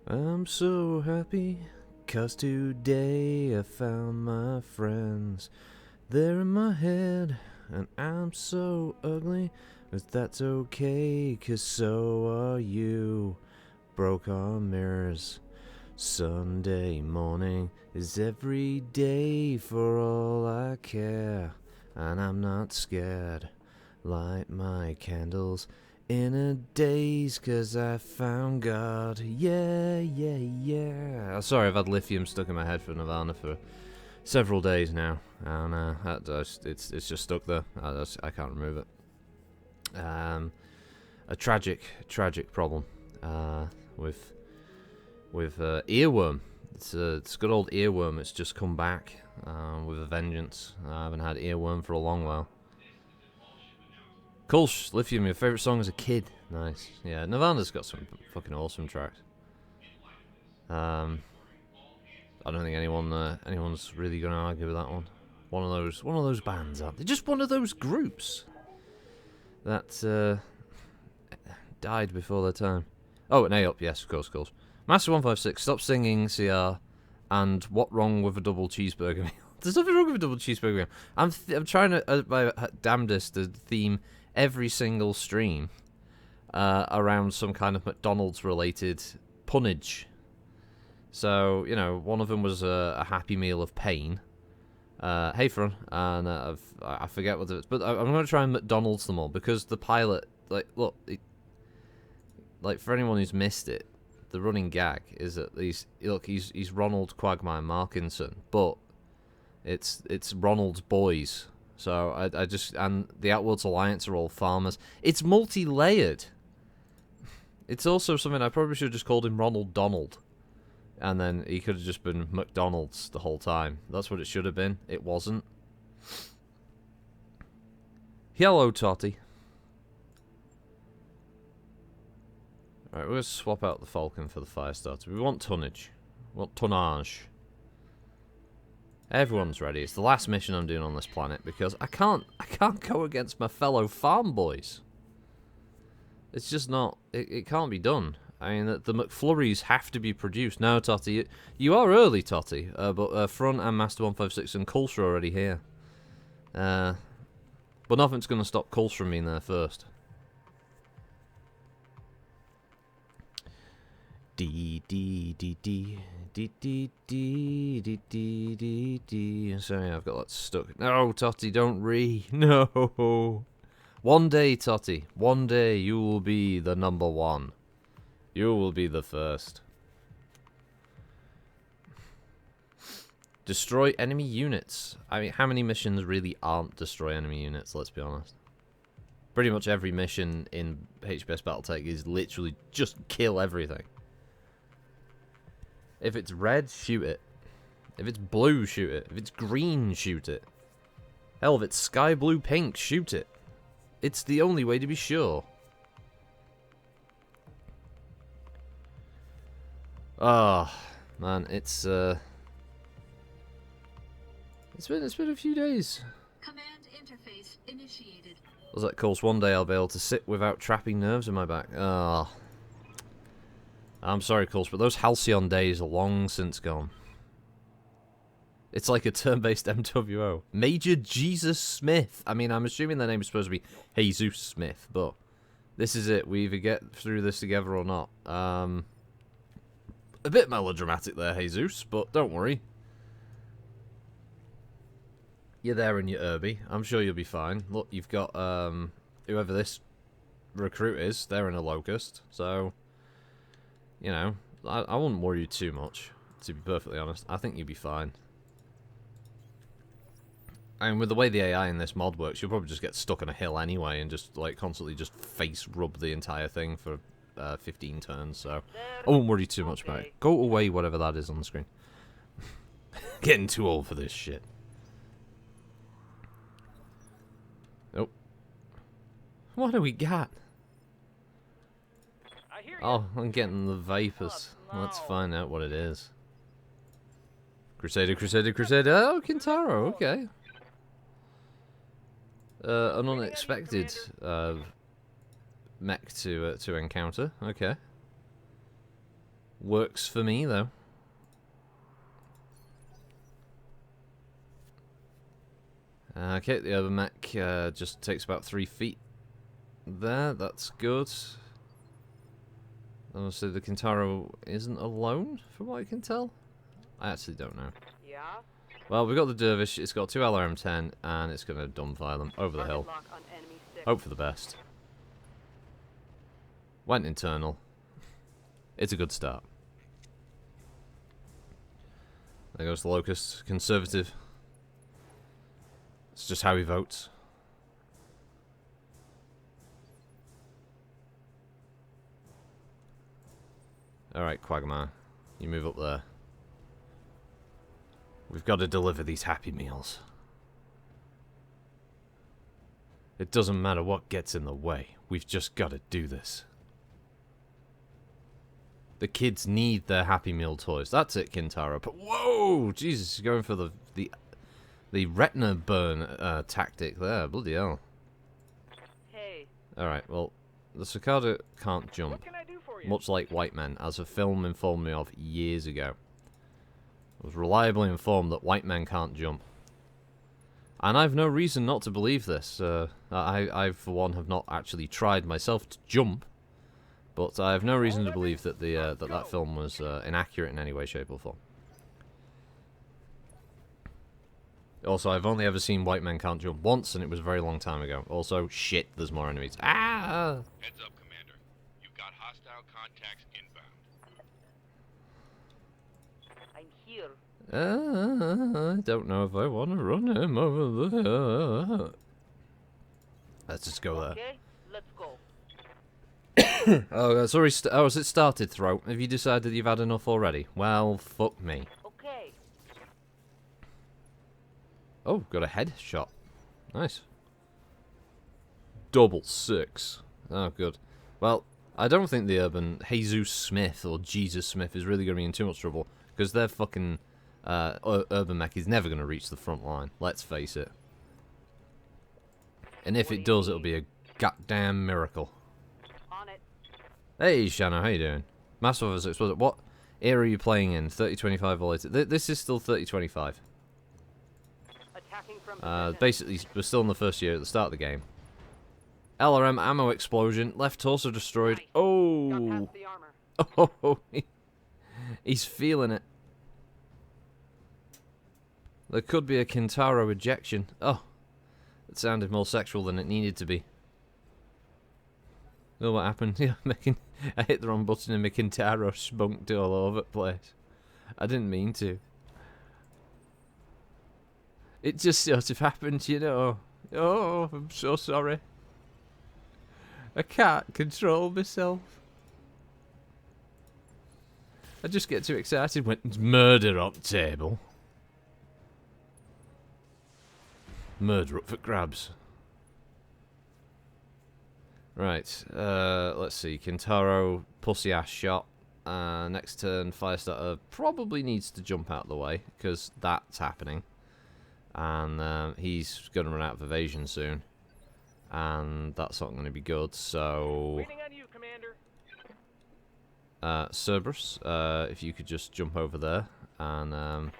I'm so happy, 'cause today I found my friends. They're in my head, and I'm so ugly, but that's okay, 'cause so are you. Broke our mirrors. Sunday morning is every day for all I care, and I'm not scared. Light my candles in a daze, 'cause I found God. Yeah, yeah, yeah. Sorry, I've had lithium stuck in my head for Nirvana for several days now, and it's just stuck there. I can't remove it. A tragic problem with earworm. It's a good old earworm. It's just come back with a vengeance. I haven't had earworm for a long while. Kolsch, Lithium, your favourite song as a kid. Nice. Yeah, Nirvana's got some fucking awesome tracks. I don't think anyone's really gonna argue with that one. One of those bands, aren't they? Just one of those groups that died before their time. Oh, an A up, yes, of course. Master156, stop singing CR, and what wrong with a double cheeseburger meal? There's nothing wrong with a double cheeseburger meal. I'm trying to, my damnedest, to theme every single stream around some kind of McDonald's-related punnage. So, you know, one of them was a Happy Meal of Pain. Hey, Fron, and I forget what it is, but I'm going to try and McDonald's them all, because the pilot, like, look, like, for anyone who's missed it, the running gag is that he's Ronald Quagmire Markinson, but it's Ronald's boys. So I just, and the Outworlds Alliance are all farmers. It's multi-layered. It's also something I probably should have just called him Ronald Donald, and then he could have just been McDonald's the whole time. That's what it should have been. It wasn't. Hello, Totty. Alright, we're going to swap out the Falcon for the Firestarter. We want tonnage. We want tonnage. Everyone's ready. It's the last mission I'm doing on this planet, because I can't go against my fellow farm boys. It's just not, it can't be done. I mean, the McFlurries have to be produced. No, Totty, you are early, Totty, but Front and Master156 and Kulsh are already here. But nothing's going to stop Kulsh from being there first. D. Sorry, I've got that stuck. No, Totty, don't No. One day, Totty. One day you will be the number one. You will be the first. Destroy enemy units. I mean, how many missions really aren't destroy enemy units? Let's be honest. Pretty much every mission in HBS Battletech is literally just kill everything. If it's red, shoot it. If it's blue, shoot it. If it's green, shoot it. Hell, if it's sky blue pink, shoot it. It's the only way to be sure. Ah, oh, man, it's been a few days. Command interface initiated. Was that course one day I'll be able to sit without trapping nerves in my back? Ah. Oh. I'm sorry, Coles, but those Halcyon days are long since gone. It's like a turn-based MWO. Major Jesus Smith. I mean, I'm assuming their name is supposed to be Jesus Smith, but this is it. We either get through this together or not. A bit melodramatic there, Jesus, but don't worry. You're there in your Irby. I'm sure you'll be fine. Look, you've got whoever this recruit is, they're in a Locust, so... You know, I wouldn't worry you too much, to be perfectly honest. I think you'll be fine. And with the way the AI in this mod works, you'll probably just get stuck on a hill anyway and just, like, constantly just face rub the entire thing for 15 turns, so I wouldn't worry too much about it. Go away, whatever that is on the screen. Getting too old for this shit. Oh. What do we got? Oh, I'm getting the vapors. Let's find out what it is. Crusader. Oh, Kintaro, okay. An unexpected mech to encounter. Okay. Works for me, though. Okay, the urban mech just takes about 3 feet there. That's good. Obviously, the Kintaro isn't alone, from what I can tell. I actually don't know. Yeah? Well, we've got the Dervish. It's got 2 LRM-10, and it's going to dumbfire them over the hill. Hope for the best. Went internal. It's a good start. There goes the Locust. Conservative. It's just how he votes. Alright, Quagmire. You move up there. We've got to deliver these Happy Meals. It doesn't matter what gets in the way. We've just got to do this. The kids need their Happy Meal toys. That's it, Kintaro. But whoa! Jesus, you're going for the retina burn tactic there. Bloody hell. Hey. Alright, well, the Cicada can't jump. What can I do for you? Much like White Men, as a film informed me of years ago. I was reliably informed that white men can't jump. And I've no reason not to believe this. I, for one, have not actually tried myself to jump. But I have no reason to believe that that film was inaccurate in any way, shape, or form. Also, I've only ever seen White Men Can't Jump once, and it was a very long time ago. Also, shit, there's more enemies. Ah! Heads up, Commander. You've got hostile contacts inbound. I'm here. I don't know if I want to run him over there. Let's just go there. Okay, let's go. Oh, sorry. Oh, has it started, Throat? Have you decided you've had enough already? Well, fuck me. Okay. Oh, got a headshot. Nice. Double 6. Oh, good. Well, I don't think the urban Jesus Smith or Jesus Smith is really going to be in too much trouble, because their fucking urban mech is never going to reach the front line. Let's face it. And if it does, it'll be a goddamn miracle. On it. Hey, Shanno, how you doing? Master Officer Explosion. What era are you playing in? 3025 or later? This is still 3025. Attacking from position. Basically, we're still in the first year at the start of the game. LRM ammo explosion. Left torso destroyed. Got Oh! past the armor. Oh! He's feeling it. There could be a Kintaro ejection. Oh! It sounded more sexual than it needed to be. Oh, what happened? Yeah, I hit the wrong button and my Kintaro spunked all over the place. I didn't mean to. It just sort of happened, you know. Oh, I'm so sorry. I can't control myself. I just get too excited when there's murder on the table. Murder up for grabs. Right, let's see. Kintaro, pussy ass shot. Next turn, Firestarter probably needs to jump out of the way, because that's happening. And he's going to run out of evasion soon. And that's not going to be good, so... Waiting on you, Commander. Cerberus, if you could just jump over there and Time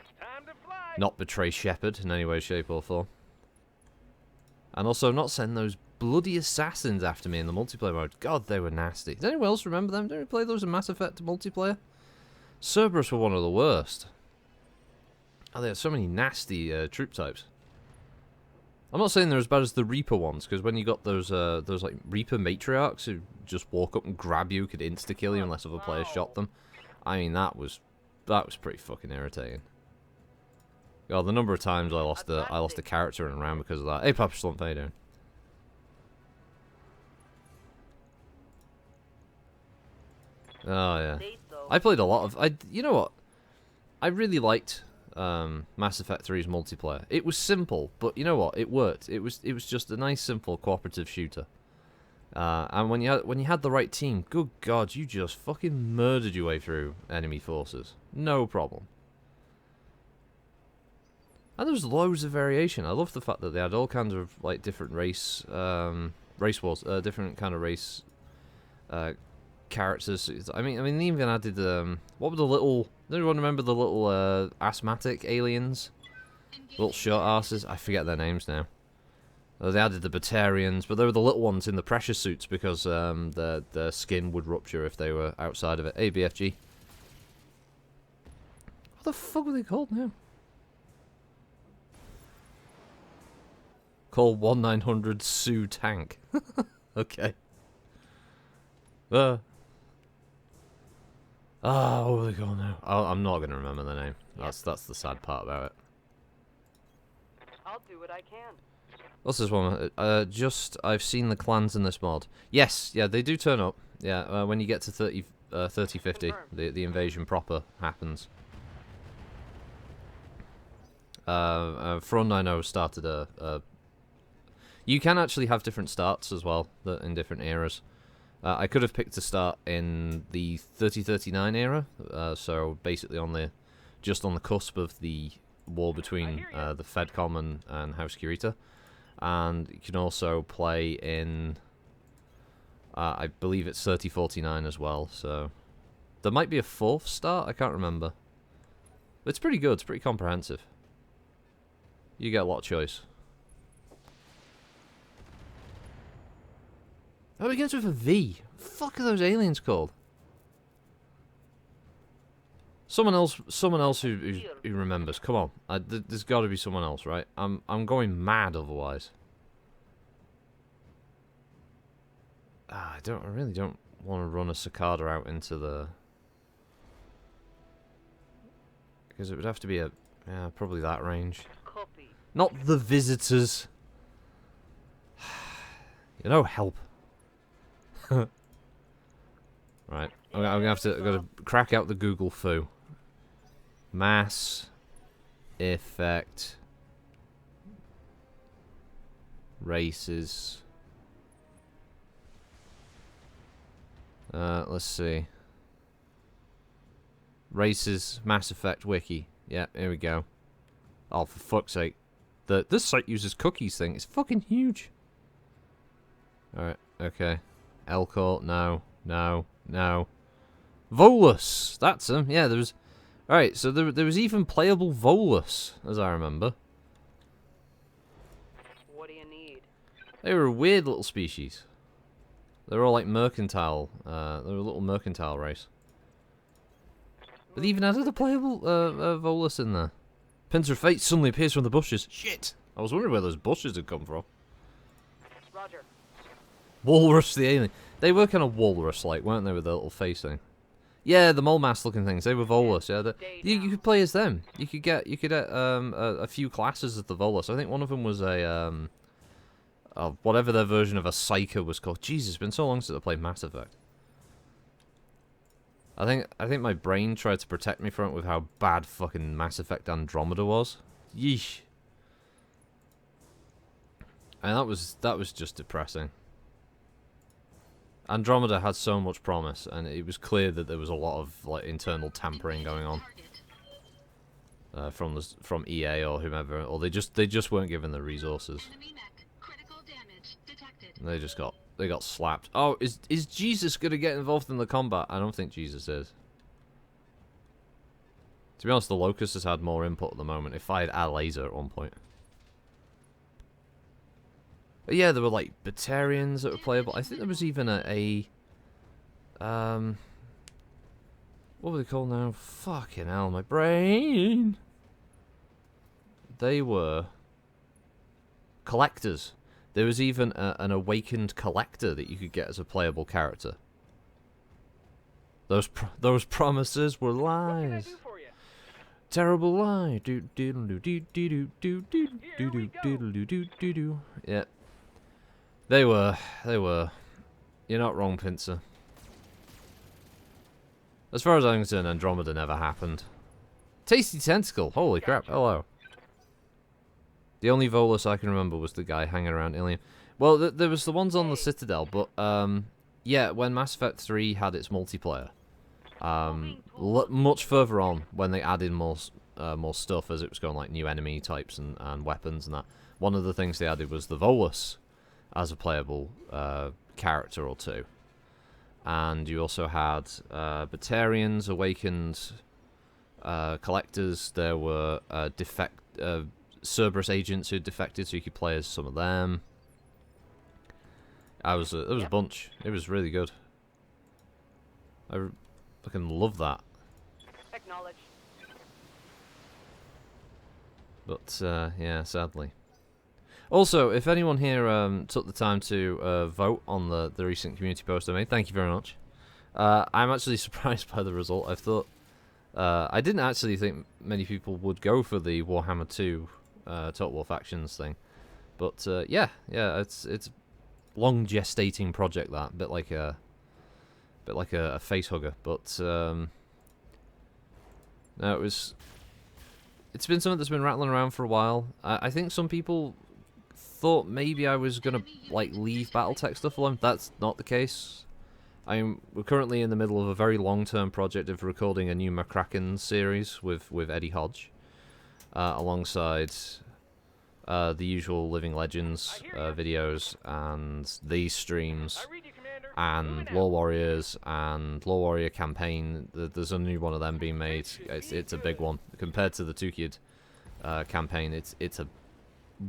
to fly. not betray Shepard in any way, shape, or form. And also not send those bloody assassins after me in the multiplayer mode. God, they were nasty. Does anyone else remember them? Did we play those in Mass Effect multiplayer? Cerberus were one of the worst. Oh, they had so many nasty troop types. I'm not saying they're as bad as the Reaper ones, because when you got those like Reaper matriarchs who just walk up and grab you, could insta-kill you unless other players shot them. I mean, that was pretty fucking irritating. God, the number of times I lost a character in a round because of that. Hey, Papa Slump, how you doing? Oh yeah, Say so. I played a lot of. You know what? I really liked Mass Effect 3's multiplayer. It was simple, but you know what? It worked. It was just a nice, simple cooperative shooter. And when you had the right team, good God, you just fucking murdered your way through enemy forces, no problem. And there's loads of variation. I love the fact that they had all kinds of like different race wars, different kind of race characters. I mean, they even added what were the little? Does anyone remember the little asthmatic aliens? Little short asses. I forget their names now. They added the Batarians, but they were the little ones in the pressure suits because their skin would rupture if they were outside of it. ABFG. What the fuck were they called now? Call 1900 Sue Tank. Okay. What were they called now? I'm not going to remember the name. That's the sad part about it. I'll do what I can. What's this one? I've seen the clans in this mod. Yes, yeah, they do turn up. Yeah, when you get to 3050, the invasion proper happens. Front, I know, started a... You can actually have different starts as well, in different eras. I could have picked a start in the 3039 era, so basically just on the cusp of the war between the Fedcom and House Kurita. And you can also play in, I believe it's 3049 as well, so... There might be a fourth start, I can't remember. But it's pretty good, it's pretty comprehensive. You get a lot of choice. Oh, it begins with a V. Fuck are those aliens called? Someone else who remembers. Come on, there's got to be someone else, right? I'm going mad otherwise. I really don't want to run a cicada out into the, because it would have to be probably that range. Copy. Not the visitors. You know, help. Right, I'm gonna have to crack out the Google foo. Mass effect races. Let's see. Races Mass Effect wiki. Yeah, here we go. Oh, for fuck's sake. This site uses cookies thing. It's fucking huge. Alright, okay. Elcor, no. Volus! That's him. Yeah, there was... Alright, so there was even playable Volus, as I remember. What do you need? They were a weird little species. They were all like mercantile. They were a little mercantile race. But they even added a playable Volus in there. Pincer of Fate suddenly appears from the bushes. Shit! I was wondering where those bushes had come from. Roger. Walrus the alien. They were kind of walrus-like, weren't they, with their little face thing? Yeah, the mole mask looking things. They were Volus. Yeah, you could play as them. You could get a few classes of the Volus. I think one of them was a whatever their version of a Psyker was called. Jesus, it's been so long since I played Mass Effect. I think my brain tried to protect me from it with how bad fucking Mass Effect Andromeda was. Yeesh. And that was just depressing. Andromeda had so much promise, and it was clear that there was a lot of like internal tampering going on from EA or whomever, or they just weren't given the resources. Enemy mech. Critical damage detected. And they got slapped. Oh, is Jesus gonna get involved in the combat? I don't think Jesus is. To be honest, the Locust has had more input at the moment. It fired a laser at one point. But yeah, there were like Batarians that were playable. I think there was even what were they called now? Fucking hell, my brain. They were collectors. There was even an awakened collector that you could get as a playable character. Those promises were What can I lies. do for you? Terrible lie. Do do do do do do do do do do do do do. Yeah. They were. You're not wrong, Pincer. As far as I'm concerned, Andromeda never happened. Tasty Tentacle, holy crap, hello. The only Volus I can remember was the guy hanging around Ilium. Well, there was the ones on the Citadel, but, yeah, when Mass Effect 3 had its multiplayer, much further on, when they added more stuff as it was going, like new enemy types and weapons and that, one of the things they added was the Volus as a playable character or two. and you also had Batarians, Awakened, Collectors. There were Cerberus agents who defected, so you could play as some of them. There was a bunch. It was really good. I fucking love that. Acknowledge. But yeah, sadly. Also, if anyone here took the time to vote on the recent community post I made, thank you very much. I'm actually surprised by the result. I thought I didn't actually think many people would go for the Warhammer 2 Total War Factions thing, but yeah, it's long gestating project, that a bit like a face hugger, but no, it's been something that's been rattling around for a while. I think some people thought maybe I was gonna like leave Battletech stuff alone. That's not the case. We're currently in the middle of a very long-term project of recording a new McCracken series with Eddie Hodge, alongside the usual Living Legends videos and these streams and Lore Warriors and Lore Warrior campaign. There's a new one of them being made. It's a big one compared to the Tukid campaign. It's a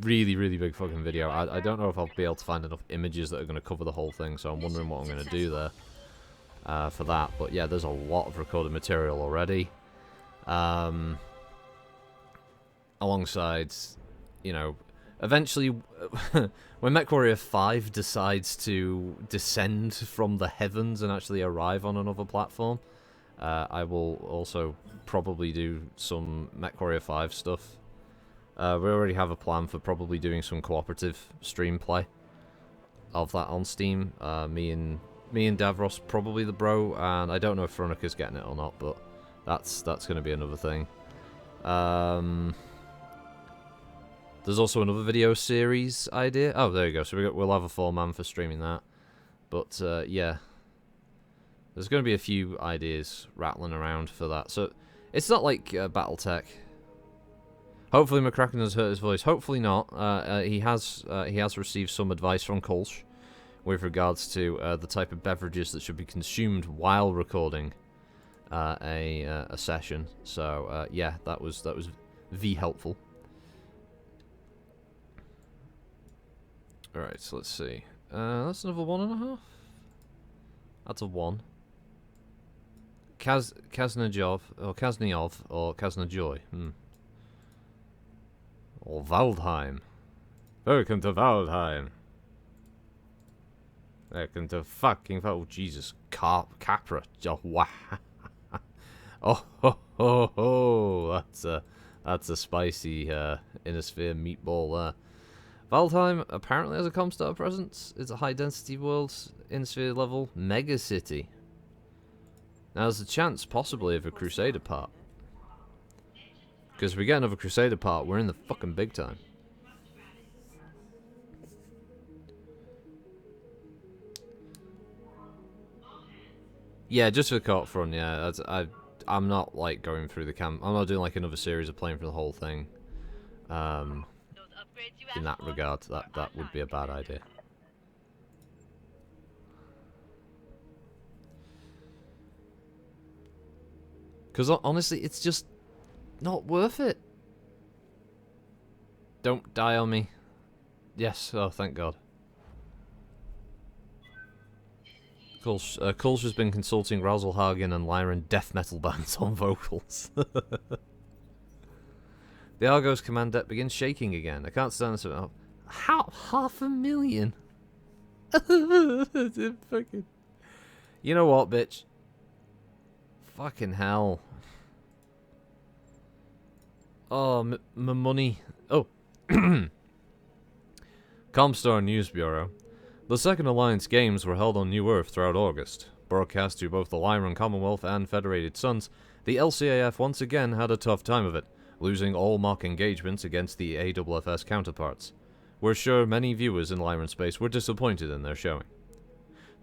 really big fucking video. I don't know if I'll be able to find enough images that are going to cover the whole thing, so I'm wondering what I'm going to do there for that. But yeah, there's a lot of recorded material already. Alongside, you know, eventually when MechWarrior 5 decides to descend from the heavens and actually arrive on another platform, I will also probably do some MechWarrior 5 stuff. We already have a plan for probably doing some cooperative stream play of that on Steam. Me and Davros, probably the bro, and I don't know if Veronica's getting it or not, but that's going to be another thing. There's also another video series idea. Oh, there you go. So we'll have a 4-man for streaming that. But yeah, there's going to be a few ideas rattling around for that. So it's not like Battletech. Hopefully McCracken has hurt his voice. Hopefully not. He has received some advice from Kolsch with regards to the type of beverages that should be consumed while recording a session. So yeah, that was helpful. All right, so let's see. That's another 1.5. That's a 1. Kaznajov or Kaznajoy. Or Waldheim. Welcome to Waldheim. Welcome to fucking... Oh, Jesus. Capra. Oh, wow. Oh. That's a spicy Innisphere meatball there. Waldheim apparently has a Comstar presence. It's a high-density world, Innisphere level, mega city. Now, there's a chance, possibly, of a Crusader part. Because if we get another Crusader part, we're in the fucking big time. Yeah, just for the co-op front, yeah. I'm not, like, going through the camp. I'm not doing, like, another series of playing for the whole thing. In that regard, that would be a bad idea. Because, honestly, it's just not worth it. Don't die on me. Yes, oh, thank God. Kulsh has been consulting Rauselhagen and Lyran death metal bands on vocals. The Argos command deck begins shaking again. I can't stand this. How? 500,000? Fucking... You know what, bitch? Fucking hell. Oh, my money. Oh. Comstar News Bureau. The Second Alliance Games were held on New Earth throughout August. Broadcast to both the Lyran Commonwealth and Federated Suns, the LCAF once again had a tough time of it, losing all mock engagements against the AFFS counterparts. We're sure many viewers in Lyran space were disappointed in their showing.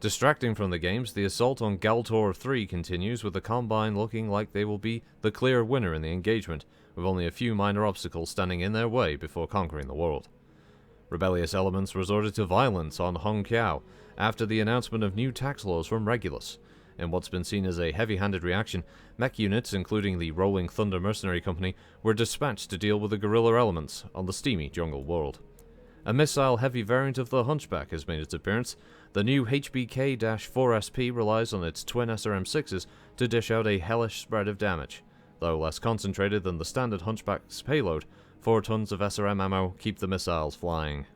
Distracting from the games, the assault on Galtor 3 continues, with the Combine looking like they will be the clear winner in the engagement, with only a few minor obstacles standing in their way before conquering the world. Rebellious elements resorted to violence on Hong Kiao, after the announcement of new tax laws from Regulus. In what's been seen as a heavy-handed reaction, mech units, including the Rolling Thunder Mercenary Company, were dispatched to deal with the guerrilla elements on the steamy jungle world. A missile-heavy variant of the Hunchback has made its appearance. The new HBK-4SP relies on its twin SRM-6s to dish out a hellish spread of damage. Though less concentrated than the standard Hunchback's payload, 4 tons of SRM ammo keep the missiles flying.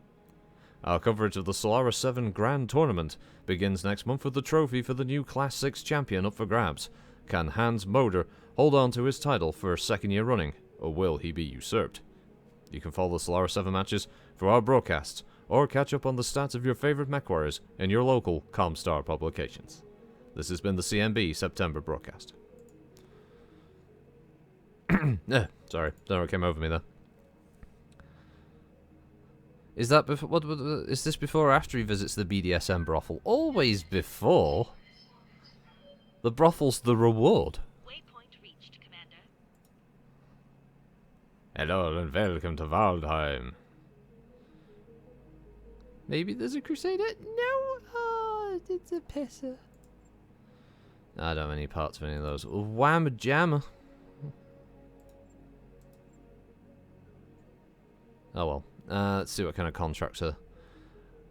Our coverage of the Solaris 7 Grand Tournament begins next month with the trophy for the new Class 6 champion up for grabs. Can Hans Moder hold on to his title for a second year running, or will he be usurped? You can follow the Solaris 7 matches through our broadcasts, or catch up on the stats of your favourite mech warriors in your local Comstar publications. This has been the CMB September broadcast. Sorry, don't know what came over me there. Is that before? What is this before or after he visits the BDSM brothel? Always before. The brothel's the reward. Waypoint reached, Commander. Hello and welcome to Waldheim. Maybe there's a crusader? No! Oh, it's a pisser. I don't have any parts of any of those. Whamma jamma. Oh well. Let's see what kind of contracts are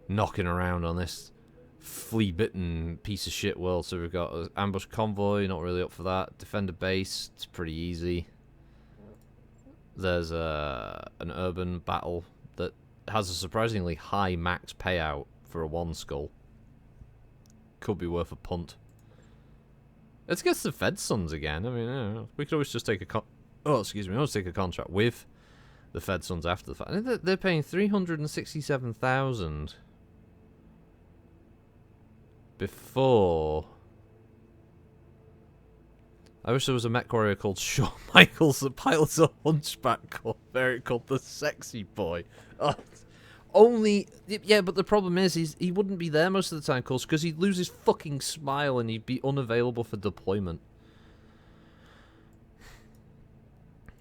knocking around on this flea-bitten piece of shit world. So we've got ambush convoy, not really up for that. Defender base, it's pretty easy. There's an urban battle that has a surprisingly high max payout for a 1 skull. Could be worth a punt. Let's get the Fed Sons again. I mean, I don't know. We could always just take a always take a contract with the Fed Sons after the fact. I think they're paying 367,000 before. I wish there was a mech warrior called Shawn Michaels that pilots a hunchback variant called the Sexy Boy. Oh, only, yeah, but the problem is he wouldn't be there most of the time, course, because he'd lose his fucking smile and he'd be unavailable for deployment.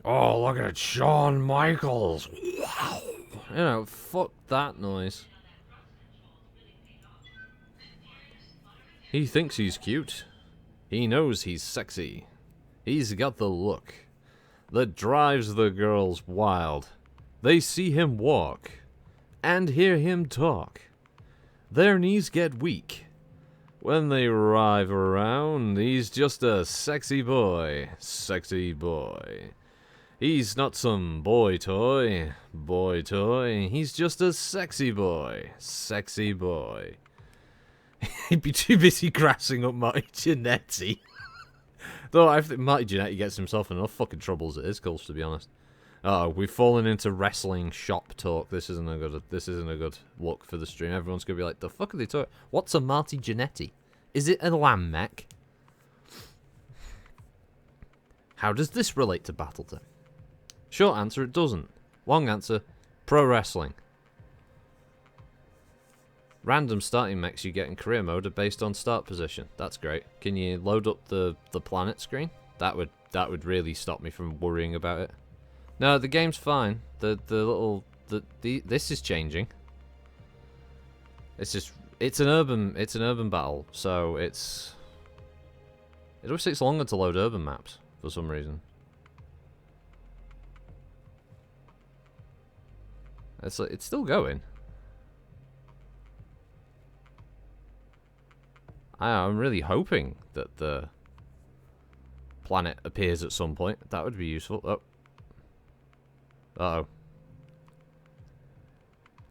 Oh, look at Shawn Michaels. You know, fuck that noise. He thinks he's cute. He knows he's sexy. He's got the look that drives the girls wild. They see him walk and hear him talk. Their knees get weak when they arrive around. He's just a sexy boy. Sexy boy. He's not some boy toy. Boy toy. He's just a sexy boy. Sexy boy. He'd be too busy grassing up Marty Jannetty. Though I think Marty Jannetty gets himself in enough fucking troubles as it is, Gulch, to be honest. Oh, we've fallen into wrestling shop talk. This isn't a good look for the stream. Everyone's gonna be like, the fuck are they talking? What's a Marty Jannetty? Is it a lamb mech? How does this relate to Battletech? Short answer, it doesn't. Long answer, pro wrestling. Random starting mechs you get in career mode are based on start position. That's great. Can you load up the planet screen? That would really stop me from worrying about it. No, the game's fine. This is changing. It's an urban battle, so it always takes longer to load urban maps for some reason. It's still going. I'm really hoping that the planet appears at some point. That would be useful. Oh. Uh-oh.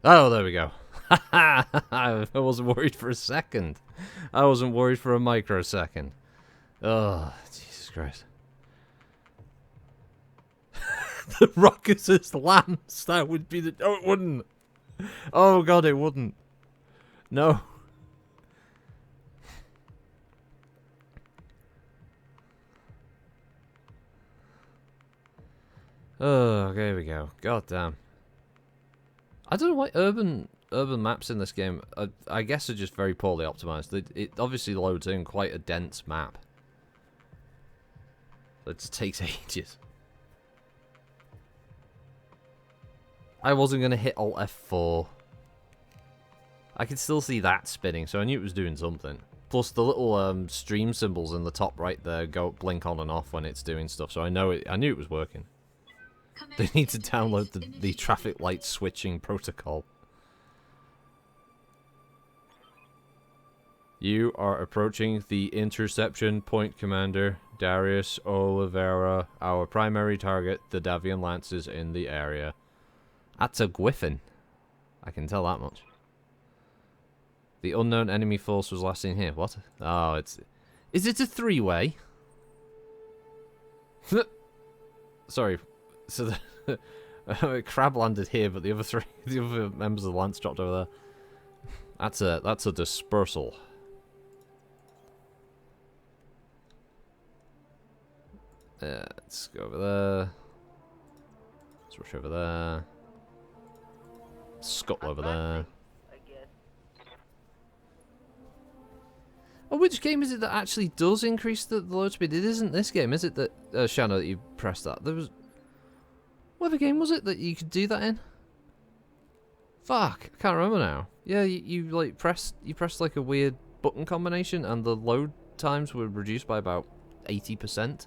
Oh, there we go. I wasn't worried for a second. I wasn't worried for a microsecond. Oh, Jesus Christ. The Rockets' lambs. That would be the... Oh, it wouldn't. Oh, God, it wouldn't. No. Oh, there we go. God damn. I don't know why urban maps in this game, I guess, are just very poorly optimized. It obviously loads in quite a dense map. It just takes ages. I wasn't going to hit Alt F4. I could still see that spinning, so I knew it was doing something. Plus, the little stream symbols in the top right there go blink on and off when it's doing stuff, so I knew it was working. They need to download the traffic light switching protocol. You are approaching the interception point, Commander. Darius Oliveira, our primary target, the Davian Lancers in the area. That's a Gwyffin. I can tell that much. The unknown enemy force was last seen here. What? Oh, it's... Is it a three-way? Sorry. So the crab landed here, but the other members of the lance dropped over there. That's a dispersal. Let's go over there. Let's rush over there. Scuttle over there. Oh, which game is it that actually does increase the load speed? It isn't this game, is it? That Shanna, that you pressed that. There was... What other game was it that you could do that in? Fuck, I can't remember now. Yeah, you like pressed like a weird button combination, and the load times were reduced by about 80%.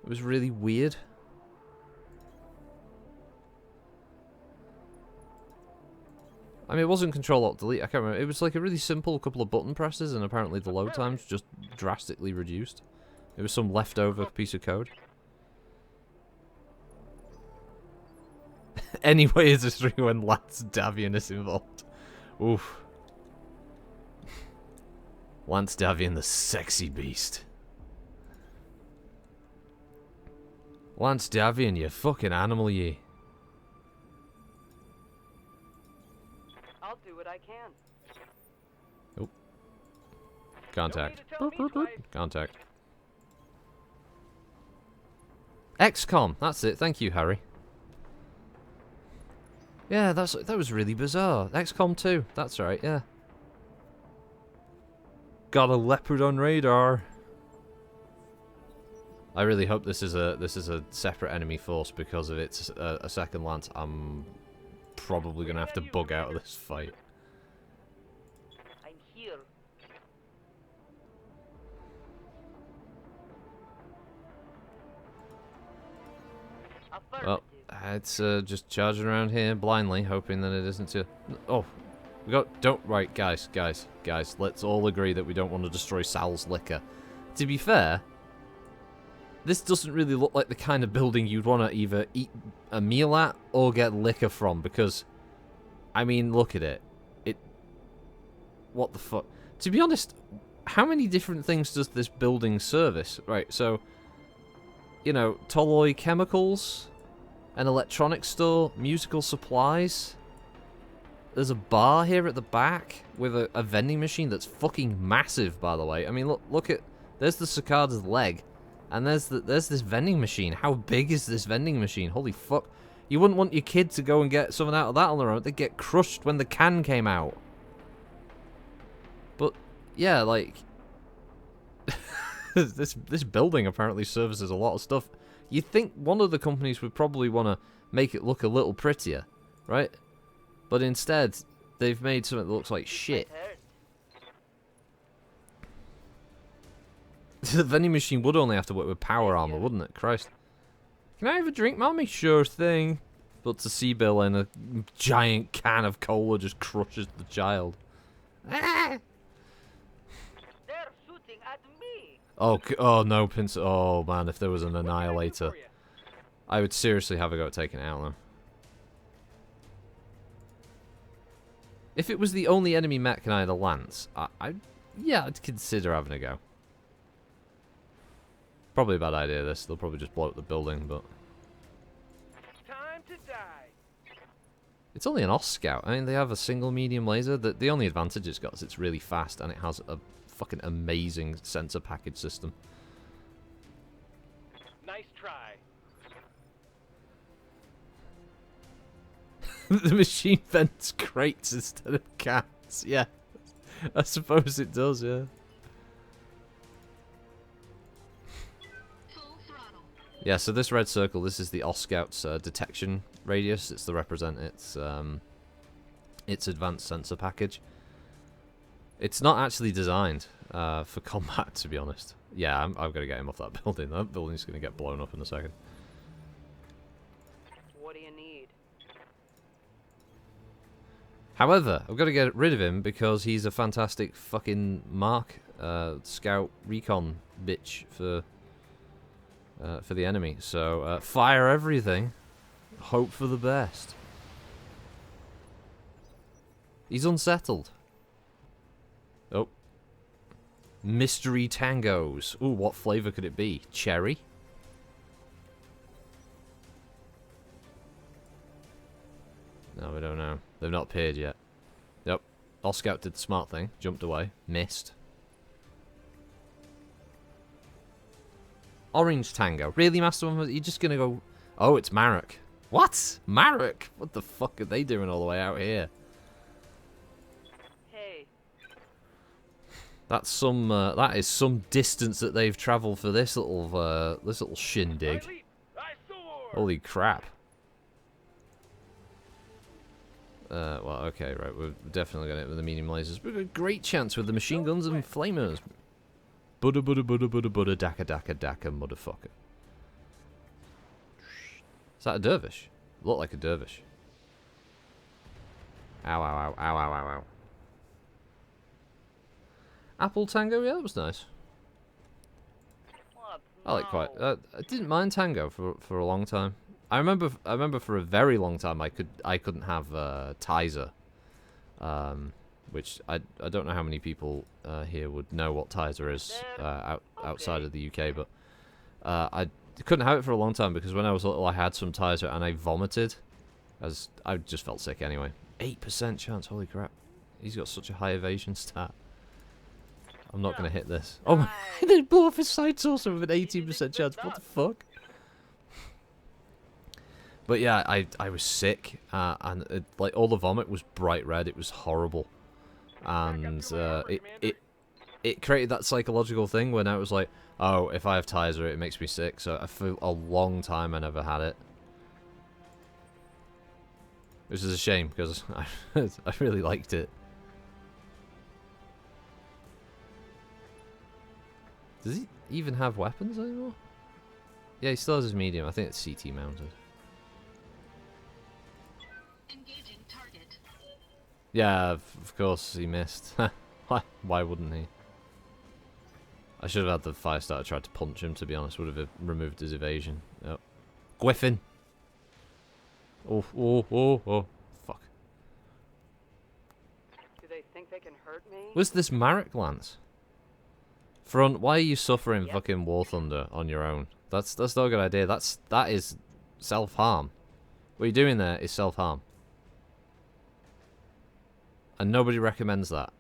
It was really weird. I mean, it wasn't Control-Alt-Delete, I can't remember. It was like a really simple couple of button presses, and apparently the load times just drastically reduced. It was some leftover piece of code. Anyway, it's a 3 when Lance Davian is involved. Oof. Lance Davian, the sexy beast. Lance Davian, you fucking animal, ye. I'll do what I can. Oh. Contact. Boop, boop, boop. Contact. XCOM, that's it. Thank you, Harry. Yeah, that was really bizarre. XCOM 2, that's right, yeah. Got a leopard on radar. I really hope this is a separate enemy force, because if it's a second lance, I'm probably gonna have to bug out of this fight. I'm here. Well, it's just charging around here blindly, hoping that it isn't too... Oh, we got... Don't... Right, guys, let's all agree that we don't want to destroy Sal's liquor. To be fair, this doesn't really look like the kind of building you'd want to either eat a meal at or get liquor from, because, I mean, look at it. What the fuck? To be honest, how many different things does this building service? Right, so, you know, Tolloy Chemicals, an electronics store, musical supplies. There's a bar here at the back with a vending machine that's fucking massive, by the way. I mean, look at... There's the cicada's leg. And there's this vending machine. How big is this vending machine? Holy fuck. You wouldn't want your kid to go and get something out of that on their own. They'd get crushed when the can came out. But, yeah, like... this building apparently services a lot of stuff. You'd think one of the companies would probably want to make it look a little prettier, right? But instead, they've made something that looks like shit. The vending machine would only have to work with power armor, wouldn't it? Christ. Can I have a drink, mommy? Sure thing. But to see Bill in a giant can of cola just crushes the child. They're shooting at me. Oh no, Pince. Oh man, if there was an annihilator, I would seriously have a go at taking it out though. If it was the only enemy mech and I had a lance, yeah, I'd consider having a go. Probably a bad idea, this. They'll probably just blow up the building, but... Time to die. It's only an Oss-Scout. I mean, they have a single medium laser. The only advantage it's got is it's really fast, and it has a fucking amazing sensor package system. Nice try. The machine vents crates instead of cans. Yeah, I suppose it does, yeah. Yeah, so this red circle, this is the Oss-Scout's detection radius. It's the its advanced sensor package. It's not actually designed for combat, to be honest. Yeah, I've got to get him off that building. That building's going to get blown up in a second. What do you need? However, I've got to get rid of him because he's a fantastic fucking mark, scout recon bitch for the enemy. So fire everything, hope for the best. He's unsettled. Oh, mystery tangos. Ooh, what flavor could it be? Cherry. No, we don't know. They've not appeared yet. Yep. Scout did the smart thing. Jumped away. Missed. Orange Tango. Really, Master One? You're just going to go... Oh, it's Marek. What? Marek? What the fuck are they doing all the way out here? Hey. That's some... that is some distance that they've travelled for this little shindig. Holy crap. Well, okay, right. We're definitely going to hit with the medium lasers. We've got a great chance with the machine guns and flamers. Buddha, Buddha, Buddha, Buddha, Buddha, Daka, Daka, Daka, motherfucker. Is that a dervish? Look like a dervish. Ow, ow, ow, ow, ow, ow, ow. Apple Tango, yeah, that was nice. I like quite. I didn't mind Tango for a long time. I remember for a very long time I couldn't have Tizer, which I don't know how many people here would know what Tizer is outside of the UK, but I couldn't have it for a long time because when I was little I had some Tizer and I vomited, as I just felt sick anyway. 8% chance, holy crap! He's got such a high evasion stat. I'm not gonna hit this. Oh my! They blew off his sights also with an 18% chance. What the fuck? But yeah, I was sick, and like all the vomit was bright red. It was horrible, and it created that psychological thing when I was like, oh, if I have Tizer, it makes me sick. So for a long time I never had it, which is a shame because I really liked it. Does he even have weapons anymore? Yeah, he still has his medium. I think it's CT mounted. Engaging target. Yeah, of course he missed. Why wouldn't he? I should have had the fire starter tried to punch him, to be honest. Would have removed his evasion. Oh. Griffin! Oh, oh, oh, oh. Fuck. Do they think they can hurt me? What's this Marek Lance? Front, why are you suffering fucking War Thunder on your own? That's not a good idea. That is self-harm. What you're doing there is self-harm. And nobody recommends that.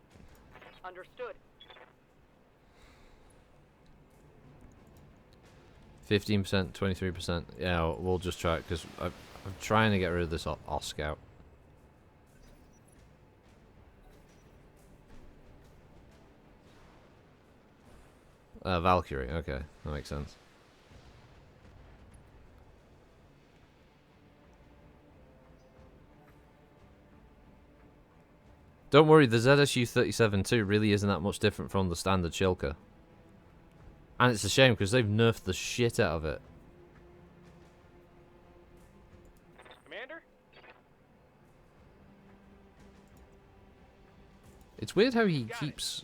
Understood. 15%, 23%. Yeah, we'll just try it because I'm trying to get rid of this Scout. Valkyrie. Okay, that makes sense. Don't worry, the ZSU-37-2 really isn't that much different from the standard Shilka. And it's a shame because they've nerfed the shit out of it. Commander? It's weird how he keeps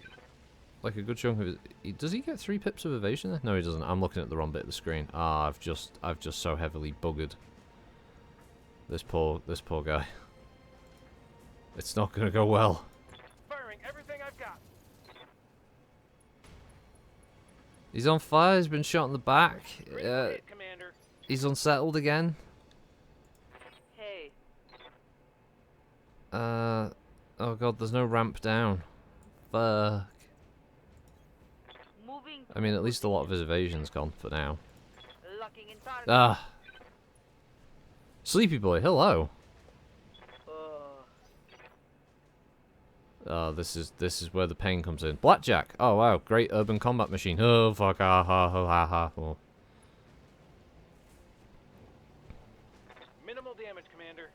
like a good chunk of it. Does he get 3 pips of evasion there? No, he doesn't. I'm looking at the wrong bit of the screen. Ah, I've just so heavily buggered this poor guy. It's not gonna go well. Firing everything I've got. He's on fire. He's been shot in the back. Commander. He's unsettled again. Hey. Oh god, there's no ramp down. Fuck. Moving. I mean, at least a lot of his evasion's gone for now. Locking in target. Ah. Sleepy boy, hello. Oh, this is where the pain comes in. Blackjack. Oh wow, great urban combat machine. Oh fuck, ah ha ha ha ha. Oh. Minimal damage, Commander.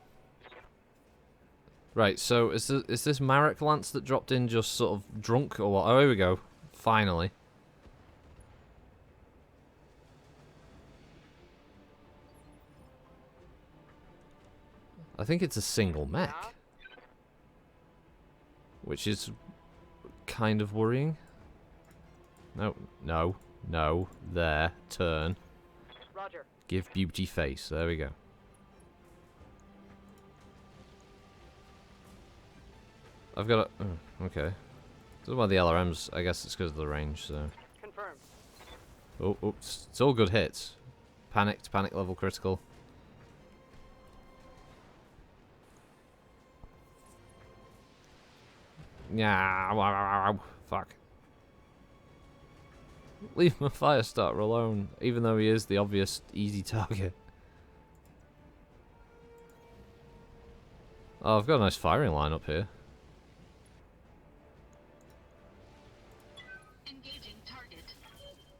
Right, so is this Marek Lance that dropped in just sort of drunk or what? Oh, here we go. Finally. I think it's a single mech. Which is kind of worrying. No, no, no. There. Turn. Roger. Give beauty face. There we go. I've got a... Oh, okay. So why the LRMs, I guess it's because of the range, so... Confirmed. Oh, oops. It's all good hits. Panicked, panic level critical. Yeah, wow, fuck. Leave my fire starter alone, even though he is the obvious easy target. Oh, I've got a nice firing line up here. Engaging target.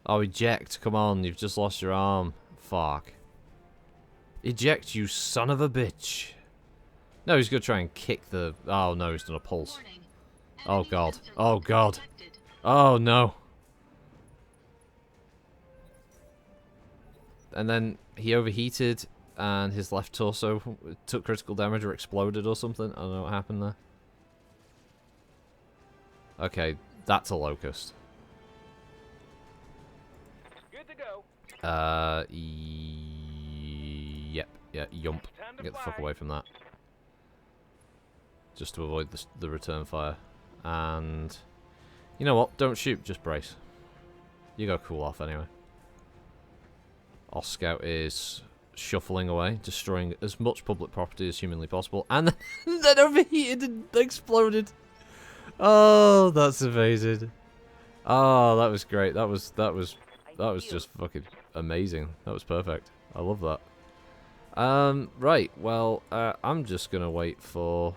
Oh, eject. Come on, you've just lost your arm. Fuck. Eject, you son of a bitch. No, he's going to try and kick the... Oh, no, he's done a pulse. Warning. Oh, Enemy God. sensor Oh, lock God. detected. Oh, no. And then he overheated, and his left torso took critical damage or exploded or something. I don't know what happened there. Okay, that's a locust. Good to go. Yep, yeah, yump. Time to Get the fly. fuck away from that. Just to avoid the return fire. And you know what? Don't shoot, just brace. You go cool off anyway. Our scout is shuffling away, destroying as much public property as humanly possible, and then overheated and exploded. Oh, that's amazing. Oh, that was great. That was just fucking amazing. That was perfect. I love that. Right. Well, I'm just gonna wait for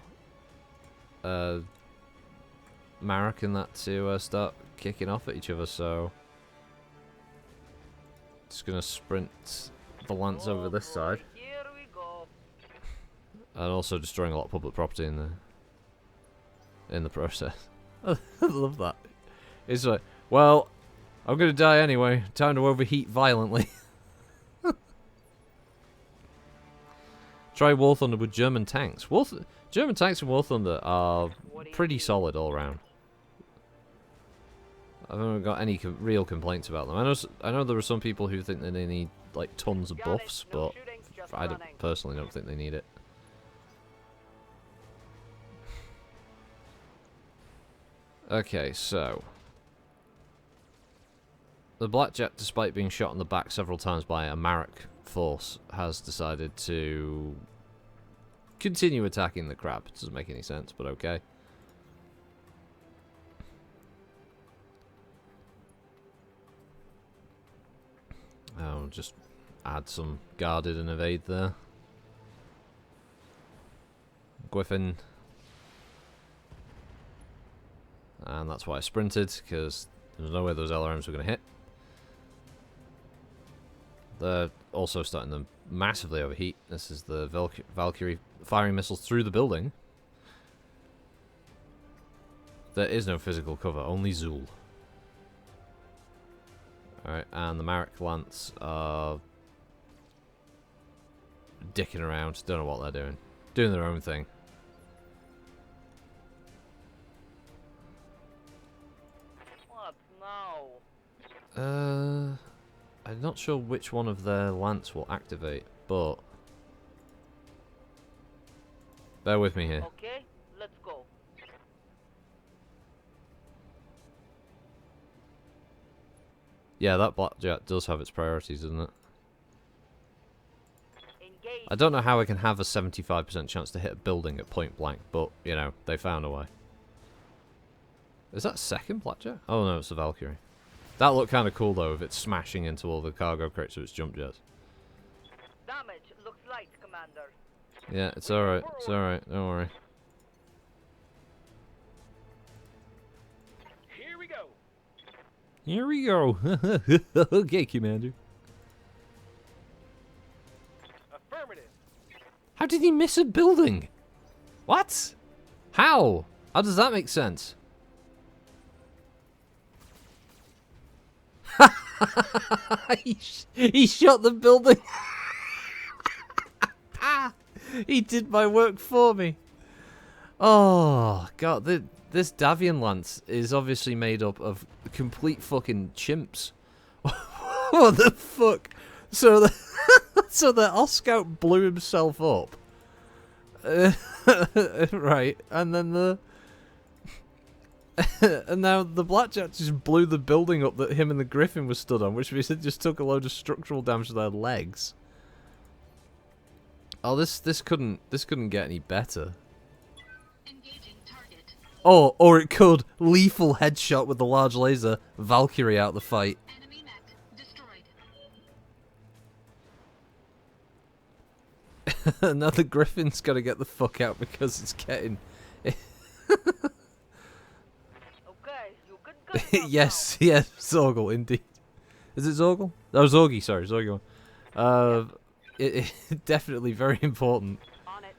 Marek and that to start kicking off at each other. So, just gonna sprint the lance over this side, Here we go. and also destroying a lot of public property in the process. I love that. It's like, well, I'm gonna die anyway. Time to overheat violently. Try War Thunder with German tanks. German tanks in War Thunder are pretty solid all around. I haven't got any real complaints about them. I know there are some people who think that they need like tons of Got it. buffs, No but shooting, just I running. personally don't think they need it. Okay, so the Blackjack, despite being shot in the back several times by a Marek force, has decided to continue attacking the crab. It doesn't make any sense, but okay. I'll just add some guarded and evade there. Griffin. And that's why I sprinted, because there's no way those LRMs were going to hit. They're also starting to massively overheat. This is the Valkyrie firing missiles through the building. There is no physical cover, only Zool. Alright, and the Marek Lance are dicking around. Don't know what they're doing. Doing their own thing. What now? I'm not sure which one of their lance will activate, but bear with me here. Okay, let's go. Yeah, that Blackjack does have its priorities, doesn't it? Engage. I don't know how I can have a 75% chance to hit a building at point blank, but, you know, they found a way. Is that second Blackjack? Oh no, it's the Valkyrie. That looked kind of cool, though, if it's smashing into all the cargo crates of its jump jets. Damage looks light, Commander. Yeah, it's alright. It's alright. Don't worry. Here we go. Here we go. Okay, Commander. Affirmative. How did he miss a building? What? How? How does that make sense? he shot the building. He did my work for me. Oh, God. This Davian Lance is obviously made up of complete fucking chimps. What the fuck? So the Oscout blew himself up. Right. And then and now the Blackjack just blew the building up that him and the Griffin were stood on, which means it just took a load of structural damage to their legs. Oh, this couldn't get any better. Engaging target. Oh, or it could. Lethal headshot with the large laser. Valkyrie out the fight. Enemy mech destroyed. Now the Griffin's got to get the fuck out because it's getting... Okay, you can cut it off yes, Zorgle, indeed. Is it Zorgle? Oh, Zorgi, sorry, Zorgi. It definitely very important. now. On it.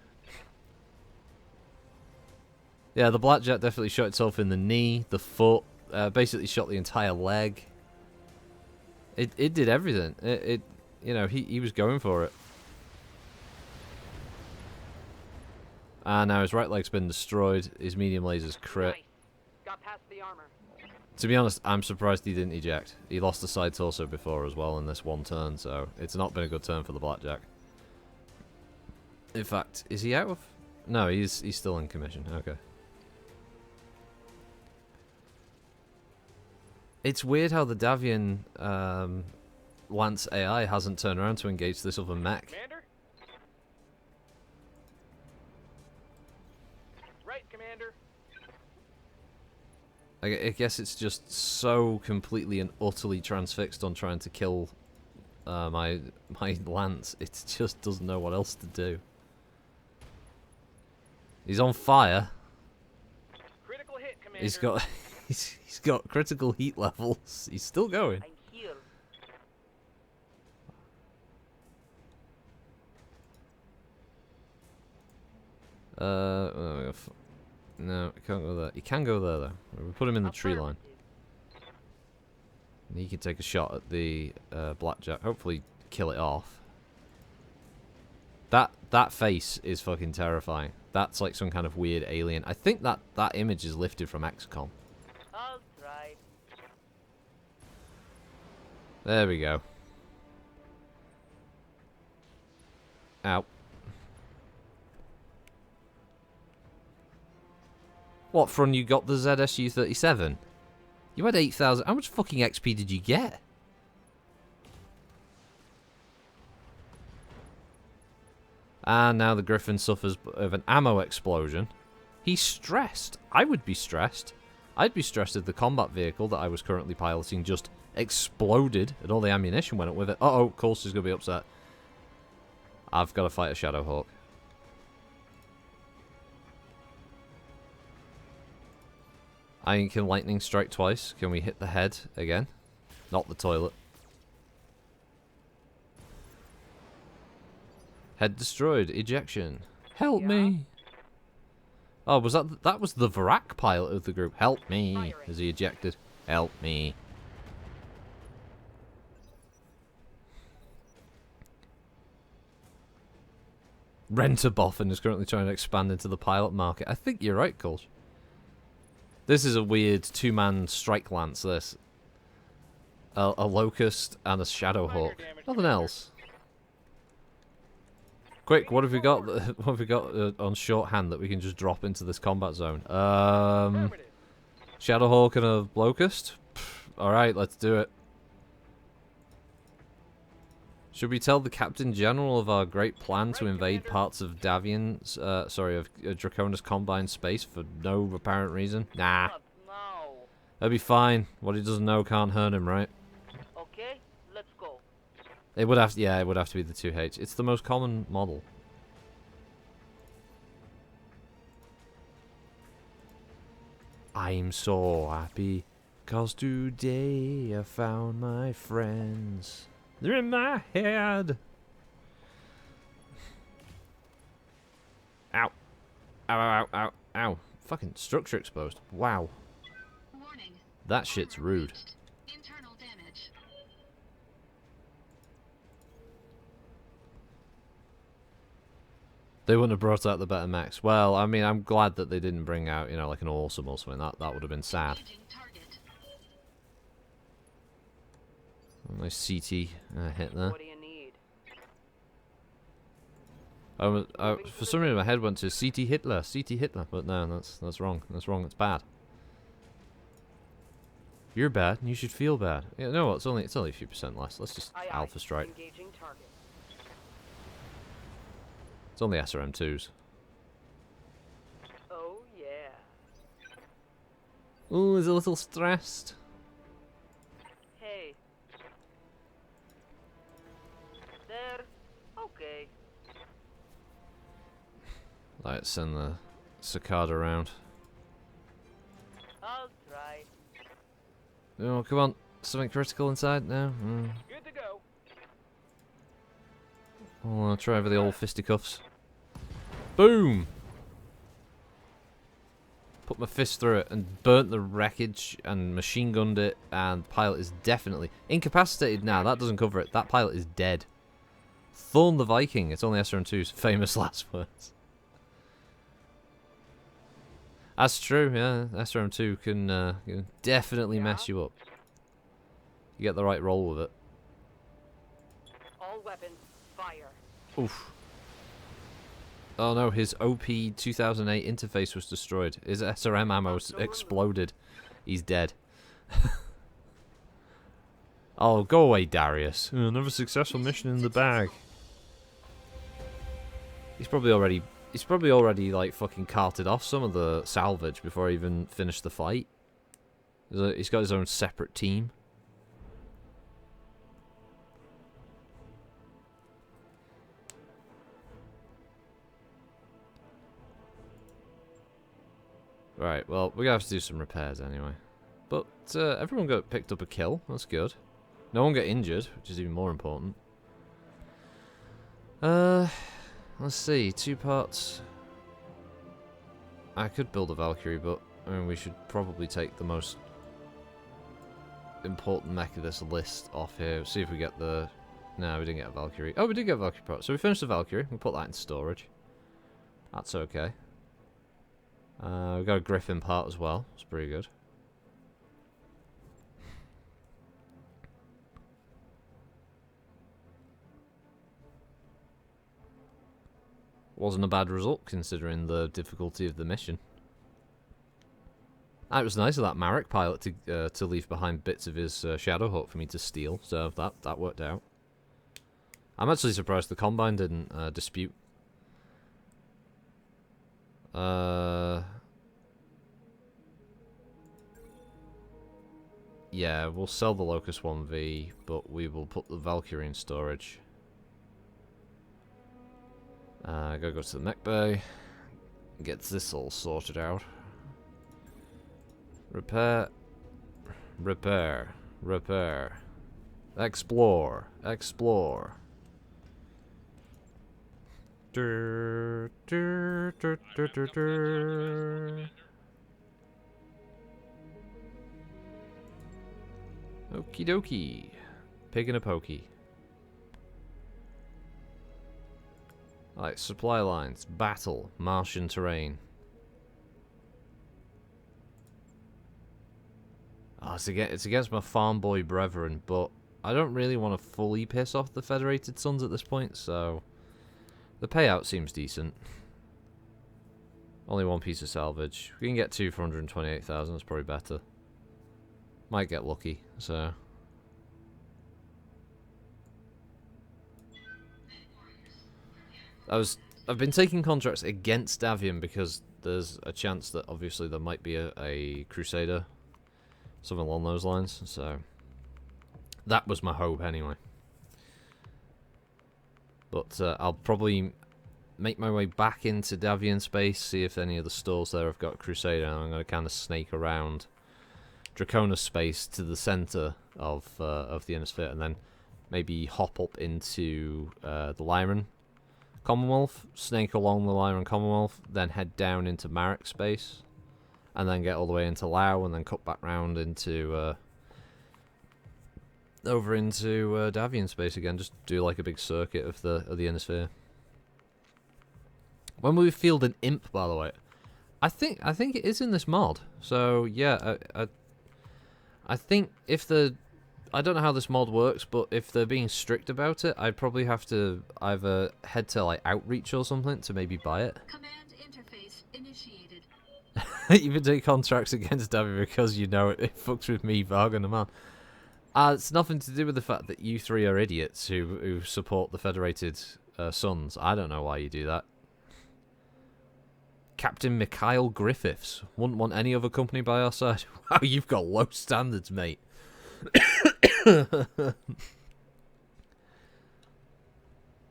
Yeah, the Blackjack definitely shot itself in the knee, the foot, basically shot the entire leg. It did everything. You know, he was going for it. And now his right leg's been destroyed. His medium laser's crit. Nice. Got past the armor. To be honest, I'm surprised he didn't eject. He lost the side torso before as well in this one turn, so it's not been a good turn for the Blackjack. In fact, is he out of... No, he's still in commission. Okay. It's weird how the Davian Lance AI hasn't turned around to engage this other mech. Commander? Right, Commander. I guess it's just so completely and utterly transfixed on trying to kill my Lance. It just doesn't know what else to do. He's on fire. Critical hit, Commander. He's got he's got critical heat levels. He's still going. I'm here. No, he can't go there. He can go there though. We put him in the tree line. And he can take a shot at the Blackjack. Hopefully, kill it off. That face is fucking terrifying. That's like some kind of weird alien. I think that image is lifted from XCOM. I'll try. There we go. Ow. What, from you got the ZSU-37? You had 8,000. How much fucking XP did you get? And now the Griffin suffers of an ammo explosion. He's stressed. I would be stressed. I'd be stressed if the combat vehicle that I was currently piloting just exploded and all the ammunition went up with it. Uh-oh, Coulter's going to be upset. I've got to fight a Shadowhawk. Can lightning strike twice? Can we hit the head again? Not the toilet. Head destroyed. Ejection. Help me. Oh, was that was the Varak pilot of the group. Help me. As he ejected. Help me. Rentaboffin is currently trying to expand into the pilot market. I think you're right, Kulch. This is a weird two-man strike lance, this. A Locust and a Shadowhawk. Nothing else. Quick, what have we got? What have we got on shorthand that we can just drop into this combat zone? Shadowhawk and a Locust? Alright, let's do it. Should we tell the Captain General of our great plan to invade parts of Davian's, of Draconis Combine space for no apparent reason? Nah. Not now. That'll be fine. What he doesn't know can't hurt him, right? Okay, let's go. It would have to, yeah, it would have to be the 2H. It's the most common model. I'm so happy, 'cause today I found my friends. They're in my head. Ow. Ow, ow, ow, ow. Ow. Fucking structure exposed. Wow. Warning. That shit's rude. Internal damage. They wouldn't have brought out the better mechs. Well, I mean, I'm glad that they didn't bring out, you know, like an awesome or something. That would have been sad. Engaging target. Nice CT hit there. What do you need? For some reason, my head went to CT Hitler, but no, that's wrong. That's wrong. It's bad. You're bad. And you should feel bad. Yeah, no, it's only a few percent less. Let's just Aye, aye. alpha strike. Engaging target. It's only SRM2s. Oh yeah. Ooh, he's a little stressed. Hey. There. Okay. Let's send the cicada around. I'll try. Oh, come on. Something critical inside? No? Good to go. I'll try over the old fisticuffs. Boom! Put my fist through it and burnt the wreckage and machine gunned it, and the pilot is definitely incapacitated now. That doesn't cover it. That pilot is dead. Thorn the Viking. It's only SRM2's famous last words. That's true, yeah. SRM2 can definitely mess you up. You get the right roll with it. All weapons, fire. Oof. Oh no, his OP 2008 interface was destroyed. His SRM ammo exploded. He's dead. Oh, go away, Darius. Another successful mission in the bag. He's probably already like fucking carted off some of the salvage before he even finished the fight. He's got his own separate team. Right, well, we're gonna have to do some repairs anyway. But everyone picked up a kill. That's good. No one got injured, which is even more important. Let's see, 2 parts. I could build a Valkyrie, but I mean, we should probably take the most important mech of this list off here. See if we get the... No, we didn't get a Valkyrie. Oh, we did get a Valkyrie part. So we finished the Valkyrie. We'll put that in storage. That's okay. We got a Griffin part as well. It's pretty good. Wasn't a bad result considering the difficulty of the mission. It was nice of that Marek pilot to leave behind bits of his Shadowhawk for me to steal, so that worked out. I'm actually surprised the Combine didn't dispute. Yeah, we'll sell the Locust 1V, but we will put the Valkyrie in storage. Gotta go to the mech bay. Get this all sorted out. Repair. Repair. Repair. Explore. Explore. Okie dokie. Pig and a pokey. Alright, supply lines. Battle. Martian terrain. Oh, it's against my farm boy brethren, but I don't really want to fully piss off the Federated Sons at this point, so the payout seems decent. Only 1 piece of salvage. We can get 2 for 128,000, that's probably better. Might get lucky, so... I've been taking contracts against Davian because there's a chance that obviously there might be a Crusader. Something along those lines, so... That was my hope anyway. But I'll probably make my way back into Davian space, see if any of the stores there have got a Crusader, and I'm going to kind of snake around Draconis space to the centre of the Inner Sphere, and then maybe hop up into the Lyran, Commonwealth, snake along the line on Commonwealth, then head down into Marek space, and then get all the way into Lao, and then cut back round into over into Davian space again. Just do like a big circuit of the inner sphere. When we field an imp, by the way, I think it is in this mod. So yeah, I think if I don't know how this mod works, but if they're being strict about it, I'd probably have to either head to like Outreach or something to maybe buy it. Command interface initiated. Even take contracts against Davi because you know it fucks with me, Varg, and the man. It's nothing to do with the fact that you three are idiots who support the Federated Sons. I don't know why you do that. Captain Mikhail Griffiths. Wouldn't want any other company by our side. Wow, you've got low standards, mate.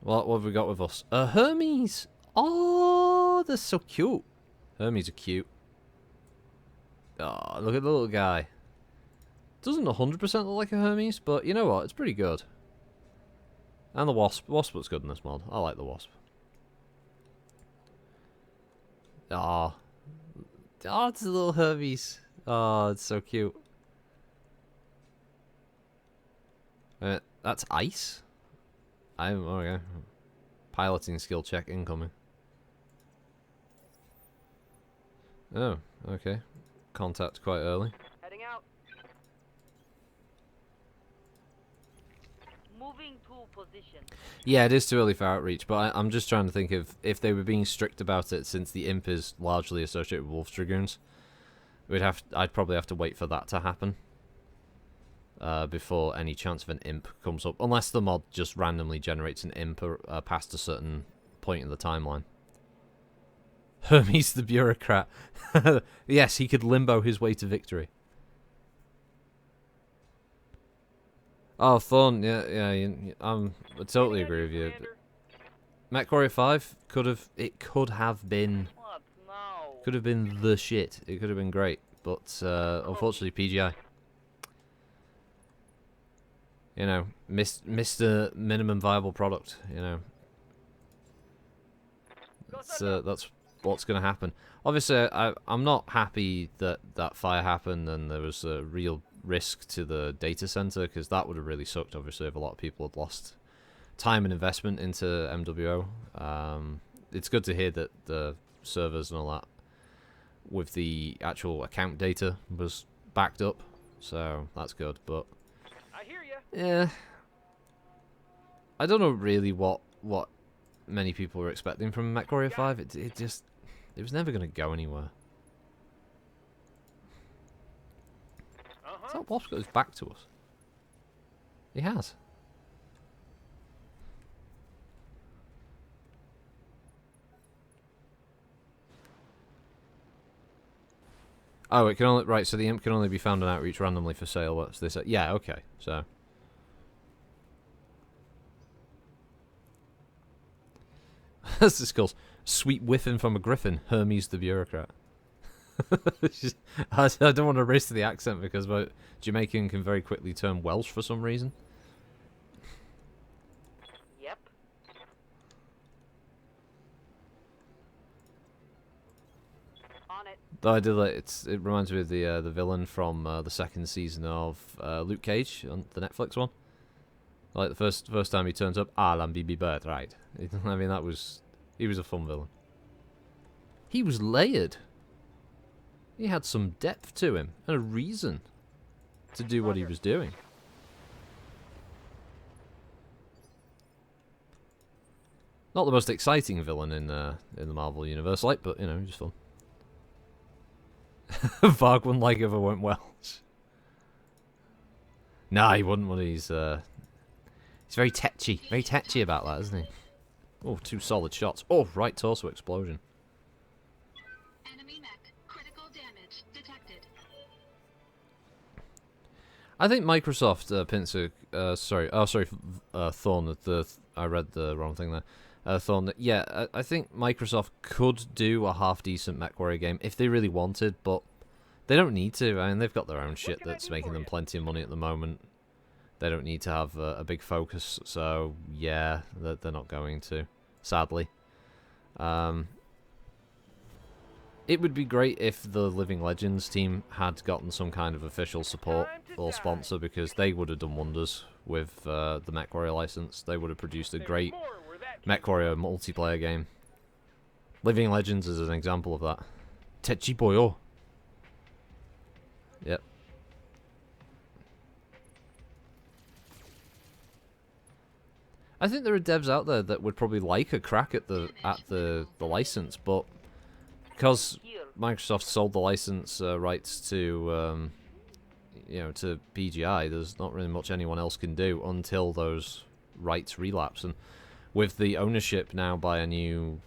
What have we got with us? Hermes. Oh, they're so cute. Hermes are cute. Oh, look at the little guy. Doesn't 100% look like a Hermes, but you know what? It's pretty good. And the Wasp. Wasp looks good in this mod. I like the Wasp. Ah. Oh, it's a little Hermes. Oh, it's so cute. That's ice? Okay. Piloting skill check incoming. Oh, okay. Contact quite early. Heading out. Moving to position. Yeah, it is too early for Outreach, but I'm just trying to think of if they were being strict about it, since the imp is largely associated with Wolf Dragoons. I'd probably have to wait for that to happen. Before any chance of an imp comes up. Unless the mod just randomly generates an imp past a certain point in the timeline. Hermes the bureaucrat. Yes, he could limbo his way to victory. Oh, Thorn, yeah, I totally agree with you. MechWarrior 5 could have been the shit. It could have been great, but unfortunately PGI. You know, Mr. Minimum Viable Product. You know, that's what's going to happen. Obviously, I'm not happy that fire happened and there was a real risk to the data center, because that would have really sucked. Obviously, if a lot of people had lost time and investment into MWO. It's good to hear that the servers and all that with the actual account data was backed up, so that's good. But I hear ya. yeah, I don't know really what many people were expecting from MechWarrior 5. It was never going to go anywhere. That Wasp goes back to us. He has. Oh, it can only so the imp can only be found on Outreach randomly for sale. What's this? Yeah, okay. So that's this called sweet whiffing from a griffin. Hermes the bureaucrat. I don't want to race to the accent because Jamaican can very quickly turn Welsh for some reason. Yep. On it. Though I did like it reminds me of the villain from the second season of Luke Cage on the Netflix one. Like the first time he turns up, Alan Bibi Bird, right? I mean he was a fun villain. He was layered. He had some depth to him and a reason to do what he was doing. Not the most exciting villain in the Marvel universe, like, but you know, just fun. Varg wouldn't like if it went well. Nah, he wouldn't. He's very tetchy about that, isn't he? Oh, 2 solid shots. Oh, right torso explosion. Enemy mech. Critical damage detected. I think Microsoft, Thorn, I read the wrong thing there. Thorn, yeah, I think Microsoft could do a half-decent MechWarrior game if they really wanted, but they don't need to. I mean, they've got their own shit that's making them plenty of money at the moment. They don't need to have a big focus, so yeah, they're not going to. sadly. It would be great if the Living Legends team had gotten some kind of official support or sponsor, because they would have done wonders with the MechWarrior license. They would have produced a great MechWarrior multiplayer game. Living Legends is an example of that. Techi Boyo. Yep. I think there are devs out there that would probably like a crack at the license, but because Microsoft sold the license rights to to PGI, there's not really much anyone else can do until those rights relapse. And with the ownership now by a new,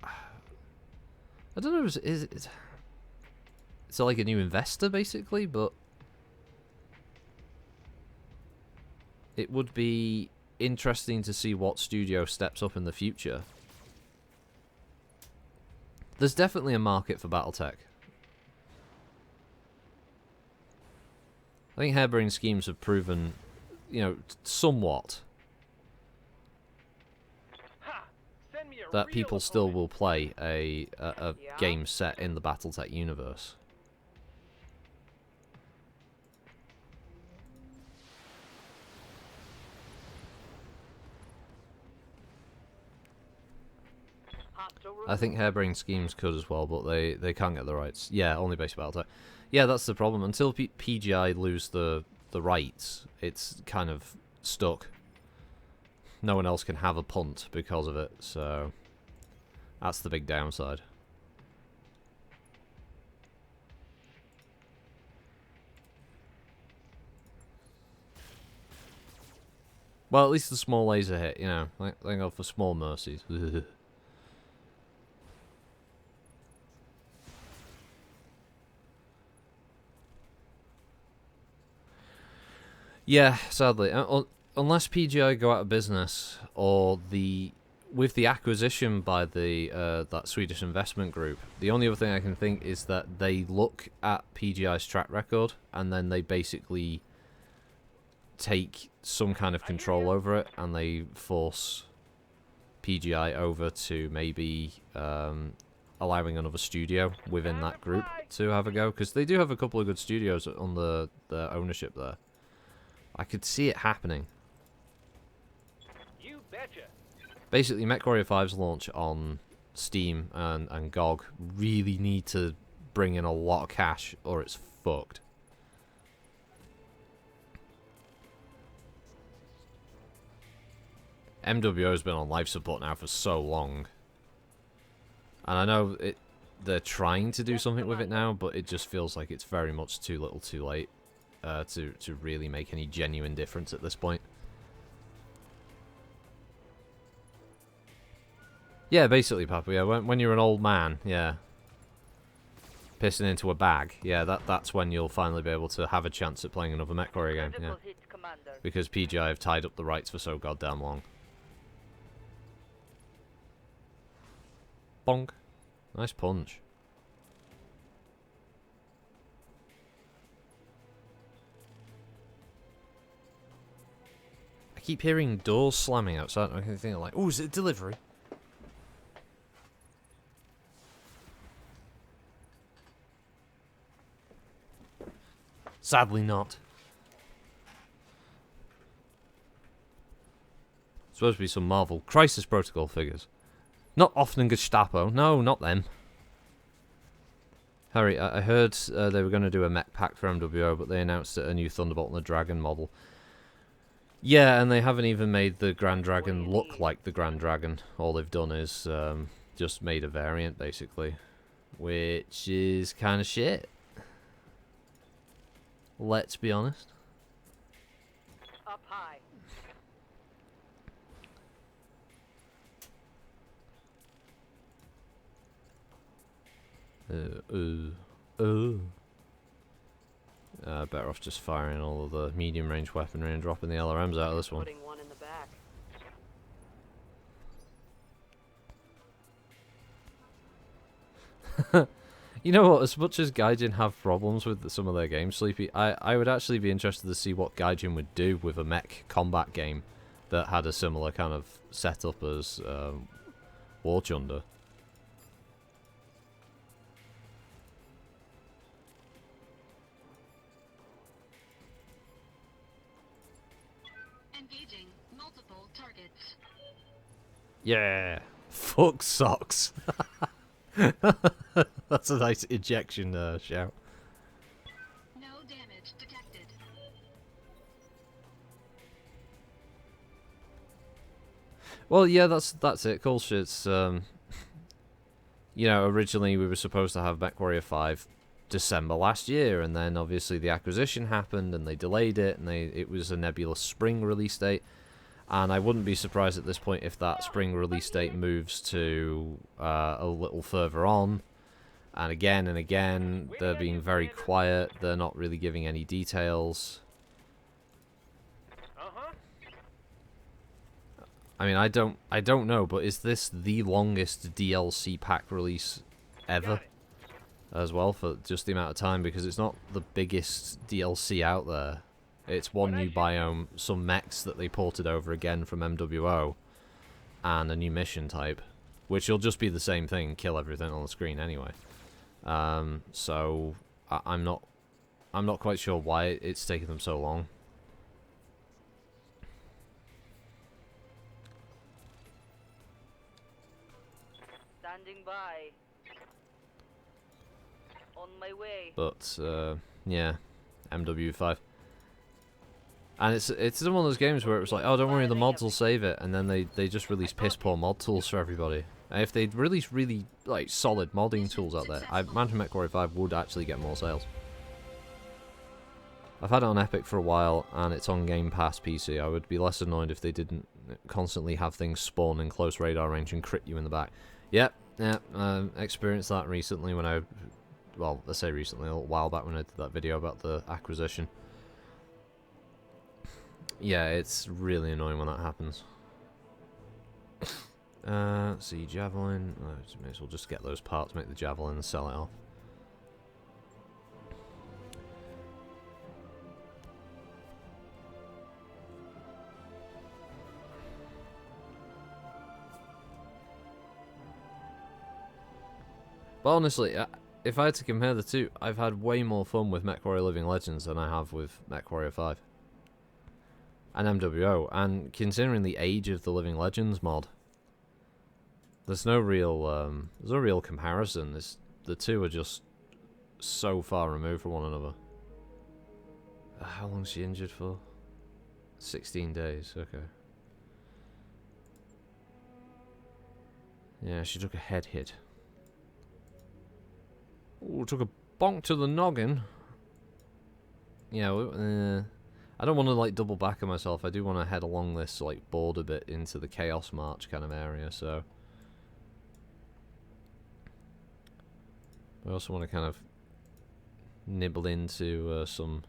I don't know, it's like a new investor basically, but it would be interesting to see what studio steps up in the future. There's definitely a market for Battletech. I think Harebrained Schemes have proven, somewhat that people still will play a game set in the Battletech universe. I think Harebrained Schemes could as well, but they can't get the rights. Yeah, only basic Battletech. Yeah, that's the problem. Until PGI lose the rights, it's kind of stuck. No one else can have a punt because of it, so that's the big downside. Well, at least the small laser hit, Thank God for small mercies. Yeah, sadly. Unless PGI go out of business, or with the acquisition by that Swedish investment group, the only other thing I can think is that they look at PGI's track record, and then they basically take some kind of control over it, and they force PGI over to maybe allowing another studio within that group to have a go, because they do have a couple of good studios on the ownership there. I could see it happening. You betcha. Basically, MechWarrior 5's launch on Steam and GOG really need to bring in a lot of cash, or it's fucked. MWO's been on life support now for so long. And I know they're trying to do something with it now, but it just feels like it's very much too little too late. To really make any genuine difference at this point. Yeah, basically, Papa. Yeah, when you're an old man, yeah, pissing into a bag, yeah, that's when you'll finally be able to have a chance at playing another MechWarrior game. Yeah, because PGI have tied up the rights for so goddamn long. Bonk. Nice punch. I keep hearing doors slamming outside. I can think like, oh, is it a delivery? Sadly not. Supposed to be some Marvel Crisis Protocol figures. Not often Gestapo. No, not them. Harry, I heard they were going to do a mech pack for MWO, but they announced a new Thunderbolt and the Dragon model. Yeah, and they haven't even made the Grand Dragon look like the Grand Dragon. All they've done is just made a variant, basically. Which is kind of shit. Let's be honest. Up high. Better off just firing all of the medium range weaponry and dropping the LRMs out of this one. Putting one in the back. You know what, as much as Gaijin have problems with some of their games, Sleepy, I would actually be interested to see what Gaijin would do with a mech combat game that had a similar kind of setup as War Thunder. Engaging multiple targets. Yeah, fuck socks. That's a nice ejection shout. No damage detected. Well, yeah, that's it. Cool shit's, you know, originally we were supposed to have MechWarrior 5 December last year, and then obviously the acquisition happened, and they delayed it, and it was a nebulous spring release date. And I wouldn't be surprised at this point if that spring release date moves to a little further on. And again, they're being very quiet. They're not really giving any details. I mean, I don't know, but is this the longest DLC pack release ever? As well, for just the amount of time, because it's not the biggest DLC out there. It's one new biome, some mechs that they ported over again from MWO, and a new mission type, which will just be the same thing, kill everything on the screen anyway. So I'm not quite sure why it's taken them so long. Standing by. On my way. But yeah, MW5. And it's one of those games where it was like, oh, don't worry, the mods will save it, and then they just release piss poor mod tools for everybody. And if they'd release really like solid modding tools out there, I imagine MechWarrior 5 would actually get more sales. I've had it on Epic for a while, and it's on Game Pass PC. I would be less annoyed if they didn't constantly have things spawn in close radar range and crit you in the back. Yep, experienced that recently when well, let's say recently, a little while back when I did that video about the acquisition. Yeah, it's really annoying when that happens. Let's see, Javelin. May as well just get those parts, make the Javelin, and sell it off. But honestly, if I had to compare the two, I've had way more fun with MechWarrior Living Legends than I have with MechWarrior 5. And MWO, and considering the age of the Living Legends mod, there's no real comparison. The two are just so far removed from one another. How long's she injured for? 16 days, okay. Yeah, she took a head hit. Ooh, took a bonk to the noggin. Yeah, I don't want to like double back on myself. I do want to head along this like border bit into the Chaos March kind of area, so I also want to kind of nibble into some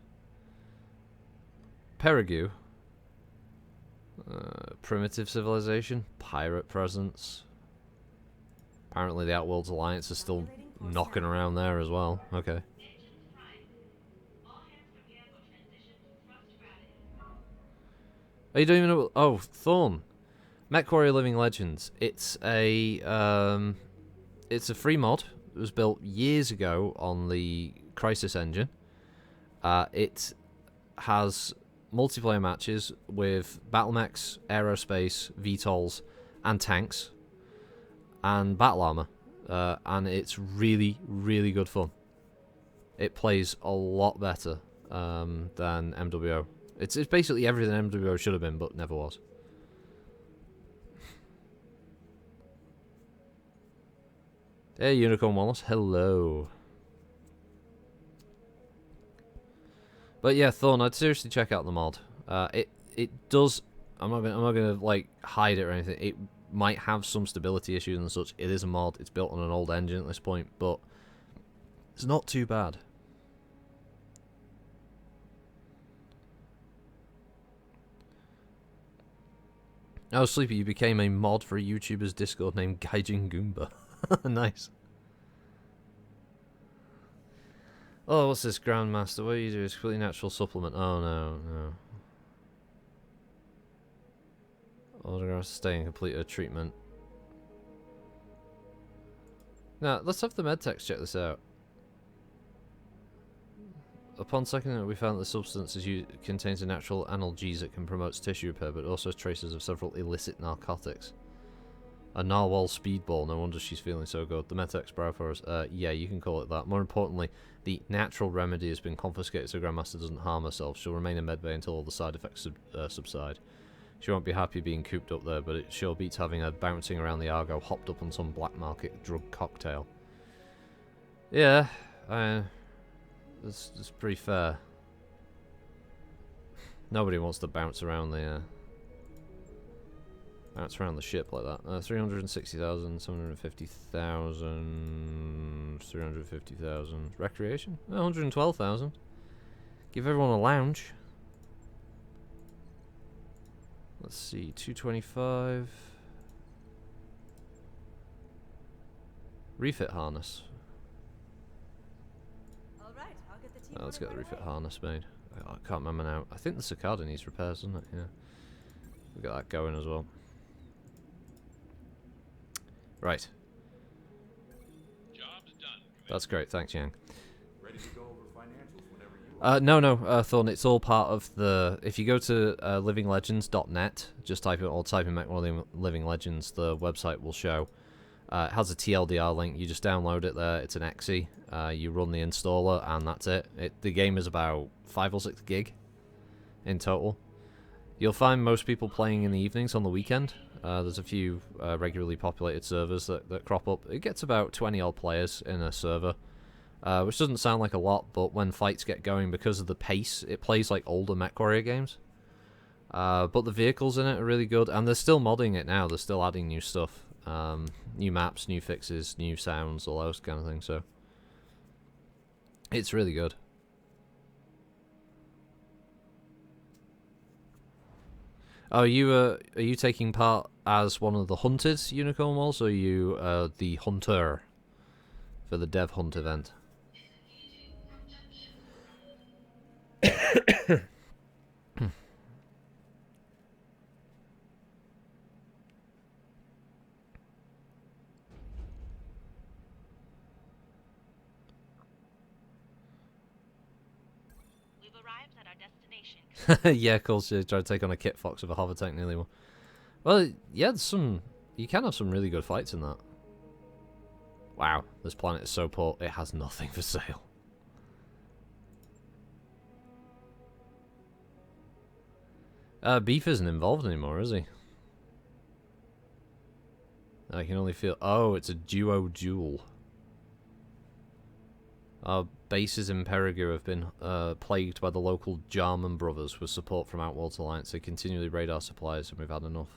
Perigu, primitive civilization, pirate presence. Apparently the Outworlds Alliance is still knocking around there as well. Okay. Oh, you don't even know? Oh, Thorn. MechWarrior Living Legends. It's a free mod. It was built years ago on the Crisis engine. It has multiplayer matches with battle mechs, aerospace, VTOLs, and tanks, and battle armor. And it's really, really good fun. It plays a lot better than MWO. It's basically everything MWO should have been, but never was. Hey, Unicorn Wallace. Hello. But yeah, Thorn, I'd seriously check out the mod. It does. I'm not gonna like hide it or anything. It might have some stability issues and such. It is a mod. It's built on an old engine at this point, but it's not too bad. Oh, Sleepy, you became a mod for a YouTuber's Discord named Gaijin Goomba. Nice. Oh, what's this, Grandmaster? What you do is completely natural supplement. Oh, no, no. Autographs staying complete a treatment. Now, let's have the medtechs check this out. Upon second look, we found that the substance contains a natural analgesic and promotes tissue repair, but also has traces of several illicit narcotics. A narwhal speedball, no wonder she's feeling so good. The medtech's brow for us. Yeah, you can call it that. More importantly, the natural remedy has been confiscated so Grandmaster doesn't harm herself. She'll remain in medbay until all the side effects subside. She won't be happy being cooped up there, but it sure beats having her bouncing around the Argo hopped up on some black market drug cocktail. Yeah, that's pretty fair. Nobody wants to bounce around the ship like that. 360,000, 750,000, 350,000. Recreation? 112,000. Give everyone a lounge. Let's see, 225. Refit harness. All right, I'll get the team. Let's get the refit harness made. I can't remember now. I think the cicada needs repairs, doesn't it? Yeah. We'll get that going as well. Right. Job's done. That's great. Thanks, Yang. Ready to go over financials whenever you are. No, Thorn. It's all part of the. If you go to livinglegends.net, just type in Mech Living Legends, the website will show. It has a TLDR link. You just download it there. It's an exe. You run the installer, and that's it. The game is about 5 or 6 gig in total. You'll find most people playing in the evenings on the weekend. There's a few regularly populated servers that crop up. It gets about 20 odd players in a server, which doesn't sound like a lot, but when fights get going, because of the pace, it plays like older MechWarrior games. But the vehicles in it are really good, and they're still modding it now. They're still adding new stuff. New maps, new fixes, new sounds, all those kind of things, so it's really good. Oh, are you taking part as one of the hunted unicorn walls, or are you the hunter for the Dev Hunt event? We've arrived at our destination. Yeah, of course, you try to take on a Kit Fox with a hover tank nearly one. Well, yeah, there's some. You can have some really good fights in that. Wow, this planet is so poor, it has nothing for sale. Beef isn't involved anymore, is he? I can only feel. Oh, it's a duo duel. Our bases in Perigu have been plagued by the local Jarman brothers with support from Outworld Alliance. They continually raid our supplies, and we've had enough.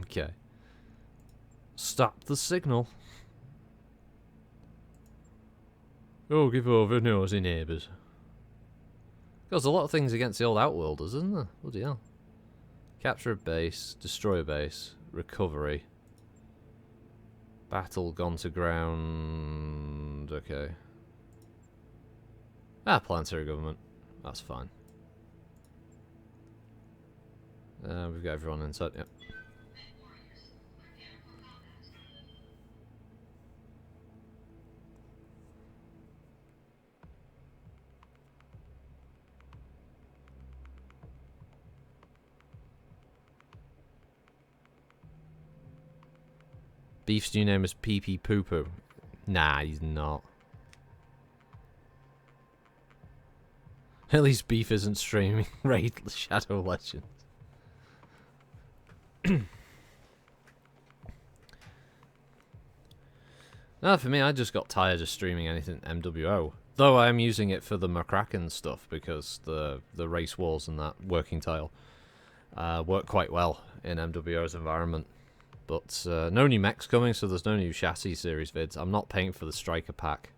Okay. Stop the signal. Oh, give over, nosy neighbours. There's a lot of things against the old Outworlders, isn't there? Bloody hell. Capture a base, destroy a base, recovery. Battle gone to ground. Okay. Planetary government. That's fine. We've got everyone inside, yep. Beef's new name is Pee Pee Poo Poo. Nah, he's not. At least Beef isn't streaming Raid Shadow Legends. No, for me, I just got tired of streaming anything MWO. Though I am using it for the McCracken stuff, because the race wars and that working tile work quite well in MWO's environment. But no new mechs coming, so there's no new chassis series vids. I'm not paying for the Striker pack.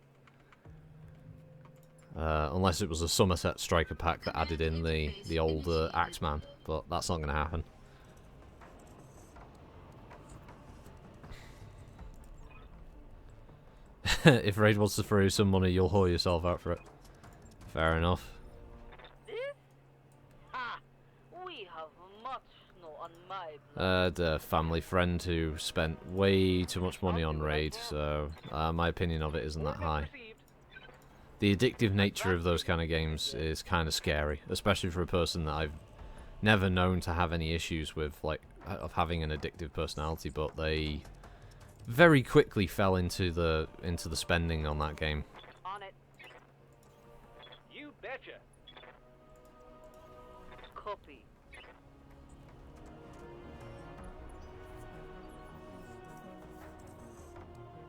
Unless it was a Somerset Striker pack that added in the old Axeman. But that's not going to happen. If Raid wants to throw you some money, you'll haul yourself out for it. Fair enough. This? The family friend who spent way too much money on Raid, so my opinion of it isn't that high. The addictive nature of those kind of games is kind of scary, especially for a person that I've never known to have any issues with, like, of having an addictive personality, but they very quickly fell into the spending on that game. On it. You betcha. Copy.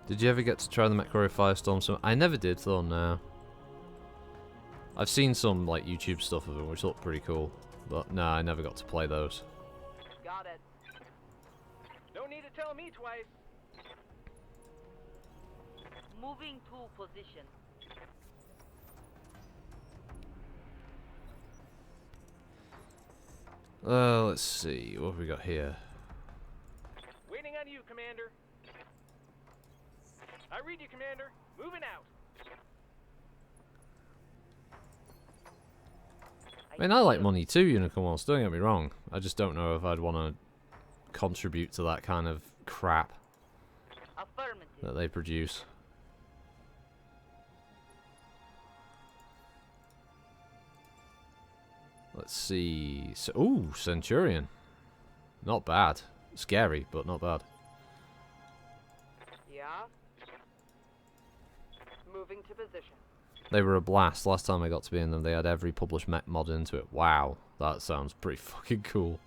Did you ever get to try the McFlurious Firestorm? So I never did, though. No. I've seen some like YouTube stuff of it, which looked pretty cool, but no, I never got to play those. Got it. No need to tell me twice. Moving to position. Let's see, what have we got here? Waiting on you, Commander. I read you, Commander. Moving out. I mean, I like money too, Unicorns, don't get me wrong. I just don't know if I'd want to contribute to that kind of crap Affirmative. that they produce. Let's see. So, ooh, Centurion. Not bad. Scary, but not bad. Yeah. Moving to position. They were a blast. Last time I got to be in them, they had every published mech mod into it. Wow, that sounds pretty fucking cool.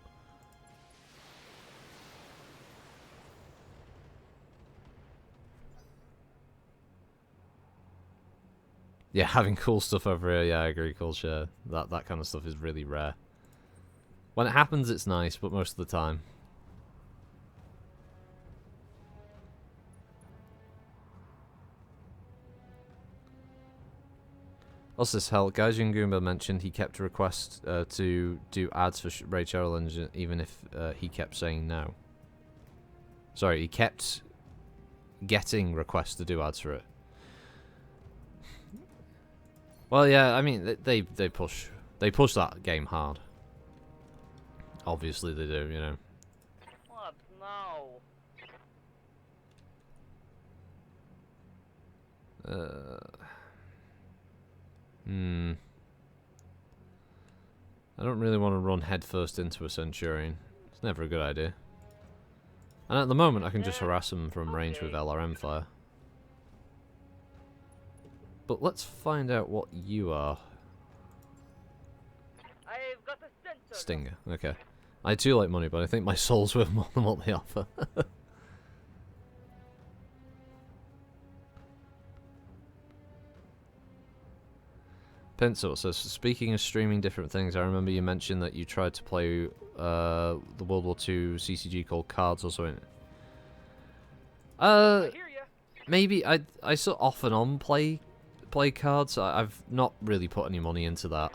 Yeah, having cool stuff over here, yeah, I agree, cool share. That kind of stuff is really rare. When it happens, it's nice, but most of the time. What's this hell? Gaijin Goomba mentioned he kept a request to do ads for Raid Shadow Legends even if he kept saying no. Sorry, he kept getting requests to do ads for it. Well, yeah, I mean they push that game hard. Obviously they do, you know. What now? I don't really want to run headfirst into a Centurion. It's never a good idea. And at the moment, I can just harass them from range with LRM fire. But let's find out what you are. I've got a sensor. Stinger. Okay. I too like money, but I think my soul's worth more than what they offer. Pencil says, speaking of streaming different things, I remember you mentioned that you tried to play the World War II CCG called Cards or something. I hear ya. Maybe I sort of off and on play cards. I've not really put any money into that.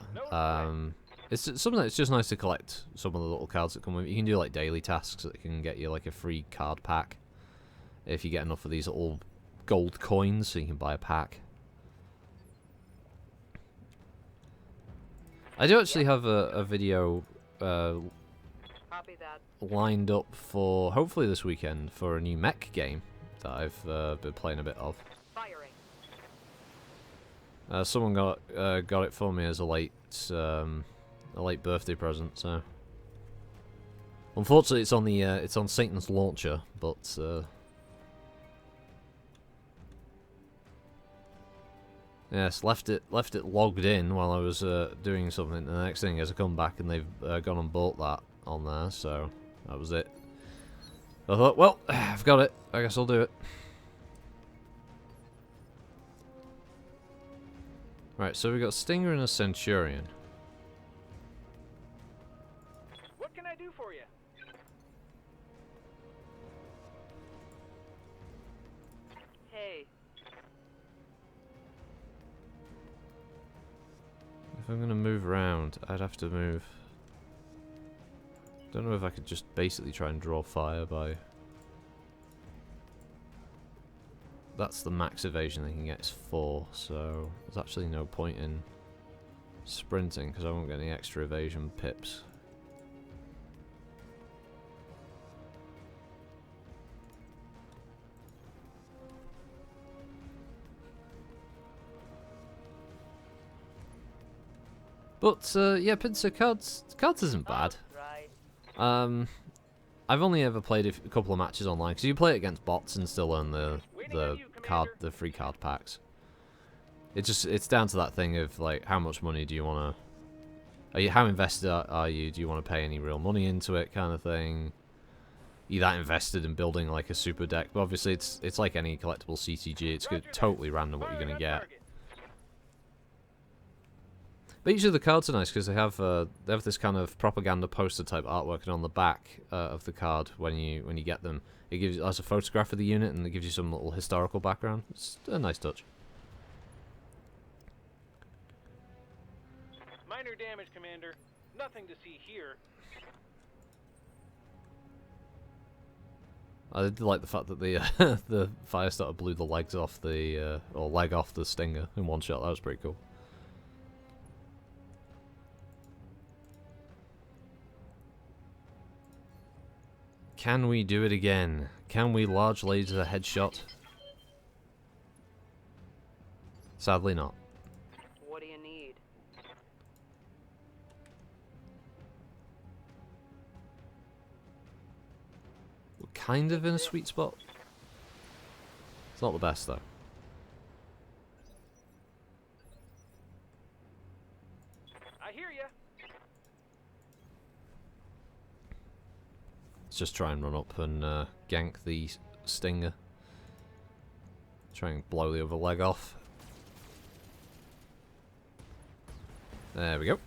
It's something that's just nice to collect some of the little cards that come with it. You can do like daily tasks that can get you like a free card pack if you get enough of these little gold coins, so you can buy a pack. I do actually have a video Copy that. lined up for hopefully this weekend for a new mech game that I've been playing a bit of. Firing. Someone got it for me as a late birthday present. So unfortunately, it's on Satan's launcher, but. Yes, left it logged in while I was doing something, and the next thing is I come back and they've gone and bought that on there, so that was it. I thought, well, I've got it, I guess I'll do it. Right, so we got Stinger and a Centurion. What can I do for you? Hey. If I'm gonna move around, I'd have to move. Don't know if I could just basically try and draw fire by. That's the max evasion they can get is 4, so there's actually no point in sprinting because I won't get any extra evasion pips. But yeah, Pincer cards isn't bad. Right. I've only ever played a couple of matches online because you play it against bots and still earn the free card packs. It's down to that thing of like how much money do you want to, how invested are you? Do you want to pay any real money into it, kind of thing? Are you that invested in building like a super deck? But obviously it's like any collectible CTG. It's totally random what you're gonna get. But usually the cards are nice because they have this kind of propaganda poster type artwork, and on the back of the card when you get them, it gives us a photograph of the unit and it gives you some little historical background. It's a nice touch. Minor damage, Commander. Nothing to see here. I did like the fact that the the Firestarter blew the legs off the or leg off the Stinger in one shot. That was pretty cool. Can we do it again? Can we large laser headshot? Sadly not. What do you need? We're kind of in a sweet spot. It's not the best though. I hear ya. Let's just try and run up and gank the Stinger. Try and blow the other leg off. There we go.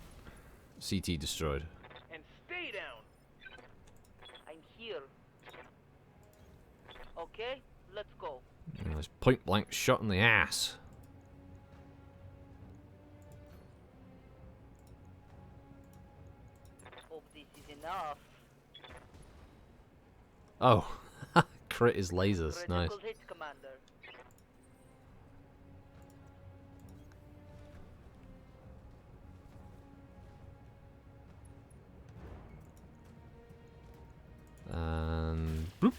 CT destroyed. And stay down. I'm here. Okay, let's go. Nice point blank shot in the ass. Hope this is enough. Oh, crit his lasers. Nice. Critical hit, Commander. And bloop.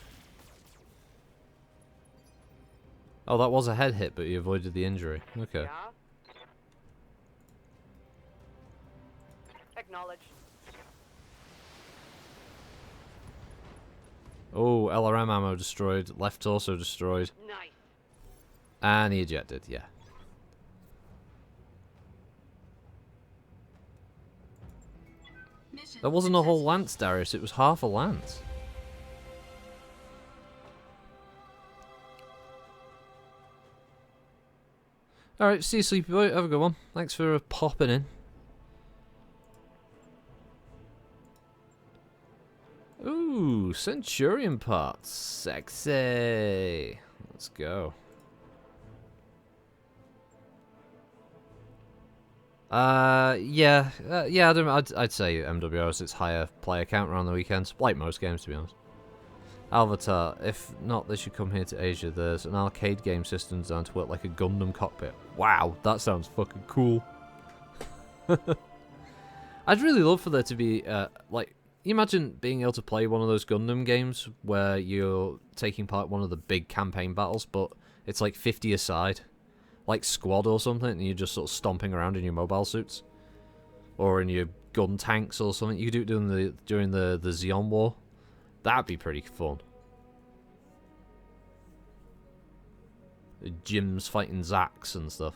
Oh, that was a head hit, but he avoided the injury. Okay. Yeah? Acknowledged. Oh, LRM ammo destroyed. Left torso destroyed. Nice. And he ejected, yeah. That wasn't a whole lance, Darius. It was half a lance. Alright, see you, Sleepy Boy. Have a good one. Thanks for popping in. Ooh, Centurion parts. Sexy. Let's go. Yeah, I'd say MWOs, it's higher player count around the weekends, like most games, to be honest. Avatar, if not, they should come here to Asia. There's an arcade game system designed to work like a Gundam cockpit. Wow, that sounds fucking cool. I'd really love for there to be, like, you imagine being able to play one of those Gundam games where you're taking part in one of the big campaign battles, but it's like 50 aside. Like Squad or something, and you're just sort of stomping around in your mobile suits. Or in your gun tanks or something. You could do it during the Xeon War. That'd be pretty fun. Jim's fighting Zax and stuff.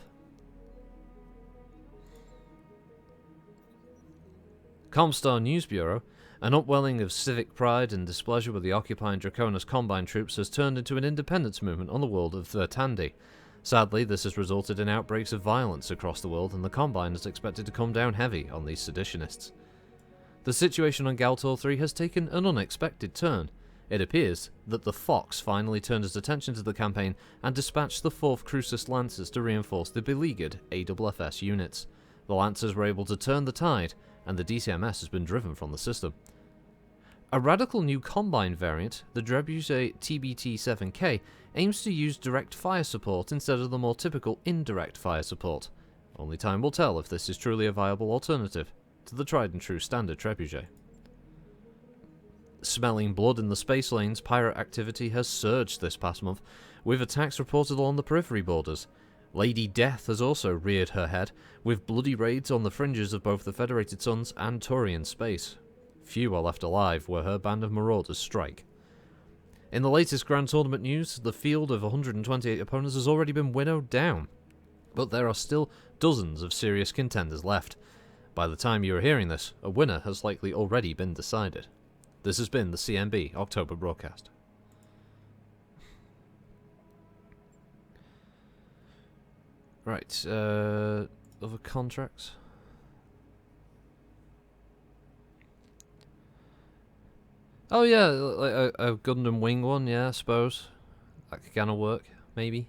Comstar News Bureau. An upwelling of civic pride and displeasure with the occupying Draconis Combine troops has turned into an independence movement on the world of Vertandi. Sadly, this has resulted in outbreaks of violence across the world, and the Combine is expected to come down heavy on these seditionists. The situation on Galtor 3 has taken an unexpected turn. It appears that the Fox finally turned his attention to the campaign and dispatched the 4th Crucis Lancers to reinforce the beleaguered AFFS units. The Lancers were able to turn the tide, and the DCMS has been driven from the system. A radical new Combine variant, the Trebuchet TBT-7K, aims to use direct fire support instead of the more typical indirect fire support. Only time will tell if this is truly a viable alternative to the tried and true standard Trebuchet. Smelling blood in the space lanes, pirate activity has surged this past month, with attacks reported along the periphery borders. Lady Death has also reared her head, with bloody raids on the fringes of both the Federated Suns and Turian space. Few are left alive where her band of marauders strike. In the latest Grand Tournament news, the field of 128 opponents has already been winnowed down, but there are still dozens of serious contenders left. By the time you are hearing this, a winner has likely already been decided. This has been the CMB October broadcast. Right, other contracts? Oh yeah, like a Gundam Wing one, yeah, I suppose. That could kind of work, maybe.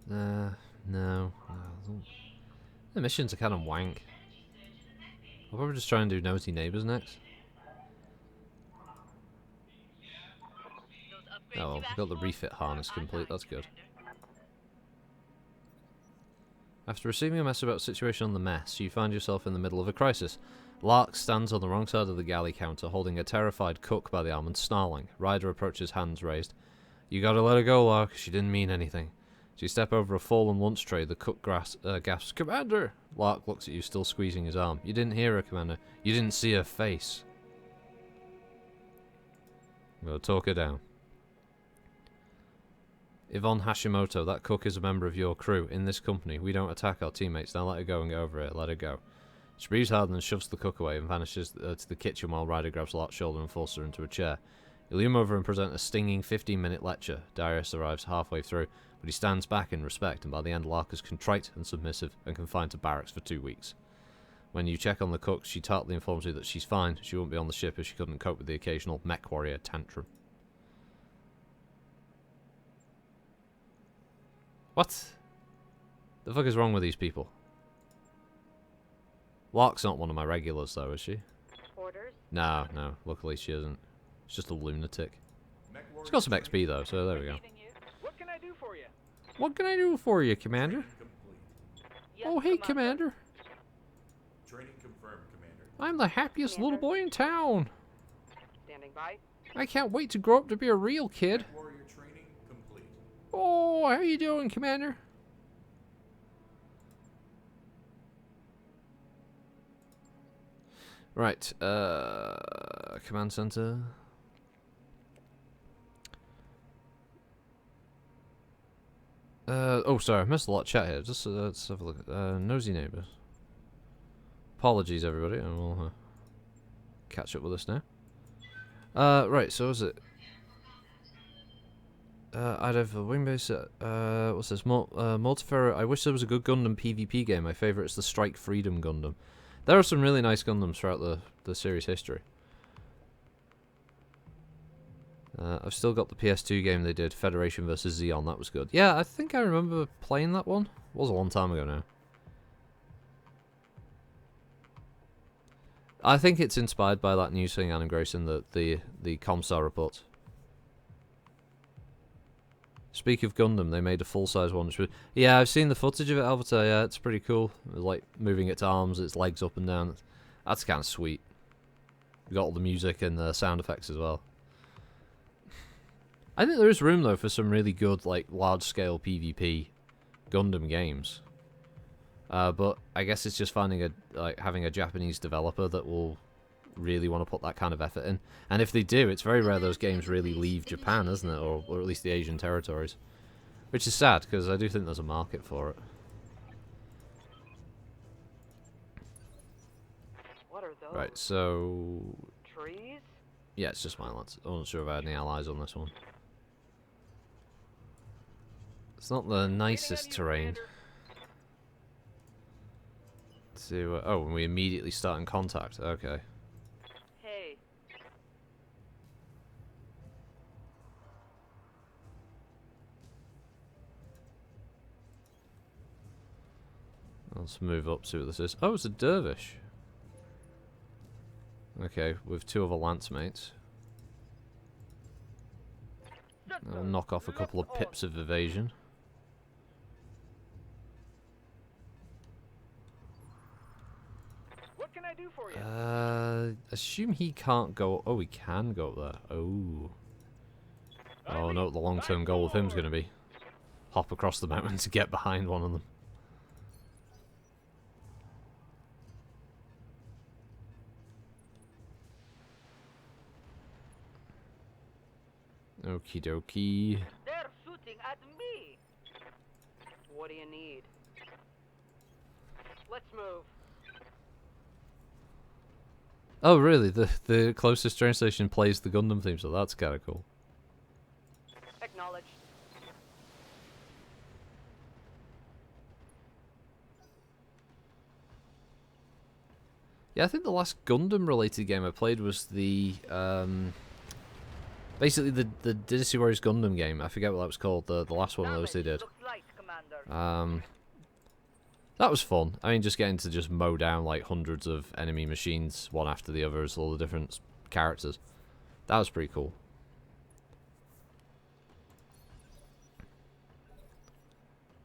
No. The missions are kind of wank. I'll probably just try and do Nosy Neighbours next. Oh well, we've got the refit harness complete, that's good. After receiving a message about the situation on the mess, you find yourself in the middle of a crisis. Lark stands on the wrong side of the galley counter, holding a terrified cook by the arm and snarling. Ryder approaches, hands raised. You gotta let her go, Lark, she didn't mean anything. As you step over a fallen lunch tray, the cook gasps, Commander! Lark looks at you, still squeezing his arm. You didn't hear her, Commander. You didn't see her face. I'm gonna talk her down. Yvonne Hashimoto, that cook is a member of your crew. In this company, we don't attack our teammates. Now let her go and get over it. Let her go. She breathes hard and then shoves the cook away and vanishes to the kitchen while Ryder grabs Lark's shoulder and forces her into a chair. You loom over and present a stinging 15-minute lecture. Darius arrives halfway through, but he stands back in respect, and by the end Lark is contrite and submissive and confined to barracks for 2 weeks. When you check on the cook, she tartly informs you that she's fine. She wouldn't be on the ship if she couldn't cope with the occasional mech warrior tantrum. What? The fuck is wrong with these people? Lark's not one of my regulars, though, is she? Orders? No. Luckily she isn't. She's just a lunatic. She's got some XP, though, so there we go. What can I do for you? What can I do for you, Commander? Yes, Oh, hey, Commander. Training confirmed, Commander. I'm the happiest little boy in town. Standing by. I can't wait to grow up to be a real kid. Warrior training complete. Oh, how you doing, Commander? Right, command center. Oh, sorry, I missed a lot of chat here. Just let's have a look. Nosy Neighbours. Apologies, everybody, and we'll catch up with us now. Right, so is it? I'd have a wing base. What's this? Mortiferro. I wish there was a good Gundam PvP game. My favourite is the Strike Freedom Gundam. There are some really nice Gundams throughout the series history. I've still got the PS2 game they did, Federation vs. Xeon. That was good. Yeah, I think I remember playing that one. It was a long time ago now. I think it's inspired by that news thing, Anna Grayson, the Comstar report. Speak of Gundam, they made a full-size one. Yeah, I've seen the footage of it, Alvatar. Yeah, it's pretty cool. Like moving its arms, its legs up and down. That's kind of sweet. You got all the music and the sound effects as well. I think there is room though for some really good, like large-scale PvP Gundam games. But I guess it's just finding having a Japanese developer that will really want to put that kind of effort in. And if they do, it's very rare those games really leave Japan, isn't it? Or at least the Asian territories. Which is sad, because I do think there's a market for it. What are those? Right, so... Trees? Yeah, it's just my lads. I wasn't sure if I had any allies on this one. It's not the nicest terrain. Let's see what... Oh, and we immediately start in contact. Okay. Hey. Let's move up, see what this is. Oh, it's a dervish. Okay, with 2 other lance mates. I'll knock off a couple of pips of evasion. What can I do for you? Assume he can't go... Oh, he can go up there. Oh. Oh no, the long-term goal of him's going to be hop across the mountain to get behind one of them. Okie dokie. They're shooting at me. What do you need? Let's move. Oh really? The closest train station plays the Gundam theme, so that's kind of cool. Acknowledged. Yeah, I think the last Gundam-related game I played was the basically the Dynasty Warriors Gundam game. I forget what that was called. The last one of those they did. Looks light, Commander. That was fun. I mean, just getting to just mow down like hundreds of enemy machines one after the others, all the different characters. That was pretty cool.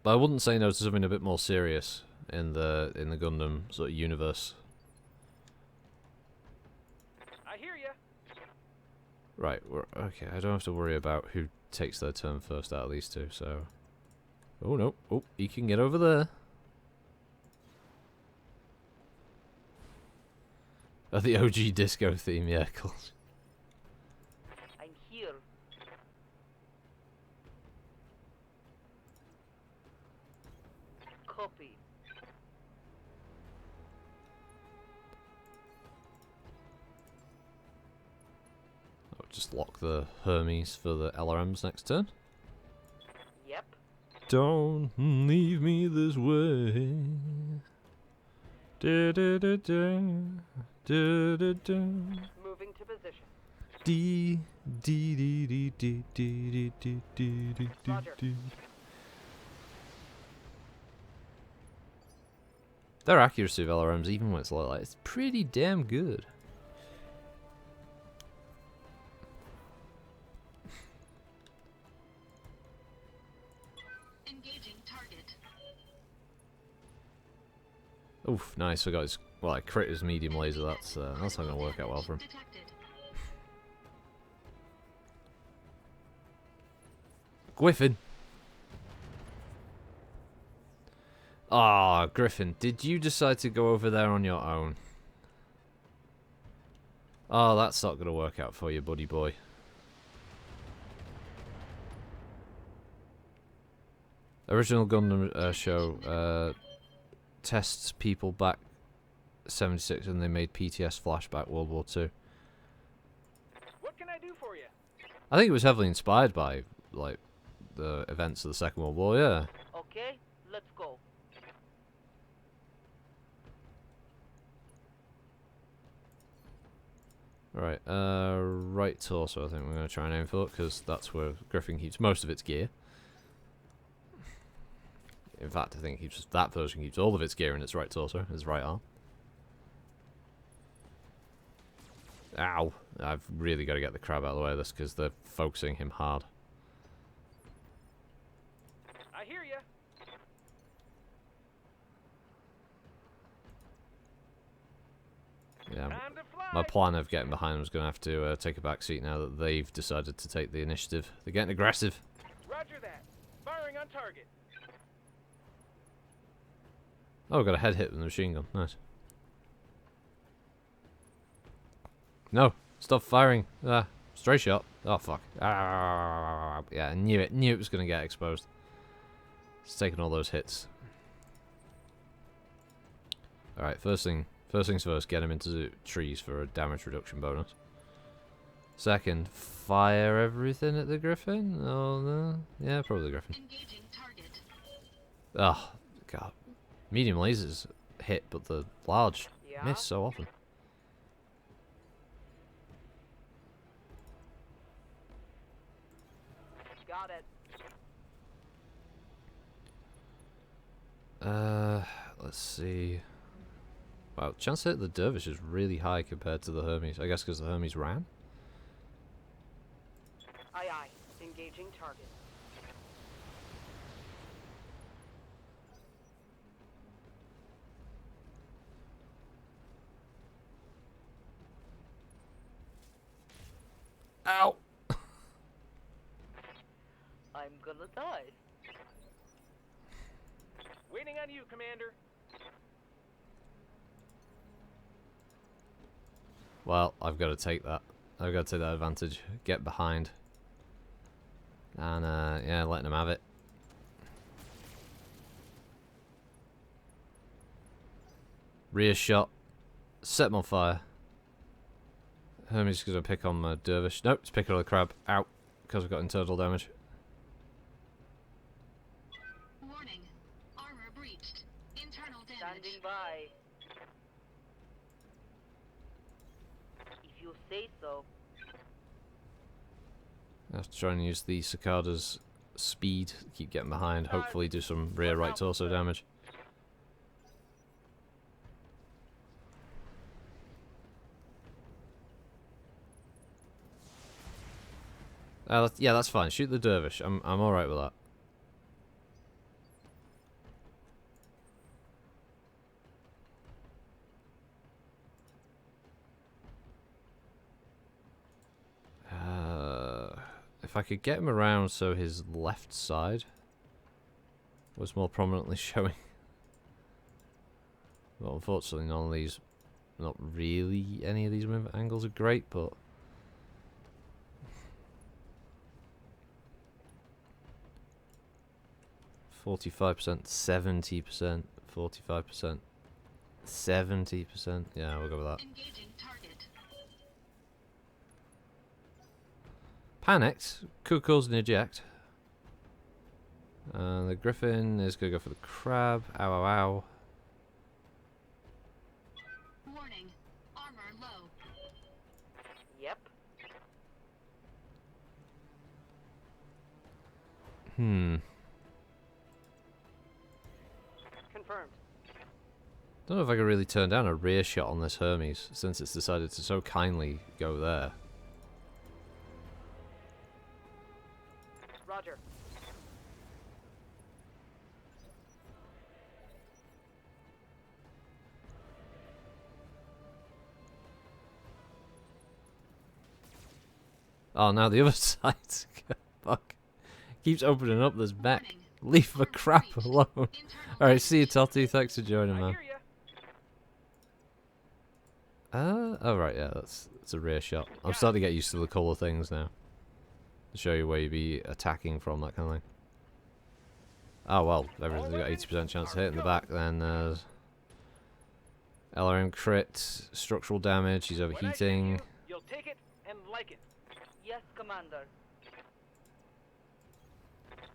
But I wouldn't say no to something a bit more serious in the Gundam sort of universe. I hear ya. Right, okay, I don't have to worry about who takes their turn first out of these two, so... Oh, no. Oh, he can get over there. Oh, the OG disco theme, yeah, cool. I'm here. Copy. I'll just lock the Hermes for the LRMs next turn. Yep. Don't leave me this way. Da da da da. Da da da. Moving to position. Dee dee dee dee dee dee dee dee dee Roger. dee. Their accuracy of LRMs, even when it's low light, it's pretty damn good. Engaging target. Oof, nice. I got his, well, I crit his medium laser. That's not going to work out well for him. Detected. Griffin. Ah, Griffin, did you decide to go over there on your own? Oh, that's not going to work out for you, buddy boy. Original Gundam show tests people back 76 and they made PTS flashback World War II. What can I do for you? I think it was heavily inspired by, like, the events of the Second World War, yeah. Okay, let's go. Right, right torso I think we're going to try and aim for, because that's where Griffin keeps most of its gear. In fact, I think that version keeps all of its gear in its right torso, its right arm. Ow! I've really got to get the crab out of the way of this, because they're focusing him hard. I hear ya. Yeah, Time to fly. my plan of getting behind them is going to have to take a back seat now that they've decided to take the initiative. They're getting aggressive. Roger that. Firing on target. Oh, got a head hit with the machine gun. Nice. No, stop firing. Ah, stray shot. Oh, fuck. Ah, yeah, I knew it. Knew it was going to get exposed. It's taking all those hits. Alright, first things first, get him into the trees for a damage reduction bonus. Second, fire everything at the Griffin? Oh, no. Yeah, probably the Griffin. Engaging target. Oh, God. Medium lasers hit, but the large Yeah? miss so often. Got it. Let's see. Wow, chance to hit the Dervish is really high compared to the Hermes. I guess because the Hermes ran? Aye aye. Engaging target. Ow! I'm gonna die. Waiting on you, Commander. Well, I've got to take that. I've got to take that advantage. Get behind. And, yeah, letting him have it. Rear shot. Set him on fire. Hermes is going to pick on my dervish. Nope, it's picking on the crab. Out. Because we've got internal damage. Warning. Armor breached. Internal damage. Standing by. If you say so. I have to try and use the cicada's speed. Keep getting behind. Hopefully do some rear right torso damage. Yeah, that's fine. Shoot the dervish. I'm alright with that. If I could get him around so his left side was more prominently showing. Well, unfortunately, none of these, not really any of these angles are great, but 45%, 70%, 45%, 70%. Yeah, we'll go with that. Engaging target. Panicked. Could cause an eject. The griffin is going to go for the crab. Ow, ow, ow. Warning. Armor low. Yep. Confirmed. Don't know if I can really turn down a rear shot on this Hermes, since it's decided to so kindly go there. Roger. Oh, now the other side. Fuck. Keeps opening up this back. Warning. Leave the Armor crap breached. alone. Internal Alright, see you, damage. Totty. Thanks for joining, I man. hear ya. Oh right, yeah, that's a rear shot. I'm starting to get used to the colour things now. To show you where you'd be attacking from, that kind of thing. Oh well, everything's got 80% chance to hit in the back then. LRM crit, structural damage, he's When I give overheating. you, you'll take it and like it. Yes, Commander.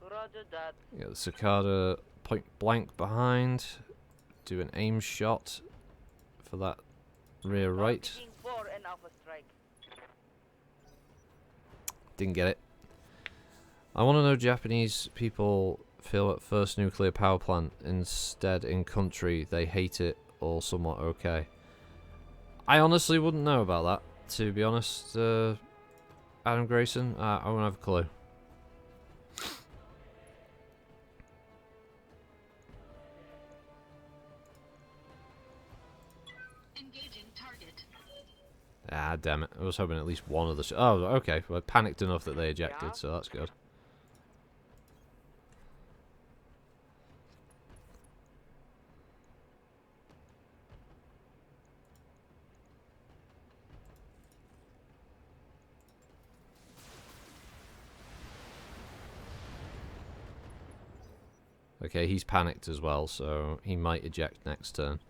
Roger that. You got the cicada point blank behind. Do an aim shot for that rear right. Targeting for an alpha strike. Didn't get it. I want to know Japanese people feel at first nuclear power plant instead in country they hate it or somewhat okay. I honestly wouldn't know about that, to be honest. Adam Grayson, I won't have a clue. Engaging target. Ah, damn it. I was hoping at least one of the... Oh, okay. Well, I panicked enough that they ejected, Yeah. so that's good. Okay, he's panicked as well, so he might eject next turn.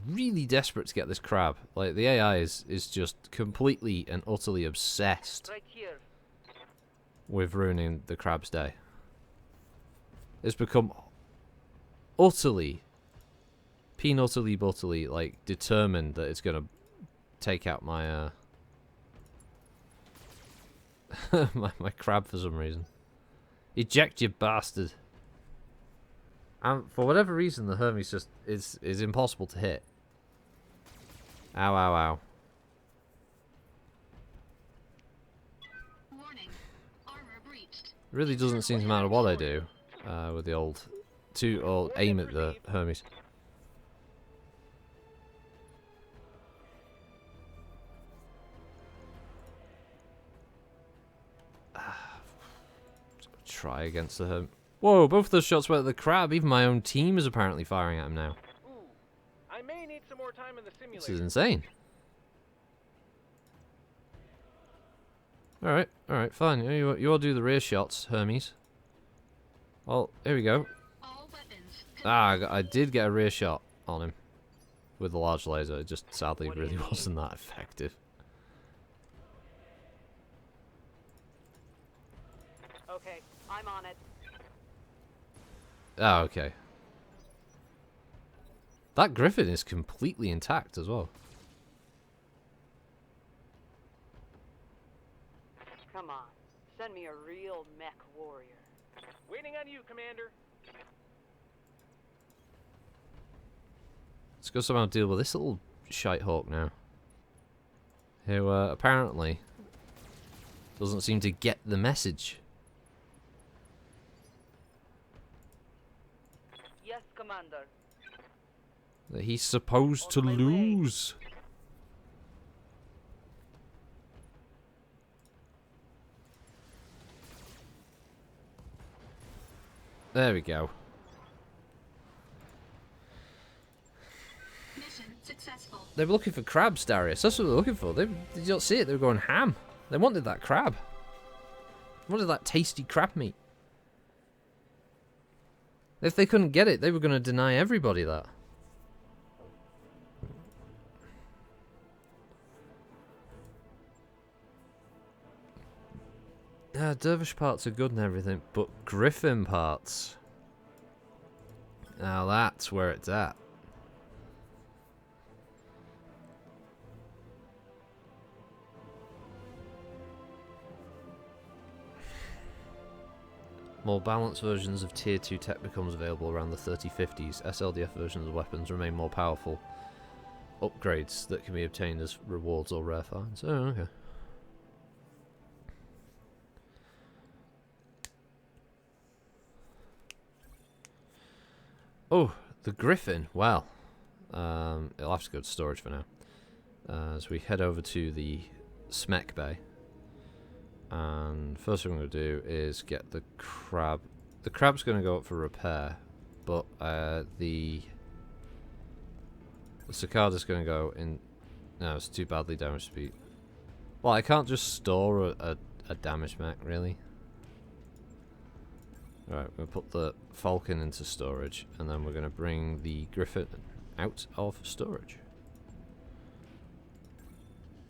Really desperate to get this crab. Like, the AI is just completely and utterly obsessed Right here. with ruining the crab's day. It's become utterly, peanutterly butterly, like, determined that it's gonna take out my, my crab for some reason. Eject, you bastard. And for whatever reason, the Hermes just is impossible to hit. Ow, ow, ow. Warning. Armor breached. It really doesn't seem to matter what I do with the old aim at the Hermes. try against the Herm. Whoa, both those shots went at the crab. Even my own team is apparently firing at him now. Ooh, I may need some more time in the This simulator. is insane. Alright, fine. You all do the rear shots, Hermes. Well, here we go. All weapons. I did get a rear shot on him with the large laser. It just sadly really wasn't that effective. Okay, I'm on it. Ah, okay. That Griffin is completely intact as well. Come on, send me a real mech warrior. Waiting on you, Commander. Let's go somehow deal with this little shite hawk now. Who apparently doesn't seem to get the message. Yes, Commander. That he's supposed to On my way. lose. There we go. Mission successful. They were looking for crabs, Darius. That's what they were looking for. Did you not see it? They were going ham. They wanted that crab. They wanted that tasty crab meat. If they couldn't get it, they were going to deny everybody that. Dervish parts are good and everything, but Griffin parts. Now that's where it's at. More balanced versions of Tier 2 tech becomes available around the 3050s. SLDF versions of weapons remain more powerful. Upgrades that can be obtained as rewards or rare finds. Oh, okay. Oh, the Griffin. Well, it'll have to go to storage for now. As we head over to the Smec Bay. And first thing I'm going to do is get the crab. The crab's going to go up for repair, but the cicada's going to go in. No, it's too badly damaged to be. Well, I can't just store a damaged mech, really. Alright, we're going to put the Falcon into storage, and then we're going to bring the Griffin out of storage.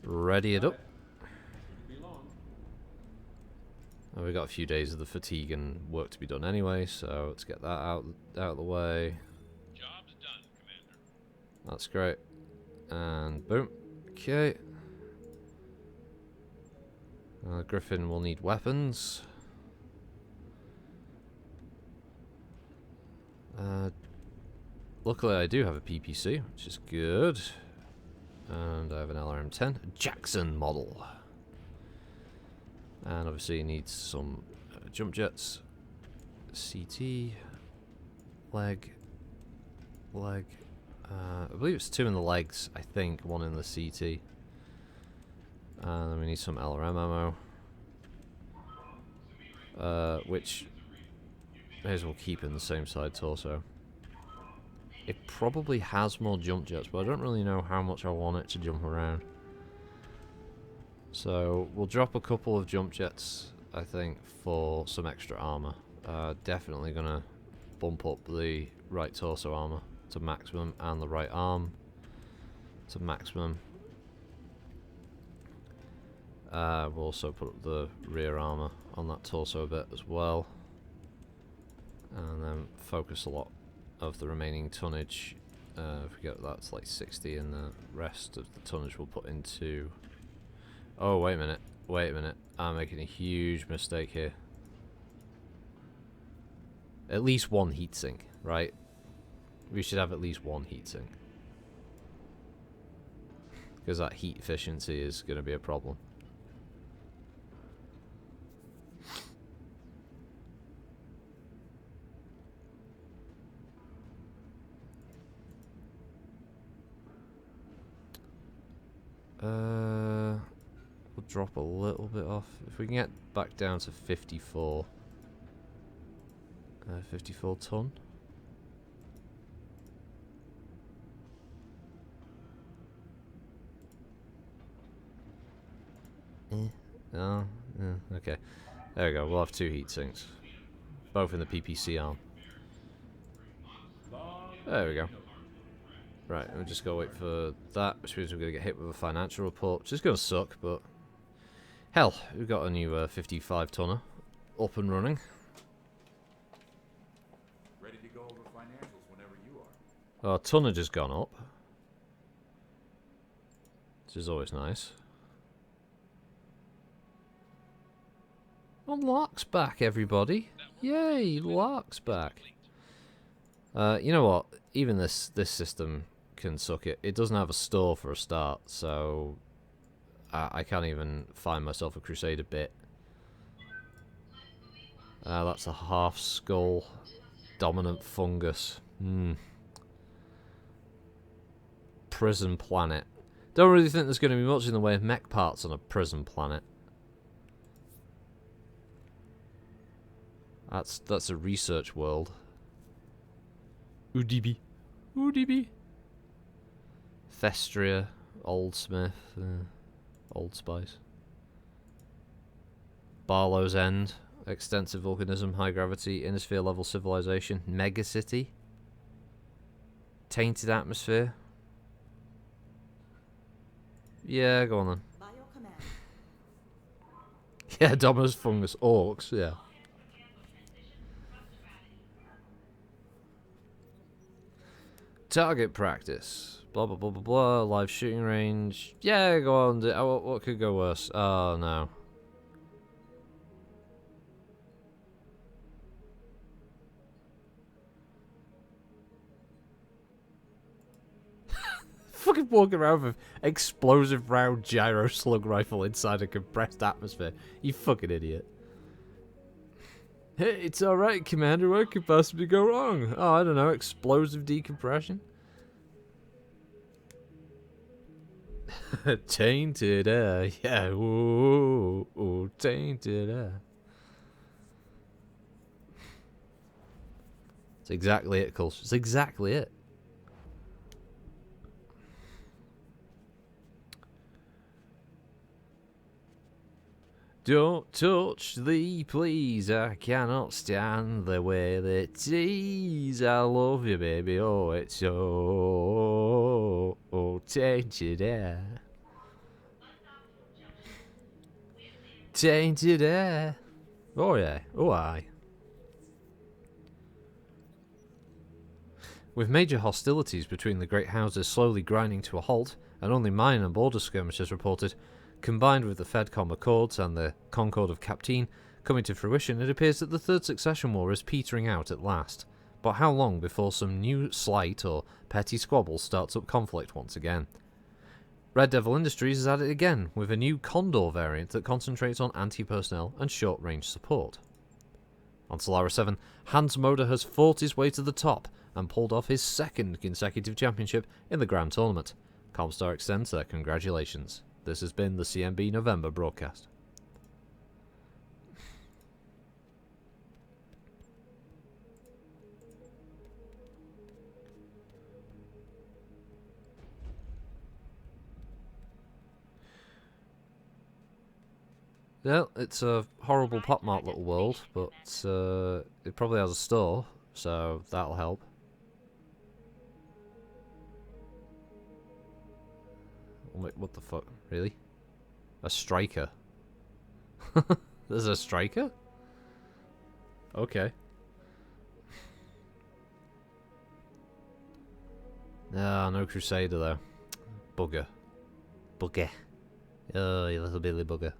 Ready it up. Well, we've got a few days of the fatigue and work to be done anyway, so let's get that out of the way. Job's done, Commander. That's great. And boom. Okay. Griffin will need weapons. Luckily I do have a PPC, which is good. And I have an LRM-10, a Jackson model. And obviously it needs some jump jets, CT, leg. I believe it's 2 in the legs, I think, 1 in the CT. And then we need some LRM ammo. Which may as well keep in the same side torso. It probably has more jump jets, but I don't really know how much I want it to jump around. So we'll drop a couple of jump jets, I think, for some extra armor. Definitely gonna bump up the right torso armor to maximum and the right arm to maximum. We'll also put up the rear armor on that torso a bit as well, and then focus a lot of the remaining tonnage. If we get that to like 60, and the rest of the tonnage we'll put into. Oh, wait a minute. I'm making a huge mistake here. At least one heatsink, right? We should have at least one heatsink. Because that heat efficiency is going to be a problem. We'll drop a little bit off. If we can get back down to 54, 54 ton. Oh, yeah, okay. There we go, we'll have 2 heat sinks. Both in the PPC arm. There we go. Right, we'll just go wait for that, which means we're going to get hit with a financial report, which is going to suck, but... Hell, we've got a new 55 tonner up and running. Ready to go over financials whenever you are. Our tonnage has gone up, which is always nice. Oh, Lark's back, everybody! Yay, Lark's back! You know what? Even this system can suck it. It doesn't have a store for a start, so I can't even find myself a Crusader bit. That's a half skull dominant fungus. Prison planet. Don't really think there's going to be much in the way of mech parts on a prison planet. That's a research world. UDB. UDB. Thestria, Old Smith, Old Spice. Barlow's End, extensive volcanism, high gravity, innersphere level civilization, megacity, tainted atmosphere. Yeah, go on then. By your command. Yeah, Dominus fungus, orcs, yeah. Target practice. Blah, blah, blah, blah, blah. Live shooting range. Yeah, go on. What could go worse? Oh, no. Fucking walking around with an explosive round gyro slug rifle inside a compressed atmosphere. You fucking idiot. Hey, it's alright, Commander. What could possibly go wrong? Oh, I don't know. Explosive decompression? Tainted air. Yeah. Ooh, ooh, tainted air. It's exactly it, Culture. It's exactly it. Don't touch thee, please. I cannot stand the way they tease. I love you, baby. Oh, it's so tainted air. Tainted air. Oh, yeah. Oh, aye. With major hostilities between the great houses slowly grinding to a halt, and only minor border skirmishes reported, combined with the Fedcom Accords and the Concord of Capteen coming to fruition, it appears that the Third Succession War is petering out at last. But how long before some new slight or petty squabble starts up conflict once again? Red Devil Industries is at it again, with a new Condor variant that concentrates on anti-personnel and short-range support. On Solaris 7, Hans Moder has fought his way to the top and pulled off his second consecutive championship in the Grand Tournament. Comstar extends their congratulations. This has been the CMB November broadcast. Yeah, it's a horrible pop-mart little world, but it probably has a store, so that'll help. Wait, what the fuck? Really? A striker? There's a striker? Okay. No Crusader though. Bugger. Bugger. Oh, you little billy bugger.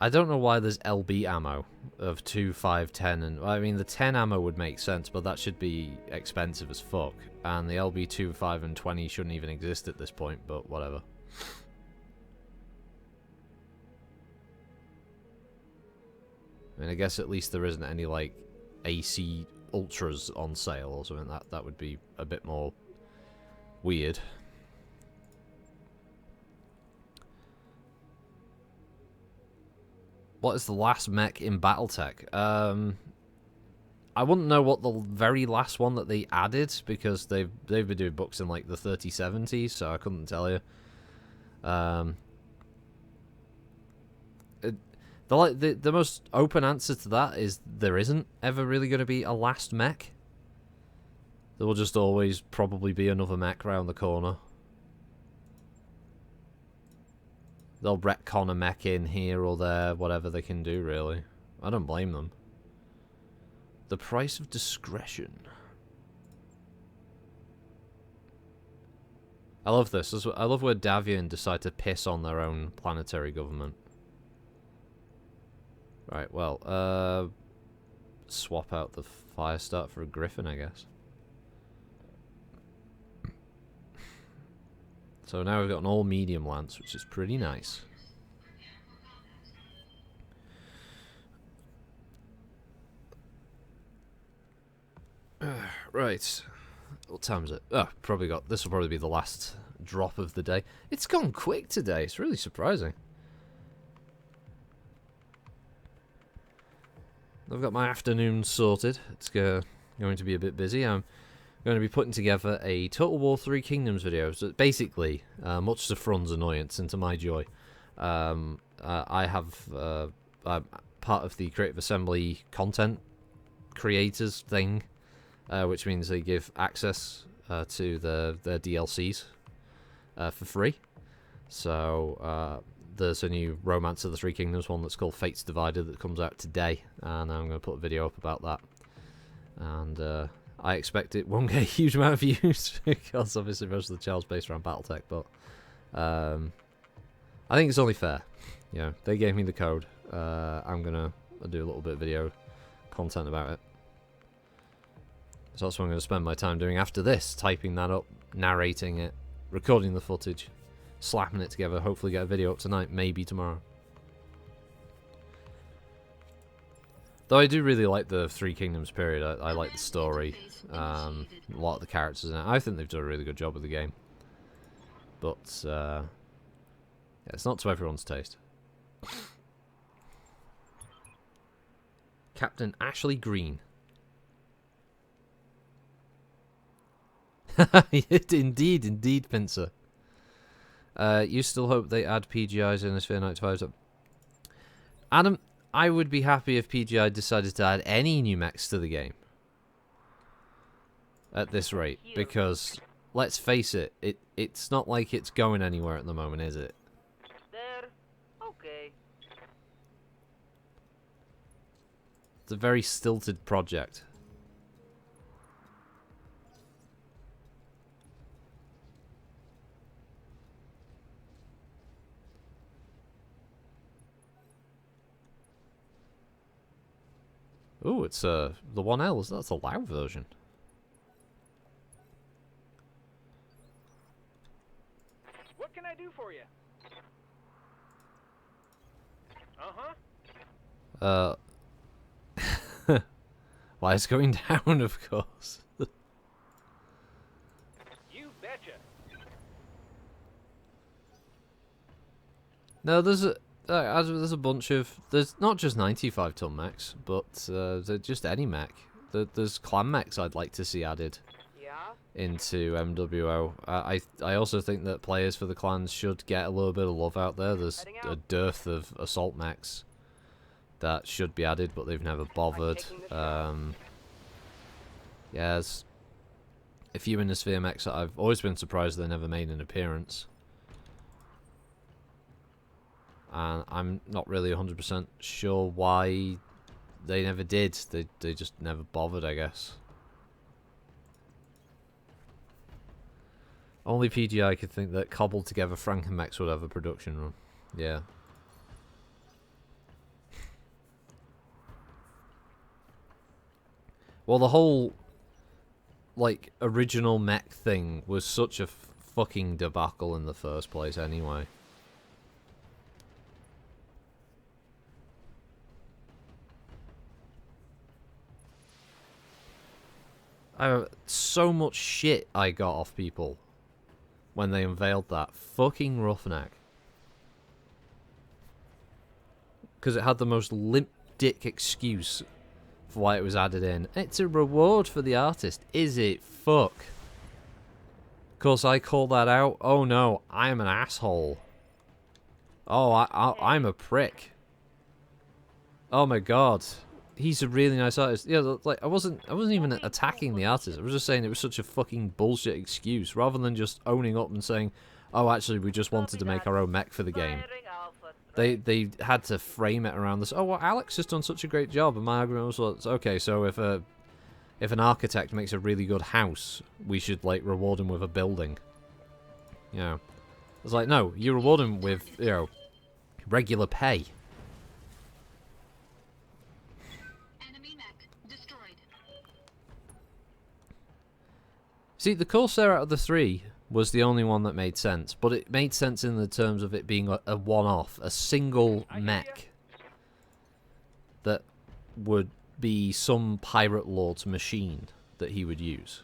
I don't know why there's LB ammo of 2, 5, 10, and I mean the 10 ammo would make sense, but that should be expensive as fuck. And the LB 2, 5, and 20 shouldn't even exist at this point, but whatever. I mean, I guess at least there isn't any like AC Ultras on sale or something. That would be a bit more weird. What is the last mech in Battletech? I wouldn't know what the very last one that they added, because they've been doing books in like the 3070s, so I couldn't tell you. The most open answer to that is there isn't ever really going to be a last mech. There will just always probably be another mech round the corner. They'll retcon a mech in here or there, whatever they can do, really. I don't blame them. The price of discretion. I love this. I love where Davian decide to piss on their own planetary government. Right, well, swap out the Firestart for a Griffin, I guess. So now we've got an all-medium lance, which is pretty nice. Right. What time is it? Oh, this will probably be the last drop of the day. It's gone quick today. It's really surprising. I've got my afternoon sorted. It's going to be a bit busy. I'm going to be putting together a Total War 3 Kingdoms video. So basically, much to Frun's annoyance and to my joy, I'm part of the Creative Assembly content creators thing, which means they give access to their DLCs for free. So there's a new Romance of the Three Kingdoms one that's called Fates Divided that comes out today, and I'm going to put a video up about that. And I expect it won't get a huge amount of views because obviously most of the channel's based around Battletech, but I think it's only fair. You know, they gave me the code. I'm going to do a little bit of video content about it. So that's what I'm going to spend my time doing after this, typing that up, narrating it, recording the footage, slapping it together, hopefully get a video up tonight, maybe tomorrow. Though I do really like the Three Kingdoms period. I like the story, a lot of the characters in it. I think they've done a really good job with the game. But, yeah, it's not to everyone's taste. Captain Ashley Green. Indeed, Pincer. You still hope they add PGIs in the Sphere 95? Adam, I would be happy if PGI decided to add any new mechs to the game. At this rate. Because, let's face it, it's not like it's going anywhere at the moment, is it? There. Okay. It's a very stilted project. Ooh, it's the 1L, that's a loud version. What can I do for you? Why, it's going down, of course. You betcha. No, there's a bunch of... There's not just 95-ton mechs, but just any mech. There's clan mechs I'd like to see added Yeah. into MWO. I also think that players for the clans should get a little bit of love out there. There's a dearth of assault mechs that should be added, but they've never bothered. Yeah, there's a few in the Sphere mechs that I've always been surprised they never made an appearance. And I'm not really 100% sure why they never did. They just never bothered, I guess. Only PGI could think that cobbled together Frankenmechs would have a production run. Yeah. Well, the whole, like, original mech thing was such a fucking debacle in the first place anyway. So much shit I got off people when they unveiled that fucking Roughneck. because it had the most limp dick excuse for why it was added in. It's a reward for the artist. Is it? Fuck. Of course, I call that out. Oh no, I'm an asshole. Oh, I'm a prick. Oh my god. He's a really nice artist. Yeah, like I wasn't even attacking the artist. I was just saying it was such a fucking bullshit excuse, rather than just owning up and saying, "Oh, actually, we just wanted to make our own mech for the game." They had to frame it around this. Oh, well, Alex has done such a great job, and my argument was, okay, so if an architect makes a really good house, we should like reward him with a building. You know, it's like, no, you reward him with, you know, regular pay. Enemy mech destroyed. See, the Corsair out of the three was the only one that made sense, but it made sense in the terms of it being a one-off, a single mech that would be some pirate lord's machine that he would use.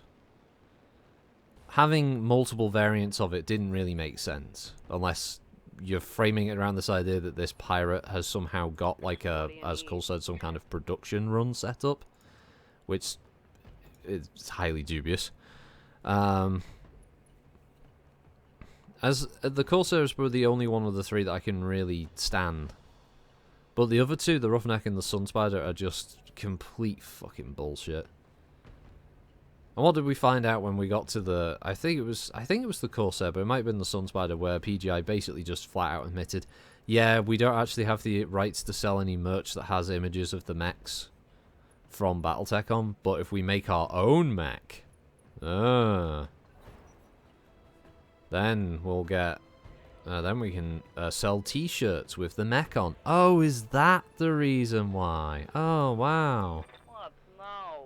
Having multiple variants of it didn't really make sense, unless you're framing it around this idea that this pirate has somehow got, like a, as Cole said, some kind of production run set up, which is highly dubious. As the Corsairs were the only one of the three that I can really stand. But the other two, the Roughneck and the Sun Spider, are just complete fucking bullshit. And what did we find out when we got to the... I think it was the Corsair, but it might have been the Sun Spider, where PGI basically just flat out admitted, yeah, we don't actually have the rights to sell any merch that has images of the mechs from Battletech on, but if we make our own mech... then we'll get... then we can sell t-shirts with the mech on. Oh, is that the reason why? Oh, wow. What? No.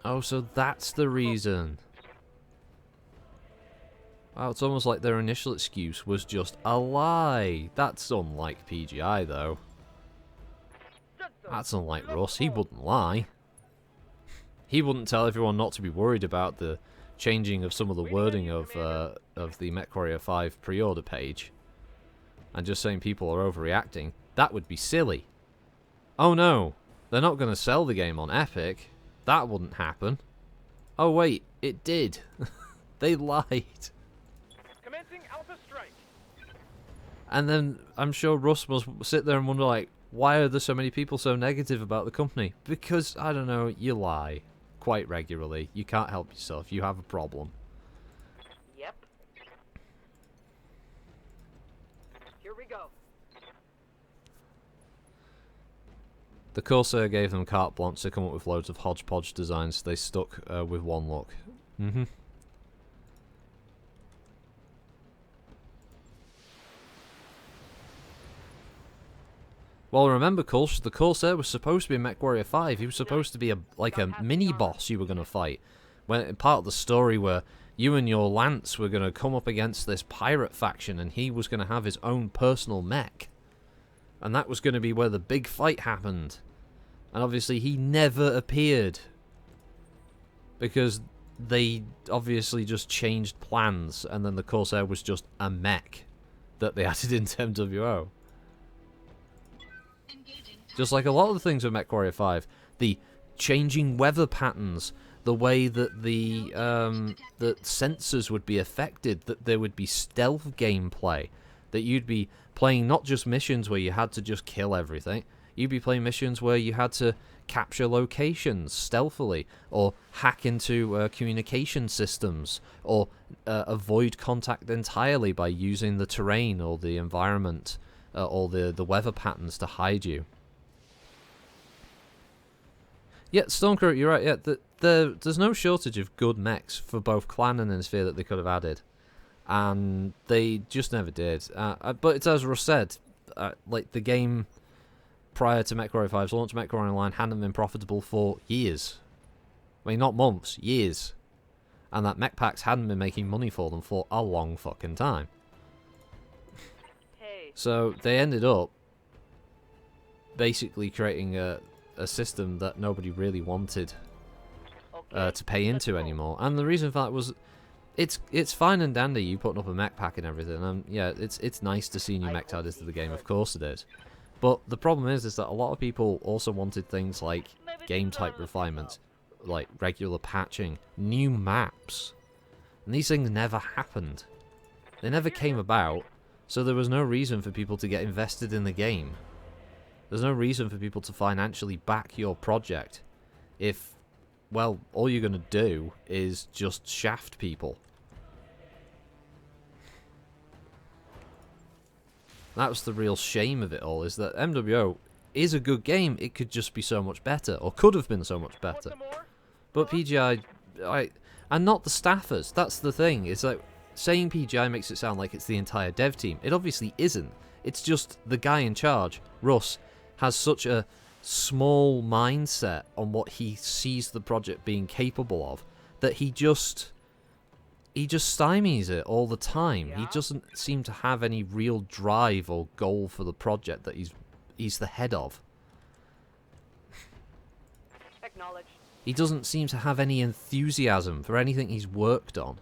Oh, so that's the reason. Wow, it's almost like their initial excuse was just a lie. That's unlike PGI, though. That's unlike Russ. He wouldn't lie. He wouldn't tell everyone not to be worried about the changing of some of the wording of the MechWarrior 5 pre-order page, and just saying people are overreacting. That would be silly. Oh no, they're not going to sell the game on Epic. That wouldn't happen. Oh wait, it did. They lied. Commencing Alpha Strike. And then I'm sure Russ must sit there and wonder, like, why are there so many people so negative about the company? Because, I don't know, you lie. Quite regularly. You can't help yourself. You have a problem. Yep. Here we go. The Corsair gave them carte blanche to come up with loads of hodgepodge designs. They stuck with one look. Well, remember, the Corsair was supposed to be in MechWarrior 5. He was supposed to be a mini-boss you were going to fight. When part of the story where you and your Lance were going to come up against this pirate faction, and he was going to have his own personal mech. And that was going to be where the big fight happened. And obviously he never appeared. Because they obviously just changed plans, and then the Corsair was just a mech that they added into MWO. Just like a lot of the things with MechWarrior 5, the changing weather patterns, the way that the sensors would be affected, that there would be stealth gameplay, that you'd be playing not just missions where you had to just kill everything, you'd be playing missions where you had to capture locations stealthily, or hack into communication systems, or avoid contact entirely by using the terrain or the environment or the weather patterns to hide you. Yeah, Stonecrow, you're right. Yeah, there's no shortage of good mechs for both Clan and Insphere that they could have added, and they just never did. But it's as Russ said, like the game prior to MechWarrior 5's launch, MechWarrior Online hadn't been profitable for years. I mean, not months, years, and that mech packs hadn't been making money for them for a long fucking time. Hey. So they ended up basically creating a system that nobody really wanted to pay into anymore. And the reason for that was it's fine and dandy you putting up a mech pack and everything. Yeah, it's nice to see new mechs added to the game. Of course it is. But the problem is that a lot of people also wanted things like game type refinements, like regular patching, new maps, and these things never happened. They never came about, so there was no reason for people to get invested in the game. There's no reason for people to financially back your project if, well, all you're going to do is just shaft people. That was the real shame of it all, is that MWO is a good game. It could just be so much better, or could have been so much better. But PGI, and not the staffers. That's the thing. It's like saying PGI makes it sound like it's the entire dev team. It obviously isn't. It's just the guy in charge, Russ, has such a small mindset on what he sees the project being capable of that he just stymies it all the time. He doesn't seem to have any real drive or goal for the project that he's the head of. Acknowledged. He doesn't seem to have any enthusiasm for anything he's worked on.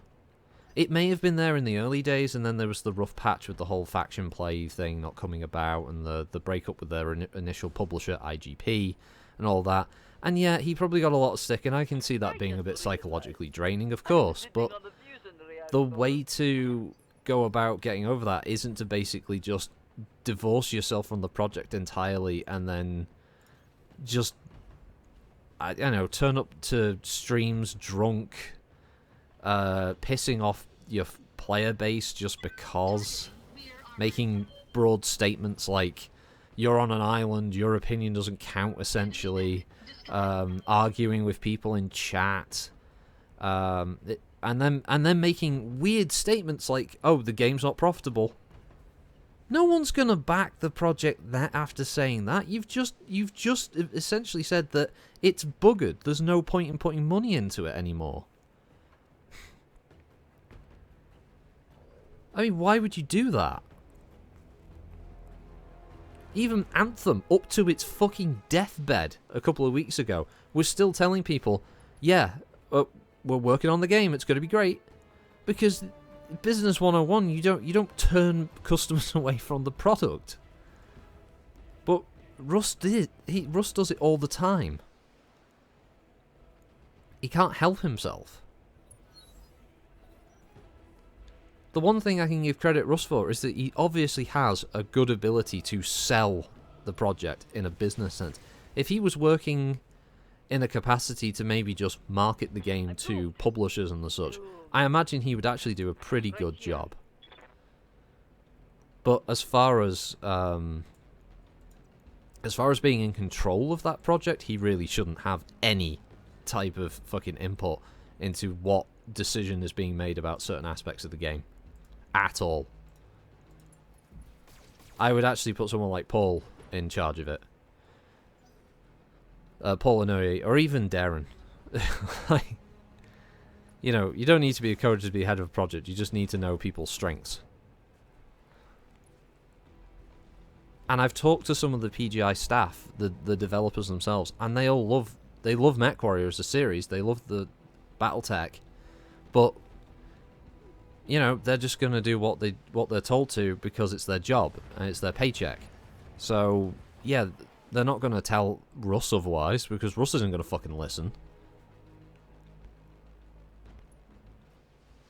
It may have been there in the early days, and then there was the rough patch with the whole faction play thing not coming about, and the breakup with their initial publisher, IGP, and all that. And yeah, he probably got a lot of stick, and I can see that being a bit psychologically draining, of course, but the way to go about getting over that isn't to basically just divorce yourself from the project entirely and then just, I don't know, turn up to streams drunk, pissing off your player base just because, making broad statements like you're on an island, your opinion doesn't count, essentially, arguing with people in chat, and then making weird statements like, oh, the game's not profitable. No one's gonna back the project that after saying that. You've just essentially said that it's buggered. There's no point in putting money into it anymore. I mean, why would you do that? Even Anthem, up to its fucking deathbed a couple of weeks ago, was still telling people, yeah, we're working on the game, it's going to be great. Because Business 101, you don't turn customers away from the product. But Russ does it all the time. He can't help himself. The one thing I can give credit Russ for is that he obviously has a good ability to sell the project in a business sense. If he was working in a capacity to maybe just market the game to publishers and the such, I imagine he would actually do a pretty good job. But as far as being in control of that project, he really shouldn't have any type of fucking input into what decision is being made about certain aspects of the game. At all. I would actually put someone like Paul in charge of it. Paul Inouye, or even Darren. Like, you know, you don't need to be a coder to be head of a project. You just need to know people's strengths. And I've talked to some of the PGI staff, the developers themselves, and they love MechWarrior as a series. They love the Battletech, but you know, they're just going to do what they're told to because it's their job and it's their paycheck. So, yeah, they're not going to tell Russ otherwise because Russ isn't going to fucking listen.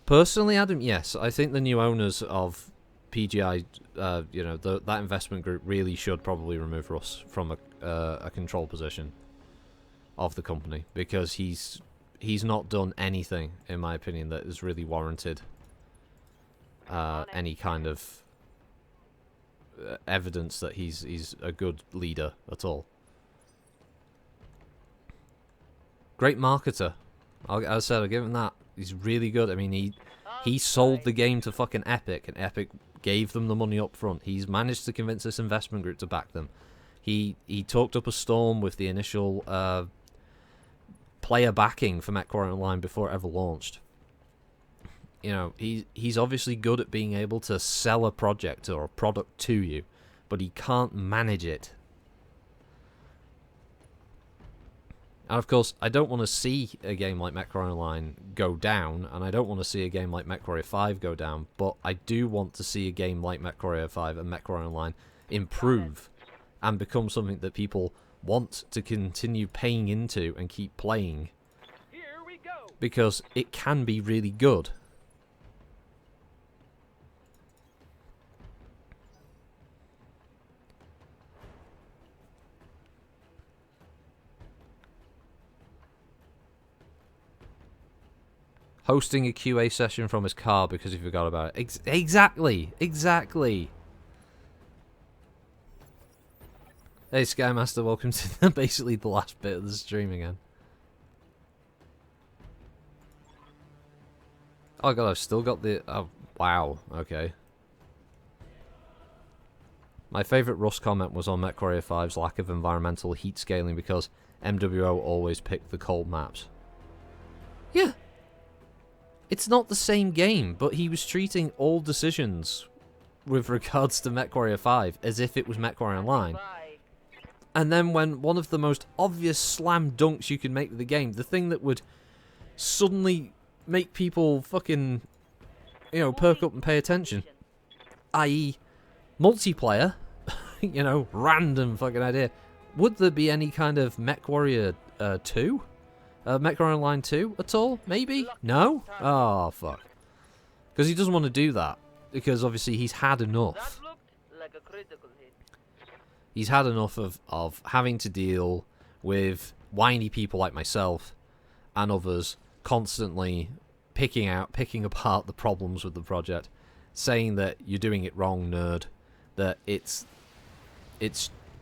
Personally, Adam, yes, I think the new owners of PGI, you know, that investment group really should probably remove Russ from a control position of the company because he's not done anything, in my opinion, that is really warranted any kind of evidence that he's a good leader at all. Great marketer. As I said, I'll give him that. He's really good. I mean, he sold the game to fucking Epic, and Epic gave them the money up front. He's managed to convince this investment group to back them. He talked up a storm with the initial player backing for MechWarrior Online before it ever launched. You know, he's obviously good at being able to sell a project or a product to you, but he can't manage it. And of course, I don't want to see a game like MechWarrior Online go down, and I don't want to see a game like MechWarrior 5 go down, but I do want to see a game like MechWarrior 5 and MechWarrior Online improve and become something that people want to continue paying into and keep playing. Here we go. Because it can be really good. Hosting a QA session from his car because he forgot about it. Exactly! Exactly! Hey Skymaster, welcome to basically the last bit of the stream again. Oh god, I've still got the... Oh, wow, okay. My favourite Rust comment was on MechWarrior 5's lack of environmental heat scaling because MWO always picked the cold maps. Yeah. It's not the same game, but he was treating all decisions with regards to MechWarrior 5 as if it was MechWarrior Online. Bye. And then when one of the most obvious slam dunks you could make with the game, the thing that would suddenly make people fucking, you know, perk up and pay attention, i.e. multiplayer, you know, random fucking idea. Would there be any kind of MechWarrior 2? MechWarrior Online 2 at all? Maybe? No? Oh, fuck. Because he doesn't want to do that. Because obviously he's had enough. That looked like a critical hit. He's had enough of having to deal with whiny people like myself and others constantly picking apart the problems with the project, saying that you're doing it wrong, nerd, that it's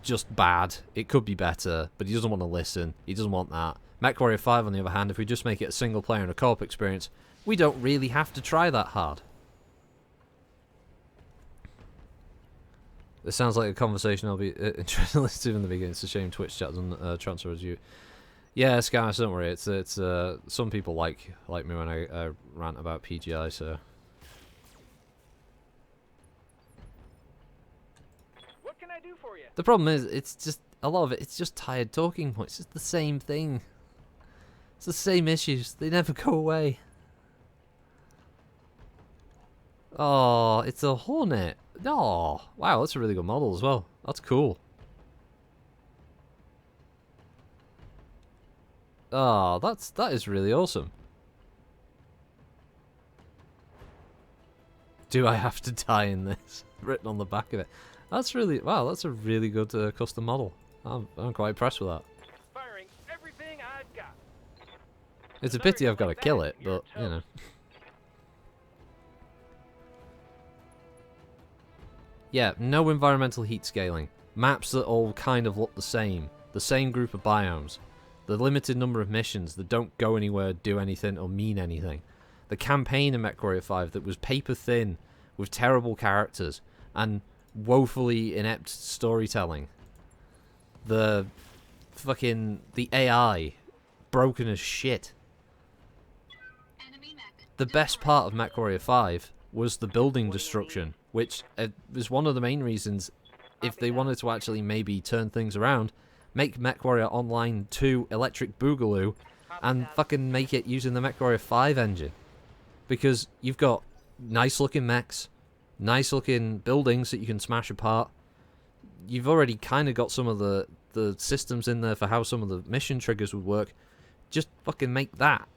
just bad, it could be better, but he doesn't want to listen, he doesn't want that. MechWarrior 5, on the other hand, if we just make it a single player and a co-op experience, we don't really have to try that hard. This sounds like a conversation I'll be interested to listen to in the beginning. It's a shame Twitch chat doesn't transfer as you. Yeah, Skymas, don't worry. It's some people like me when I rant about PGI, so. What can I do for you? The problem is, it's just a lot of it. It's just tired talking points. It's the same thing. It's the same issues. They never go away. Oh, it's a Hornet. Oh, wow, that's a really good model as well. That's cool. Oh, that is really awesome. Do I have to die in this? Written on the back of it. That's really, wow, that's a really good custom model. I'm quite impressed with that. Firing everything I've got. It's a pity I've got to kill it, but, you know. Yeah, no environmental heat scaling. Maps that all kind of look the same group of biomes. The limited number of missions that don't go anywhere, do anything, or mean anything. The campaign in MechWarrior 5 that was paper thin, with terrible characters, and woefully inept storytelling. The AI, broken as shit. Enemy mech. The best part of MechWarrior 5 was the building destruction, which was one of the main reasons, if they wanted to actually maybe turn things around, make MechWarrior Online 2 Electric Boogaloo, and fucking make it using the MechWarrior 5 engine. Because you've got nice looking mechs, nice looking buildings that you can smash apart. You've already kind of got some of the systems in there for how some of the mission triggers would work. Just fucking make that.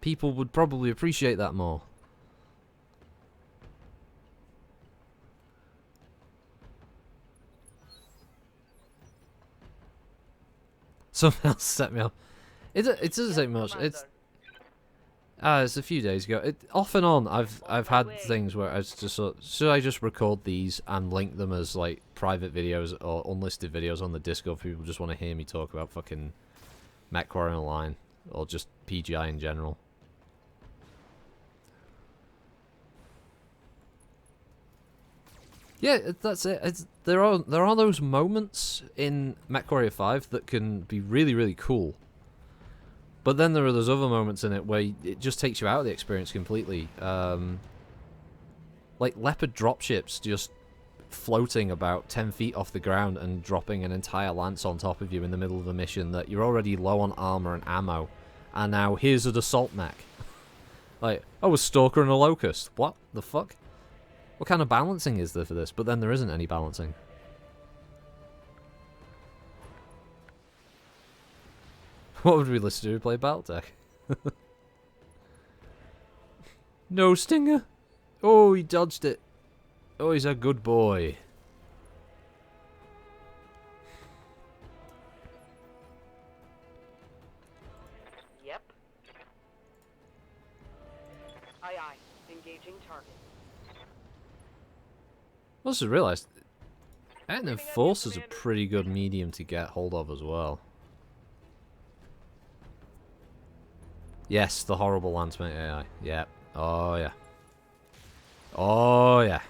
People would probably appreciate that more. Someone else set me up. It doesn't take much. It's a few days ago. Off and on, I've had things where I was just should I just record these and link them as like private videos or unlisted videos on the Discord for people who just want to hear me talk about fucking MechWarrior Online or just PGI in general. Yeah, that's it. There are those moments in MechWarrior 5 that can be really, really cool. But then there are those other moments in it where it just takes you out of the experience completely. Like Leopard dropships just floating about 10 feet off the ground and dropping an entire lance on top of you in the middle of a mission that you're already low on armor and ammo, and now here's an assault mech. Like, oh, a stalker and a locust. What the fuck? What kind of balancing is there for this? But then there isn't any balancing. What would we listen to play Battletech? No stinger. Oh, he dodged it. Oh, he's a good boy. Yep. Aye, aye. Engaging target. I also realised Active Force is a pretty good medium to get hold of as well. Yes, the horrible Lanceman AI. Yep. Oh, yeah. Oh, yeah.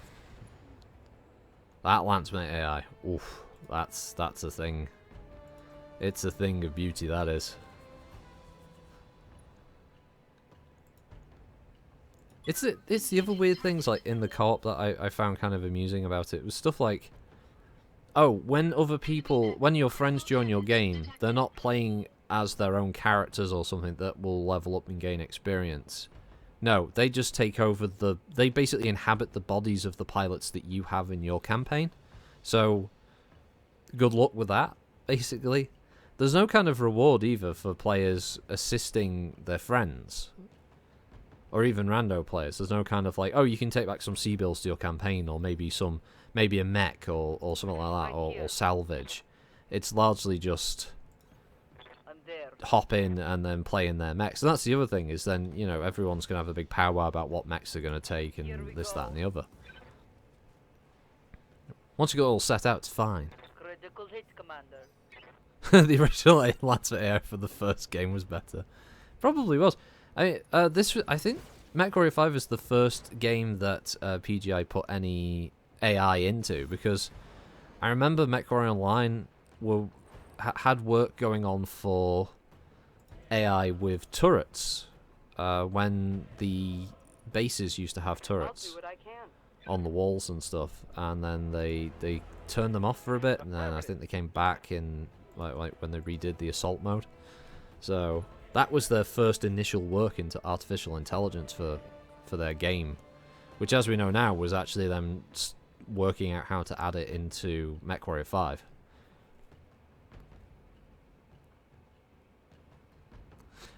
That Lanceman AI. Oof. That's a thing. It's a thing of beauty, that is. It's the other weird things, like, in the co-op that I found kind of amusing about it. It was stuff like, oh, when your friends join your game, they're not playing as their own characters or something that will level up and gain experience. No, they just take over they basically inhabit the bodies of the pilots that you have in your campaign. So, good luck with that, basically. There's no kind of reward either for players assisting their friends. Or even rando players. There's no kind of like, oh, you can take back some C-bills to your campaign, or maybe a mech or something like that, or salvage. It's largely just hop in and then play in their mechs. And that's the other thing, is then, you know, everyone's going to have a big powwow about what mechs they're going to take and this, that, and the other. Once you got it all set out, it's fine. Critical hit, Commander. The original Lancer AI for the first game was better. Probably was. I think MechWarrior 5 is the first game that PGI put any AI into, because I remember MechWarrior Online had work going on for AI with turrets, when the bases used to have turrets I'll do what I can. on the walls and stuff, and then they turned them off for a bit, and then I think they came back in like when they redid the assault mode. So that was their first initial work into artificial intelligence for their game, which, as we know now, was actually them working out how to add it into MechWarrior 5.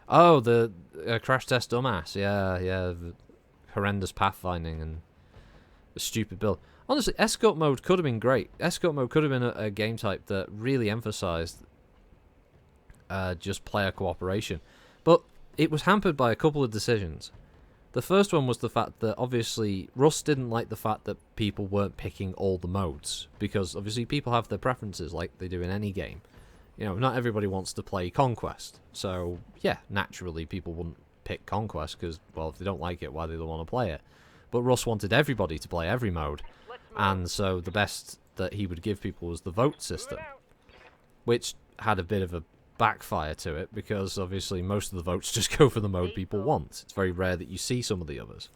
Oh, the Crash Test Dumbass. Yeah, the horrendous pathfinding and the stupid build. Honestly, Escort Mode could have been great. Escort Mode could have been a game type that really emphasized just player cooperation. But it was hampered by a couple of decisions. The first one was the fact that, obviously, Russ didn't like the fact that people weren't picking all the modes, because, obviously, people have their preferences like they do in any game. You know, not everybody wants to play Conquest. So, yeah, naturally, people wouldn't pick Conquest, because, well, if they don't like it, why do they want to play it? But Russ wanted everybody to play every mode, and so the best that he would give people was the vote system, which had a bit of a backfire to it, because obviously most of the votes just go for the mode people want. It's very rare that you see some of the others.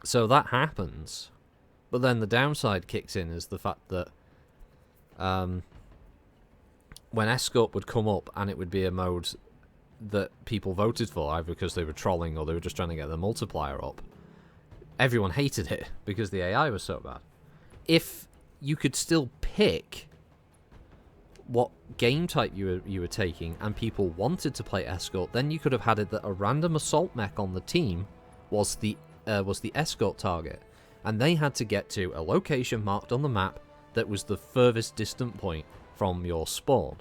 So that happens, but then the downside kicks in is the fact that when Escort would come up and it would be a mode that people voted for, either because they were trolling or they were just trying to get the multiplier up, everyone hated it because the AI was so bad. If you could still pick what game type you were taking and people wanted to play Escort, then you could have had it that a random assault mech on the team was the escort target, and they had to get to a location marked on the map that was the furthest distant point from your spawn.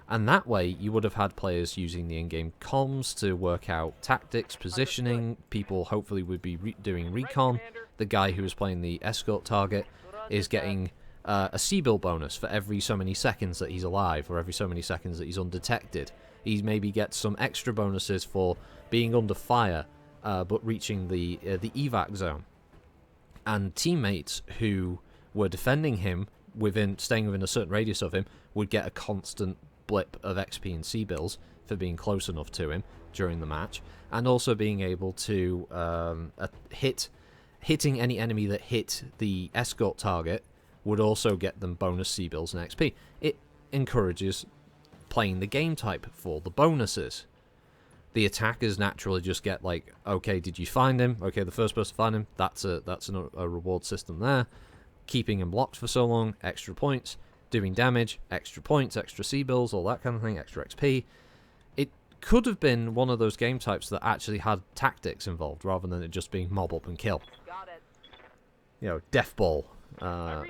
And that way you would have had players using the in-game comms to work out tactics, positioning. People hopefully would be doing recon. The guy who was playing the escort target is getting a C-bill bonus for every so many seconds that he's alive, or every so many seconds that he's undetected. He maybe gets some extra bonuses for being under fire, but reaching the evac zone. And teammates who were defending him, staying within a certain radius of him, would get a constant blip of XP and C-bills for being close enough to him during the match, and also being able to hit hitting any enemy that hit the escort target would also get them bonus C-bills and XP. It encourages playing the game type for the bonuses. The attackers naturally just get like, okay, did you find him? Okay, the first person to find him, that's a reward system there. Keeping him blocked for so long, extra points. Doing damage, extra points, extra C-bills, all that kind of thing, extra XP. It could have been one of those game types that actually had tactics involved, rather than it just being mob up and kill. Got it. You know, Death Ball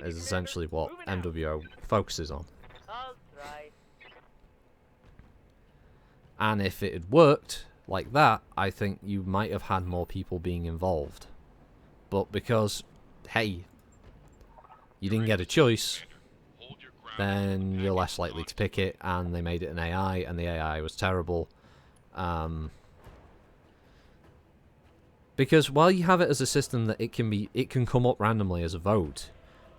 is essentially what MWO focuses on. I'll try. And if it had worked like that, I think you might have had more people being involved. But because, hey, you didn't get a choice, Hold your ground. then you're less likely to pick it, and they made it an AI, and the AI was terrible. Because while you have it as a system that it can come up randomly as a vote,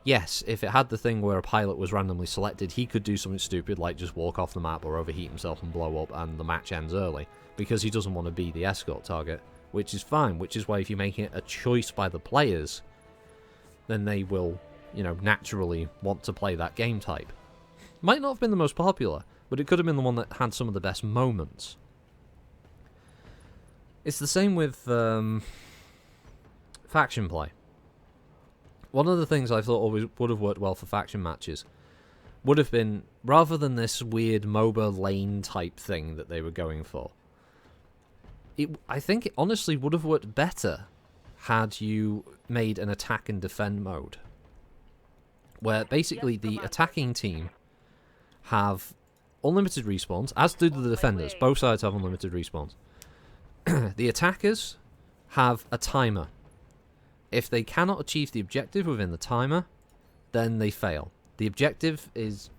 yes, if it had the thing where a pilot was randomly selected, he could do something stupid like just walk off the map or overheat himself and blow up, and the match ends early, because he doesn't want to be the escort target, which is fine, which is why if you make it a choice by the players, then they will, you know, naturally want to play that game type. Might not have been the most popular, but it could have been the one that had some of the best moments. It's the same with faction play. One of the things I thought always would have worked well for faction matches would have been, rather than this weird MOBA lane type thing that they were going for, I think it honestly would have worked better had you made an attack and defend mode, where basically the attacking team have unlimited respawns, as do the defenders. Both sides have unlimited respawns. The attackers have a timer. If they cannot achieve the objective within the timer, then they fail. The objective is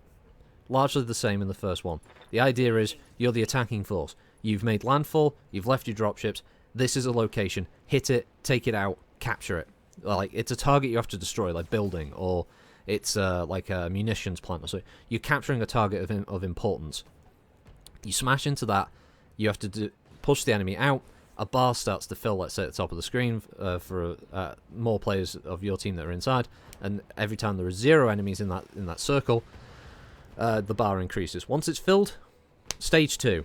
largely the same in the first one. The idea is, you're the attacking force. You've made landfall, you've left your dropships, this is a location, hit it, take it out, capture it. Like, it's a target you have to destroy, like building, or it's like a munitions plant or so. You're capturing a target of importance. You smash into that, you have to push the enemy out, a bar starts to fill, let's say, at the top of the screen for more players of your team that are inside, and every time there are 0 enemies in that circle, the bar increases. Once it's filled, stage 2.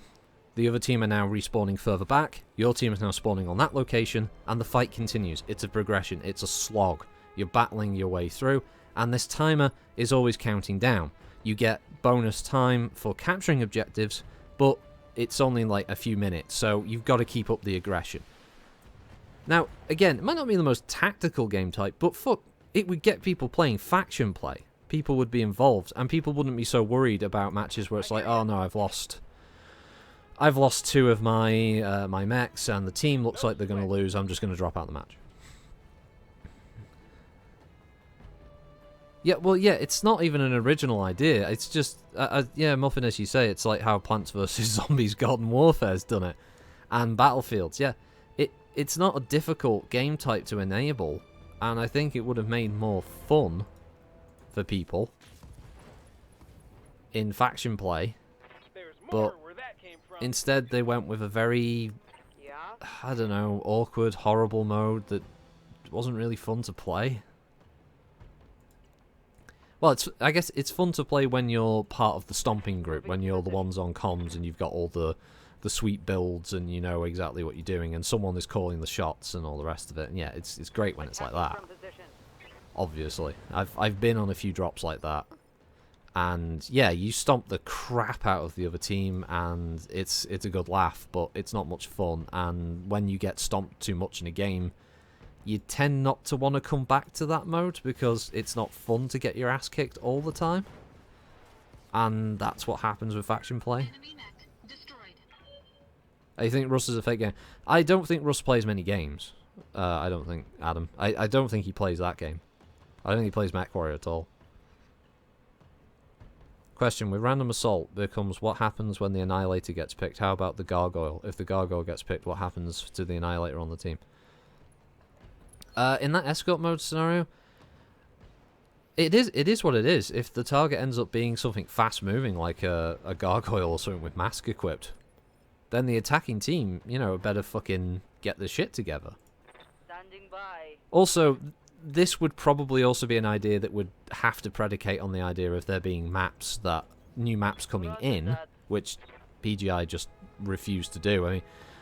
The other team are now respawning further back, your team is now spawning on that location, and the fight continues. It's a progression, it's a slog. You're battling your way through, and this timer is always counting down. You get bonus time for capturing objectives, but it's only like a few minutes, so you've got to keep up the aggression. Now, again, it might not be the most tactical game type, but fuck, it would get people playing faction play. People would be involved, and people wouldn't be so worried about matches where it's like, oh no, I've lost 2 of my my mechs, and the team looks like they're going to lose, I'm just going to drop out the match. Yeah, well, yeah, it's not even an original idea. It's just, yeah, Muffin, as you say, it's like how Plants vs. Zombies Garden Warfare's done it. And Battlefields, yeah. It's not a difficult game type to enable, and I think it would have made more fun for people in faction play. There's But more where that came from. instead they went with a very, Yeah? I don't know, awkward, horrible mode that wasn't really fun to play. Well, I guess it's fun to play when you're part of the stomping group, when you're the ones on comms and you've got all the sweet builds and you know exactly what you're doing, and someone is calling the shots and all the rest of it. And yeah, it's great when it's like that. From position. Obviously, I've been on a few drops like that, and yeah, you stomp the crap out of the other team, and it's a good laugh, but it's not much fun. And when you get stomped too much in a game, you tend not to want to come back to that mode because it's not fun to get your ass kicked all the time. And that's what happens with faction play. Enemy mech destroyed. I think Russ is a fake game. I don't think Russ plays many games. I don't think, Adam. I don't think he plays that game. I don't think he plays MechWarrior at all. Question, with random assault becomes what happens when the Annihilator gets picked? How about the Gargoyle? If the Gargoyle gets picked, what happens to the Annihilator on the team? In that escort mode scenario, it is what it is. If the target ends up being something fast moving like a gargoyle or something with mask equipped, then the attacking team, you know, better fucking get the shit together. Done standing by. Also, this would probably also be an idea that would have to predicate on the idea of there being maps that new maps coming in, which PGI just refused to do. I mean,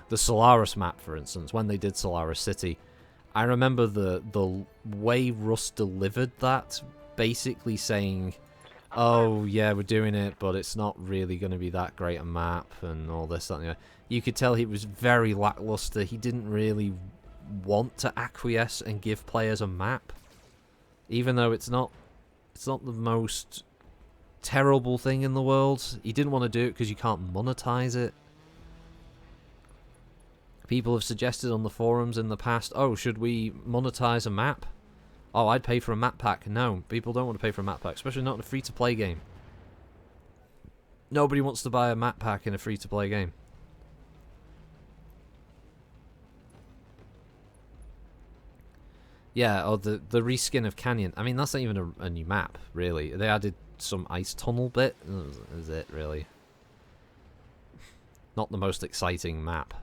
the Solaris map, for instance, when they did Solaris City, I remember the way Rust delivered that, basically saying, "Oh yeah, we're doing it, but it's not really going to be that great a map," and all this, that, and the other. You could tell he was very lackluster. He didn't really want to acquiesce and give players a map, even though it's not the most terrible thing in the world. He didn't want to do it because you can't monetize it. People have suggested on the forums in the past, oh, should we monetize a map? Oh, I'd pay for a map pack. No, people don't want to pay for a map pack, especially not in a free-to-play game. Nobody wants to buy a map pack in a free-to-play game. Yeah, or the reskin of Canyon. I mean, that's not even a new map, really. They added some ice tunnel bit. Is it, really? Not the most exciting map.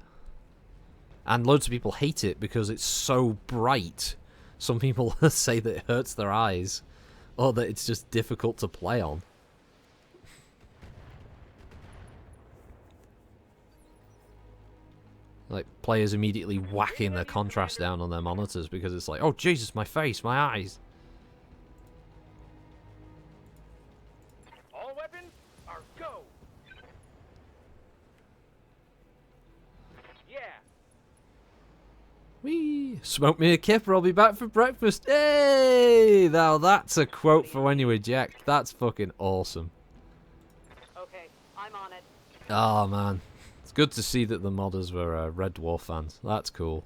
And loads of people hate it because it's so bright. Some people say that it hurts their eyes, or that it's just difficult to play on. Like, players immediately whacking their contrast down on their monitors because it's like, oh Jesus, my face, my eyes. All weapons are go. Yeah. Whee! Smoke me a kipper, I'll be back for breakfast. Hey! Now that's a quote for when you eject. That's fucking awesome. Okay, I'm on it. Oh man. It's good to see that the modders were Red Dwarf fans. That's cool.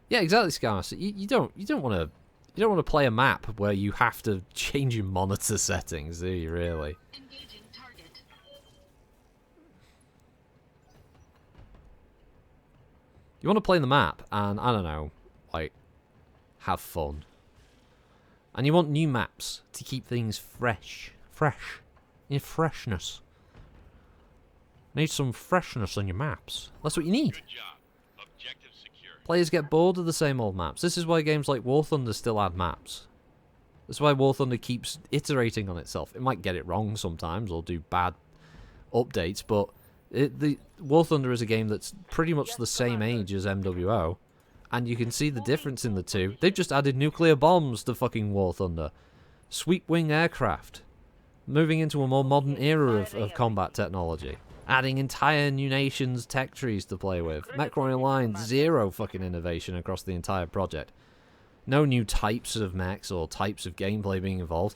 Yeah, exactly, Scarmaster. You don't want to play a map where you have to change your monitor settings, do you? Really? Engaging target. You want to play the map and, I don't know, like, have fun. And you want new maps to keep things fresh. Fresh. You need freshness. Need some freshness on your maps. That's what you need. Good job. Objective secure. Players get bored of the same old maps. This is why games like War Thunder still add maps. That's why War Thunder keeps iterating on itself. It might get it wrong sometimes or do bad updates, but the War Thunder is a game that's pretty much the same age as MWO, and you can see the difference in the two. They've just added nuclear bombs to fucking War Thunder. Sweep-wing aircraft. Moving into a more modern era of combat technology. Adding entire new nations' tech trees to play with. MechWarrior Online, zero fucking innovation across the entire project. No new types of mechs or types of gameplay being involved.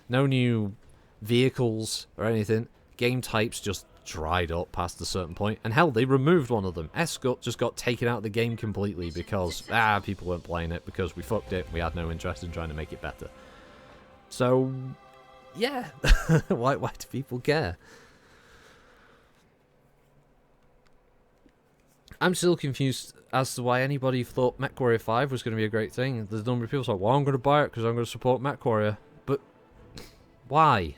No new vehicles or anything. Game types just dried up past a certain point. And hell, they removed one of them. Escort just got taken out of the game completely because, people weren't playing it because we fucked it. We had no interest in trying to make it better. So, yeah. why do people care? I'm still confused as to why anybody thought MechWarrior 5 was going to be a great thing. There's a number of people like, well, I'm going to buy it because I'm going to support MechWarrior. But why?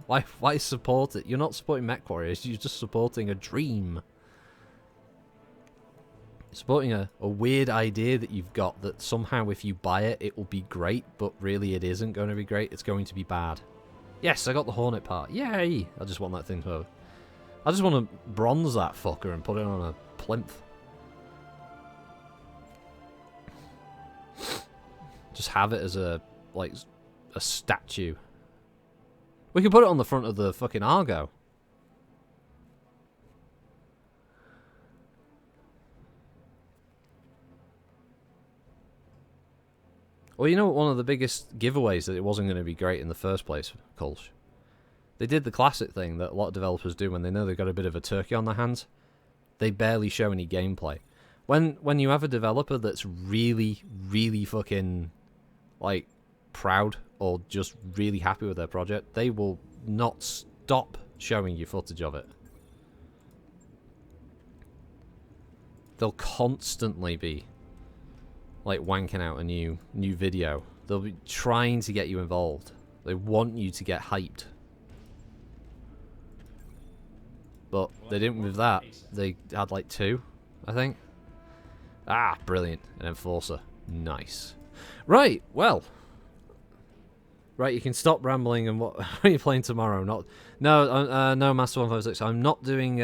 Why support it? You're not supporting MechWarrior, you're just supporting a dream. You're supporting a weird idea that you've got that somehow if you buy it, it will be great, but really it isn't going to be great, it's going to be bad. Yes, I got the Hornet part. Yay! I just want that thing to... I just want to bronze that fucker and put it on a plinth. Just have it as a statue. We can put it on the front of the fucking Argo. Well, you know what one of the biggest giveaways that it wasn't going to be great in the first place, Kolsch? They did the classic thing that a lot of developers do when they know they've got a bit of a turkey on their hands. They barely show any gameplay. When you have a developer that's really, really fucking, like, proud or just really happy with their project, they will not stop showing you footage of it. They'll constantly be, like, wanking out a new video. They'll be trying to get you involved. They want you to get hyped. but they didn't with that. They had like 2, I think. Ah, brilliant. An Enforcer. Nice. Right, well. Right, you can stop rambling. And what are you playing tomorrow? No, Master 156. I'm not doing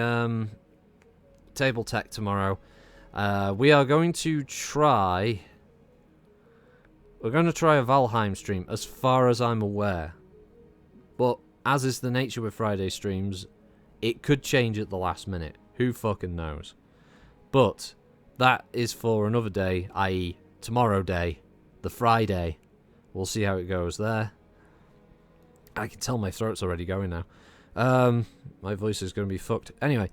Tabletech tomorrow. We are going to try... We're going to try a Valheim stream, as far as I'm aware. But, as is the nature with Friday streams, it could change at the last minute. Who fucking knows? But, that is for another day, i.e. tomorrow day, the Friday. We'll see how it goes there. I can tell my throat's already going now. My voice is going to be fucked. Anyway,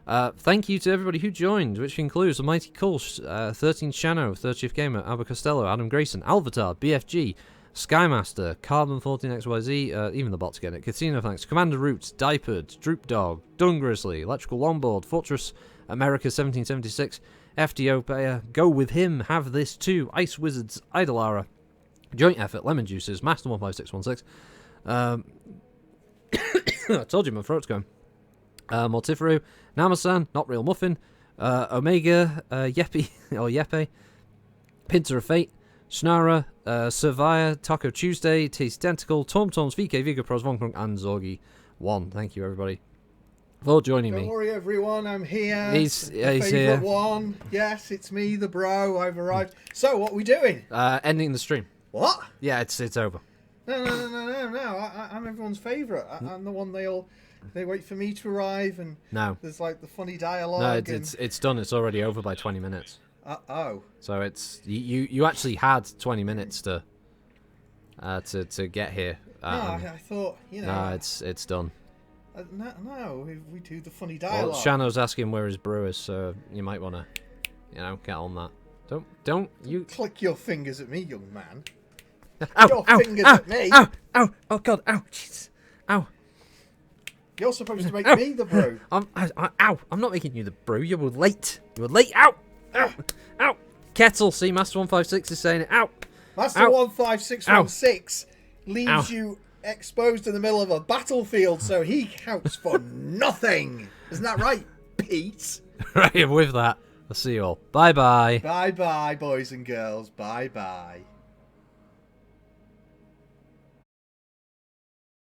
thank you to everybody who joined, which includes the Mighty Kulsh, 13th Shano, 30th Gamer, Albert Costello, Adam Grayson, Alvatar, BFG, Skymaster, Carbon14XYZ, even the bot's getting it, Casino thanks, Commander Roots, Diapered, Droop Dog, Dung Grizzly, Electrical Longboard, Fortress America 1776, FDO Payer, Go With Him, Have This Too, Ice Wizards, Idolara, Joint Effort, Lemon Juices, Master 15616, I told you my throat's going. Mortiferu, Namasan, Not Real Muffin, Omega, Yeppy, or Yeppe, Pinter of Fate, Snara, Servia, Taco Tuesday, Taste Tentacle, Tom Toms, VK, Vigo Pros, Von Krunk, and Zorgi1. Thank you, everybody, for joining me. Don't worry, everyone, I'm here. He's Favourite here. one. Yes, it's me, the bro. I've arrived. So, what are we doing? Ending the stream. What? Yeah, it's over. No. I'm everyone's favourite. I'm the one they wait for me to arrive, and No. there's like the funny dialogue. No, it's done. It's already over by 20 minutes. Oh. So it's you actually had 20 minutes to get here. No, I thought, No, it's done. No, we do the funny Well, dialogue. Shano's asking where his brew is, so you might want to, get on that. Don't you click your fingers at me, young man. Ow, Your ow, fingers ow, at me. Ow! Oh God! Ow! Jeez! Ow! You're supposed to make Ow. me the brew. Ow! I'm not making you the brew. You were late. Ow! Ow! Ow! Kettle. See, Master 156 is saying it. Ow! Master Ow. 15616 leaves Ow. you exposed in the middle of a battlefield, so he counts for nothing. Isn't that right, Pete? Right. With that, I'll see you all. Bye bye. Bye bye, boys and girls. Bye bye.